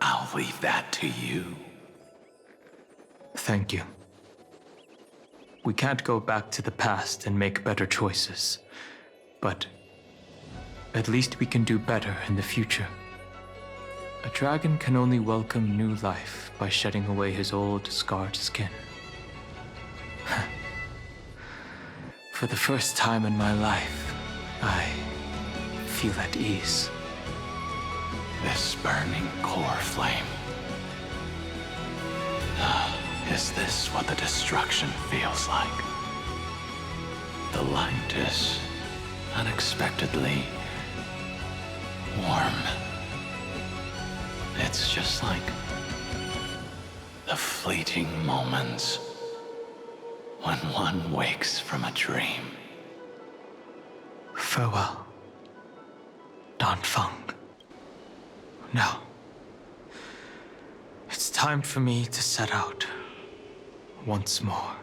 I'll leave that to you. Thank you. We can't go back to the past and make better choices, but at least we can do better in the future. A dragon can only welcome new life by shedding away his old, scarred skin. For the first time in my life, I feel at ease. This burning core flame. Is this what the destruction feels like? The light is unexpectedly warm. It's just like the fleeting moments when one wakes from a dream. Farewell, Danfeng. Now, it's time for me to set out once more.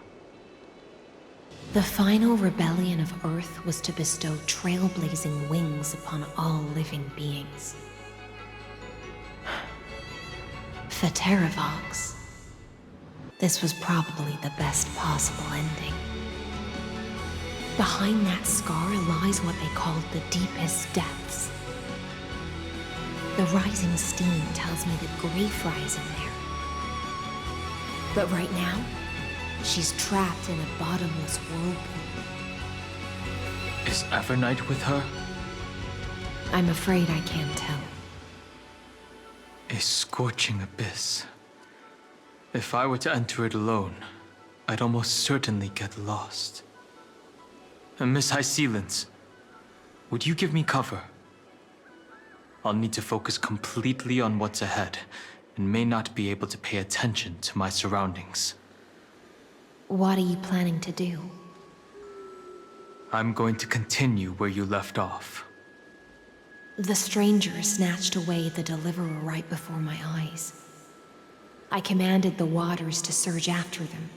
The final rebellion of Earth was to bestow trailblazing wings upon all living beings. For Terravox, this was probably the best possible ending. Behind that scar lies what they called the deepest depths. The rising steam tells me that Greyfry's in there. But right now, she's trapped in a bottomless whirlpool. Is Evernight with her? I'm afraid I can't tell. A scorching abyss. If I were to enter it alone, I'd almost certainly get lost. And Miss High Sealants, would you give me cover? I'll need to focus completely on what's ahead, and may not be able to pay attention to my surroundings. What are you planning to do? I'm going to continue where you left off. The stranger snatched away the deliverer right before my eyes. I commanded the waters to surge after them,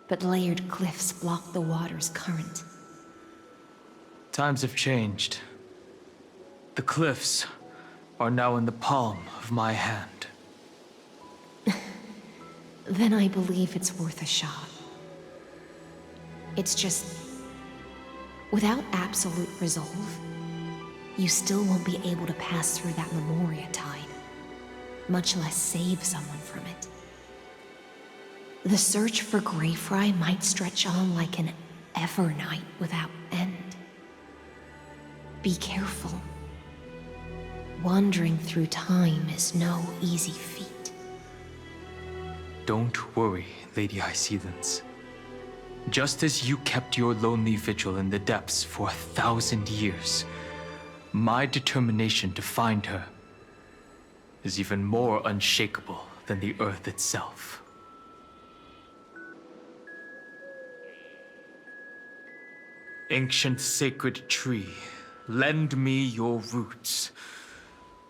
but layered cliffs blocked the water's current. Times have changed. The cliffs are now in the palm of my hand. Then I believe it's worth a shot. It's just, without absolute resolve, you still won't be able to pass through that Memoria tide, much less save someone from it. The search for Greyfry might stretch on like an Evernight without end. Be careful. Wandering through time is no easy feat. Don't worry, Lady High Sealants. Just as you kept your lonely vigil in the depths for 1,000 years, my determination to find her is even more unshakable than the earth itself. Ancient sacred tree, lend me your roots.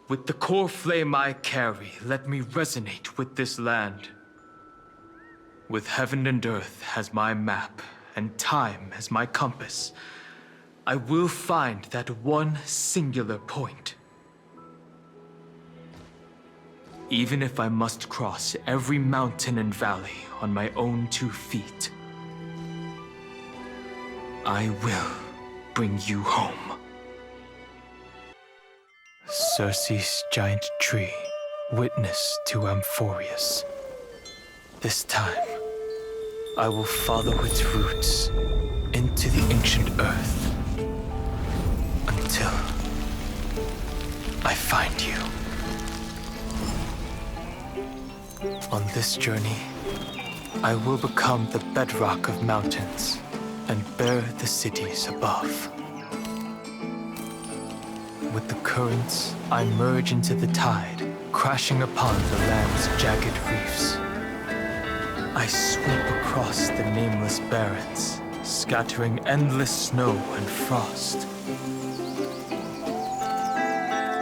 With the core flame I carry, let me resonate with this land. With heaven and earth as my map, and time as my compass, I will find that one singular point. Even if I must cross every mountain and valley on my own 2 feet, I will bring you home. Circe's giant tree, witness to Amphorius. This time, I will follow its roots into the ancient earth until I find you. On this journey, I will become the bedrock of mountains and bear the cities above. With the currents, I merge into the tide, crashing upon the land's jagged reefs. I sweep across the nameless barrens, scattering endless snow and frost.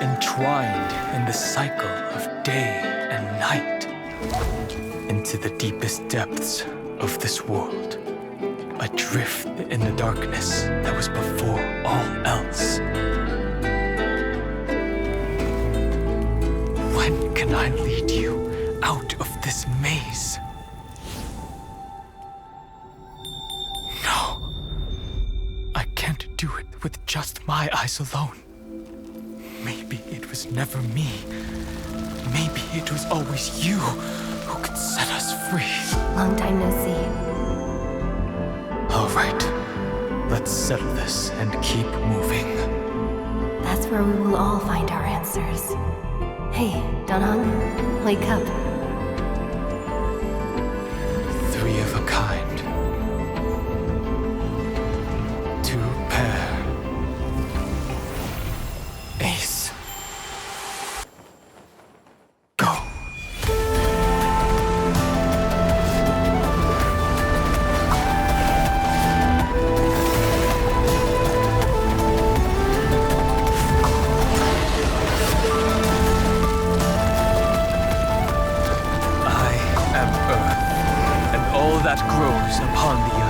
Entwined in the cycle of day and night into the deepest depths of this world, adrift in the darkness that was before all else. When can I lead you out of this maze? No. I can't do it with just my eyes alone. Maybe it was never me. Maybe it was always you who could set us free. Long time no see. All right. Let's settle this and keep moving. That's where we will all find our answers. Hey, Danhong, wake up. 3 of a kind. 2 pair. Ace. Go. I am Earth, and all that grows upon the earth.